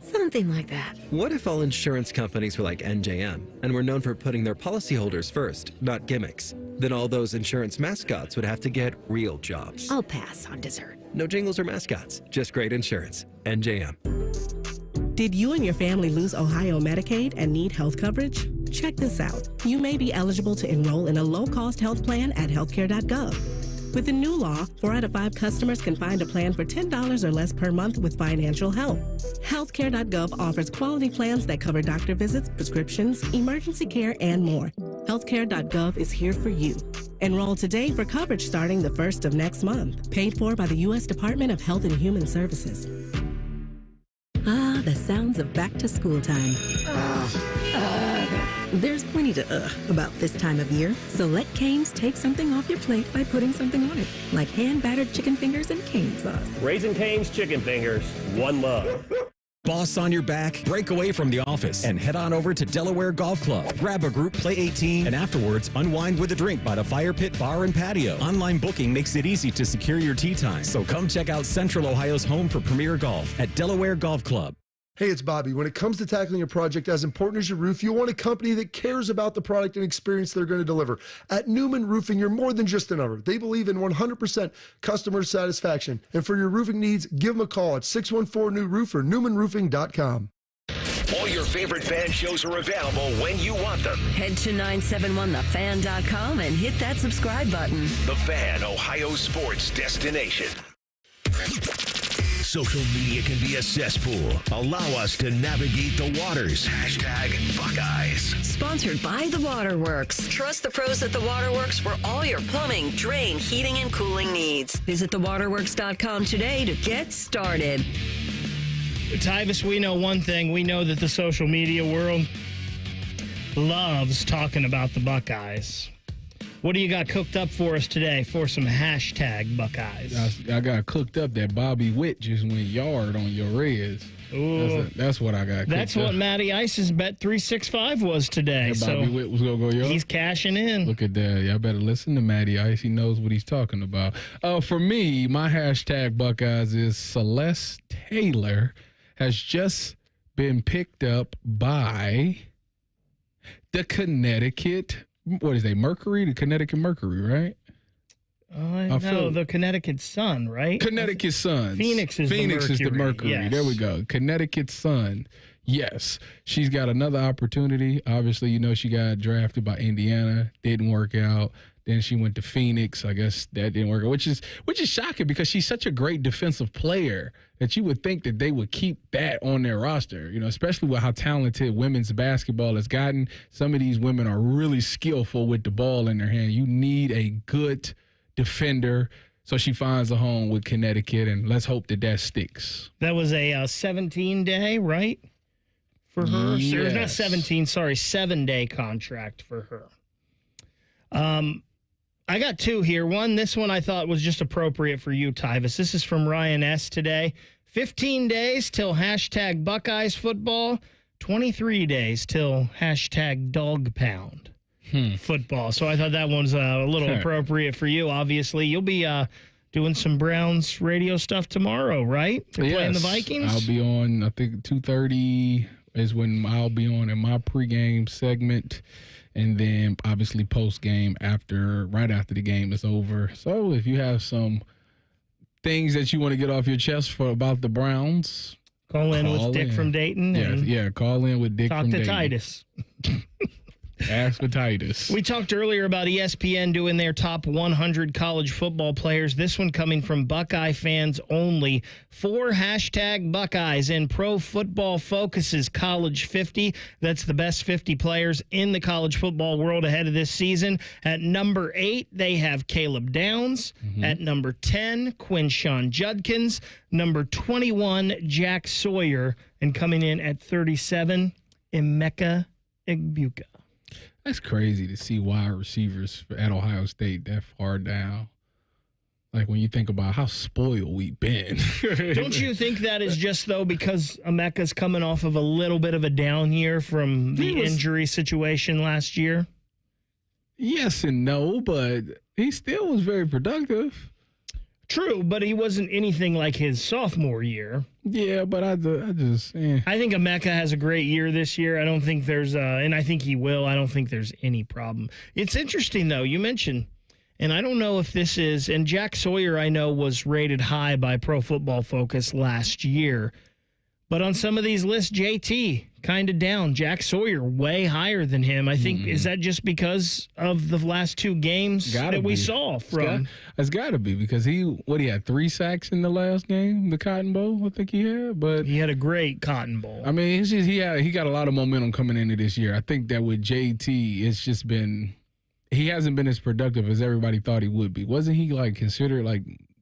Something like that. What if all insurance companies were like NJM and were known for putting their policyholders first, not gimmicks? Then all those insurance mascots would have to get real jobs. I'll pass on dessert. No jingles or mascots, just great insurance. NJM. Did you and your family lose Ohio Medicaid and need health coverage? Check this out. You may be eligible to enroll in a low-cost health plan at healthcare.gov. With the new law, 4 out of 5 customers can find a plan for $10 or less per month with financial help. Healthcare.gov offers quality plans that cover doctor visits, prescriptions, emergency care, and more. Healthcare.gov is here for you. Enroll today for coverage starting the 1st of next month. Paid for by the U.S. Department of Health and Human Services. Ah, the sounds of back to school time. There's plenty to about this time of year, so let Cane's take something off your plate by putting something on it, like hand-battered chicken fingers and cane sauce. Raising Cane's chicken fingers, one love. Boss on your back? Break away from the office and head on over to Delaware Golf Club. Grab a group, play 18, and afterwards unwind with a drink by the Fire Pit Bar and Patio. Online booking makes it easy to secure your tee time. So come check out Central Ohio's home for premier golf at Delaware Golf Club. Hey, it's Bobby. When it comes to tackling a project as important as your roof, you want a company that cares about the product and experience they're going to deliver. At Newman Roofing, you're more than just a number. They believe in 100% customer satisfaction. And for your roofing needs, give them a call at 614-NEW-ROOF or newmanroofing.com. All your favorite fan shows are available when you want them. Head to 971thefan.com and hit that subscribe button. The Fan, Ohio sports destination. Social media can be a cesspool. Allow us to navigate the waters. #Buckeyes. Sponsored by The Waterworks. Trust the pros at The Waterworks for all your plumbing, drain, heating, and cooling needs. Visit thewaterworks.com today to get started. Tyvis, we know one thing. We know that the social media world loves talking about the Buckeyes. What do you got cooked up for us today for some #Buckeyes? I got cooked up that Bobby Witt just went yard on your Reds. Ooh. That's what I got. That's what Matty Ice's bet 365 was today. Yeah, Bobby Witt was gonna go yard. He's cashing in. Look at that. Y'all better listen to Matty Ice. He knows what he's talking about. For me, my #Buckeyes is Celeste Taylor has just been picked up by the Connecticut. What is they? Mercury, the Connecticut Mercury, right? No, the Connecticut Sun, right? Connecticut Sun. Phoenix is the Mercury. Yes. There we go. Connecticut Sun. Yes. She's got another opportunity. Obviously, she got drafted by Indiana. Didn't work out. Then she went to Phoenix. I guess that didn't work out, which is shocking because she's such a great defensive player that you would think that they would keep that on their roster, especially with how talented women's basketball has gotten. Some of these women are really skillful with the ball in their hand. You need a good defender. So she finds a home with Connecticut, and let's hope that sticks. That was a 17-day, right? For her? Yes. Not 17, sorry, 7-day contract for her. I got two here. This one I thought was just appropriate for you, Tyvis. This is from Ryan S. today. 15 days till hashtag Buckeyes football, 23 days till hashtag dog pound football. So I thought that one's a little appropriate for you. Obviously, you'll be doing some Browns radio stuff tomorrow, right? They're playing the Vikings? I'll be on, I think 2:30 is when I'll be on in my pregame segment. And then obviously post-game right after the game is over. So if you have some things that you want to get off your chest about the Browns, call in with Dick from Dayton. Yeah, call in with Dick from Dayton. Talk to Titus. Ask for Titus. We talked earlier about ESPN doing their top 100 college football players. This one coming from Buckeye fans only. 4 hashtag Buckeyes in Pro Football Focus's College 50. That's the best 50 players in the college football world ahead of this season. At number 8, they have Caleb Downs. At number 10, Quinshon Judkins. Number 21, Jack Sawyer. And coming in at 37, Emeka Egbuka. That's crazy to see wide receivers at Ohio State that far down. Like when you think about how spoiled we've been. Don't you think that is just, though, because Emeka's coming off of a little bit of a down year from the injury situation last year? Yes and no, but he still was very productive. True, but he wasn't anything like his sophomore year. Yeah, but I just I think Emeka has a great year this year. I don't think there's and I think he will. I don't think there's any problem. It's interesting, though. You mentioned, and I don't know if this is, and Jack Sawyer, I know, was rated high by Pro Football Focus last year. But on some of these lists, JT kind of down. Jack Sawyer way higher than him. I think, is that just because of the last 2 games that we saw from? It's got to be because he had 3 sacks in the last game, the Cotton Bowl, I think he had. But he had a great Cotton Bowl. I mean, it's just he got a lot of momentum coming into this year. I think that with JT, it's just been he hasn't been as productive as everybody thought he would be. Wasn't he considered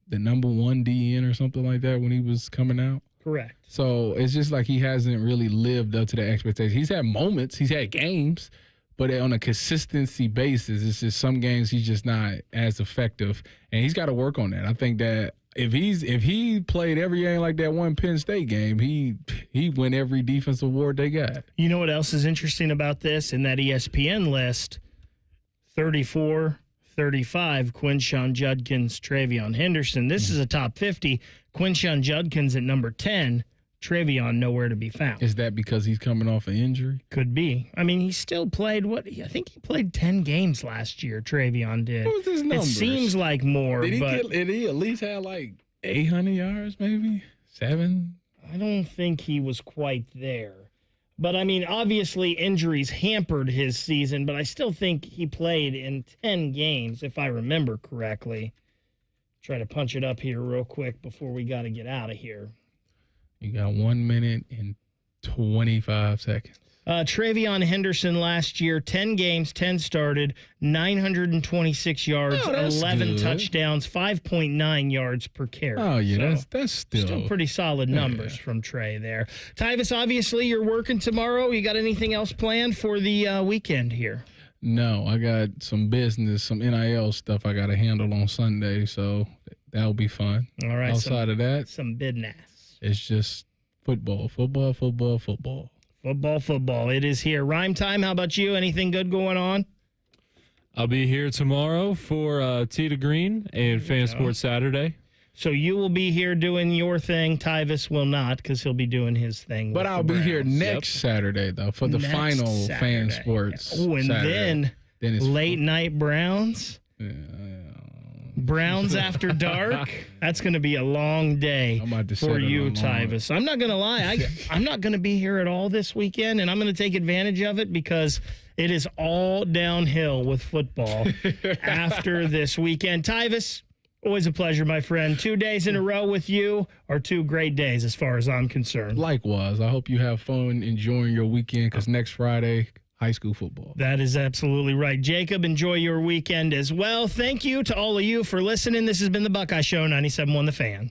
the number 1 DN or something like that when he was coming out? Correct. So it's just he hasn't really lived up to the expectations. He's had moments, he's had games, but on a consistency basis, it's just some games he's just not as effective, and he's got to work on that. I think that if he played every game like that one Penn State game, he win every defensive award they got. You know what else is interesting about this? In that ESPN list, 34, 35, Quinshon Judkins, Travion Henderson. This is a top 50. Quinshon Judkins at number 10. Travion nowhere to be found. Is that because he's coming off an injury? Could be. I mean, he still played I think he played 10 games last year, Travion did. What was his numbers? It seems like more. Did he at least have 800 yards, maybe? 7? I don't think he was quite there. But, I mean, obviously injuries hampered his season, but I still think he played in 10 games, if I remember correctly. Try to punch it up here real quick before we got to get out of here. You got 1 minute and 25 seconds. Travion Henderson last year, 10 games, 10 started, 926 yards, 11 touchdowns, 5.9 yards per carry. Oh, yeah, so that's still pretty solid numbers from Trey there. Tyvis, obviously you're working tomorrow. You got anything else planned for the weekend here? No, I got some business, some NIL stuff I got to handle on Sunday, so that'll be fun. All right. Outside of that, some business. It's just football. Football. It is here. Rhyme time. How about you? Anything good going on? I'll be here tomorrow for Tee to Green and Fan Sports Saturday. So you will be here doing your thing. Tyvis will not because he'll be doing his thing. But I'll be here next Saturday, though, for the final Fan Sports Saturday. And then it's late night Browns. Browns after dark. That's going to be a long day for you, Tyvis. I'm not going to lie. I'm not going to be here at all this weekend, and I'm going to take advantage of it because it is all downhill with football after this weekend. Tyvis, always a pleasure, my friend. 2 days in a row with you are 2 great days as far as I'm concerned. Likewise. I hope you have fun enjoying your weekend because next Friday, high school football. That is absolutely right. Jacob, enjoy your weekend as well. Thank you to all of you for listening. This has been the Buckeye Show, 97.1 The Fan.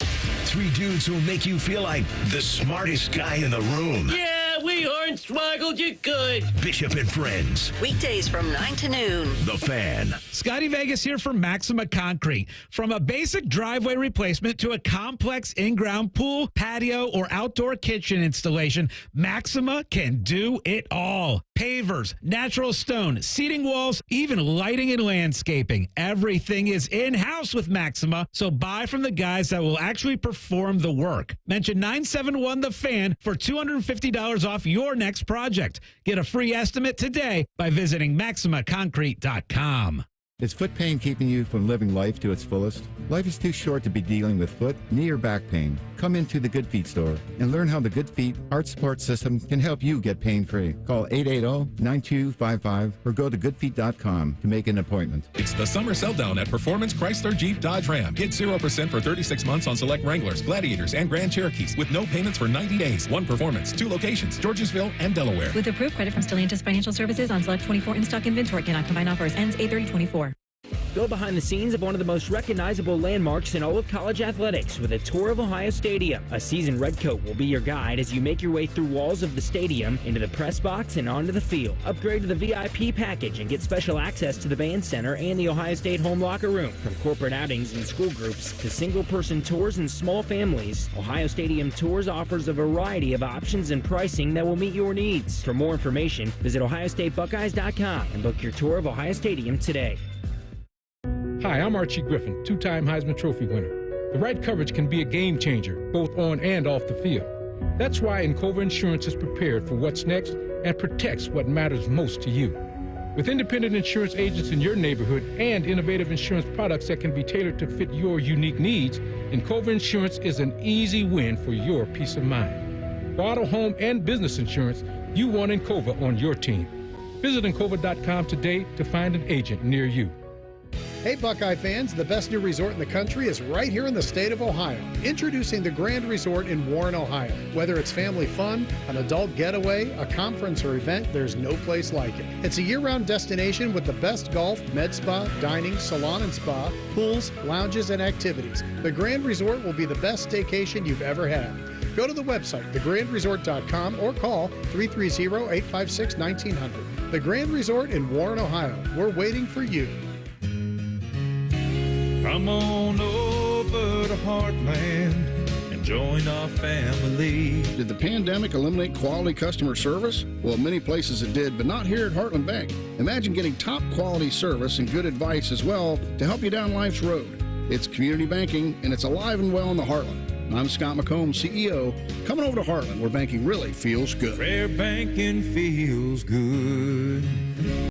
3 dudes who will make you feel like the smartest guy in the room. Yeah, we hornswoggled you good. Bishop and Friends. Weekdays from 9 to noon. The Fan. Scotty Vegas here from Maxima Concrete. From a basic driveway replacement to a complex in-ground pool, patio, or outdoor kitchen installation, Maxima can do it all. Pavers, natural stone, seating walls, even lighting and landscaping. Everything is in-house with Maxima, so buy from the guys that will actually perform the work. Mention 971 The Fan for $250 off your next project. Get a free estimate today by visiting MaximaConcrete.com. Is foot pain keeping you from living life to its fullest? Life is too short to be dealing with foot, knee, or back pain. Come into the Good Feet store and learn how the Good Feet heart support system can help you get pain-free. Call 880-9255 or go to goodfeet.com to make an appointment. It's the summer sell-down at Performance Chrysler Jeep Dodge Ram. Get 0% for 36 months on select Wranglers, Gladiators, and Grand Cherokees with no payments for 90 days. One Performance, 2 locations, Georgesville and Delaware. With approved credit from Stalions Financial Services on select 24 in-stock inventory. Cannot combine offers. Ends 8/30/24. Go behind the scenes of one of the most recognizable landmarks in all of college athletics with a tour of Ohio Stadium. A seasoned redcoat will be your guide as you make your way through walls of the stadium, into the press box, and onto the field. Upgrade to the VIP package and get special access to the band center and the Ohio State home locker room. From corporate outings and school groups to single-person tours and small families, Ohio Stadium Tours offers a variety of options and pricing that will meet your needs. For more information, visit ohiostatebuckeyes.com and book your tour of Ohio Stadium today. Hi, I'm Archie Griffin, 2-time Heisman Trophy winner. The right coverage can be a game changer, both on and off the field. That's why Encova Insurance is prepared for what's next and protects what matters most to you. With independent insurance agents in your neighborhood and innovative insurance products that can be tailored to fit your unique needs, Encova Insurance is an easy win for your peace of mind. For auto, home, and business insurance, you want Encova on your team. Visit Encova.com today to find an agent near you. Hey Buckeye fans, the best new resort in the country is right here in the state of Ohio. Introducing the Grand Resort in Warren, Ohio. Whether it's family fun, an adult getaway, a conference or event, there's no place like it. It's a year-round destination with the best golf, med spa, dining, salon and spa, pools, lounges, and activities. The Grand Resort will be the best staycation you've ever had. Go to the website, thegrandresort.com, or call 330-856-1900. The Grand Resort in Warren, Ohio. We're waiting for you. Come on over to Heartland and join our family. Did the pandemic eliminate quality customer service? Well, many places it did, but not here at Heartland Bank. Imagine getting top quality service and good advice as well to help you down life's road. It's community banking, and it's alive and well in the Heartland. I'm Scott McComb, CEO. Coming over to Heartland, where banking really feels good. Where banking feels good.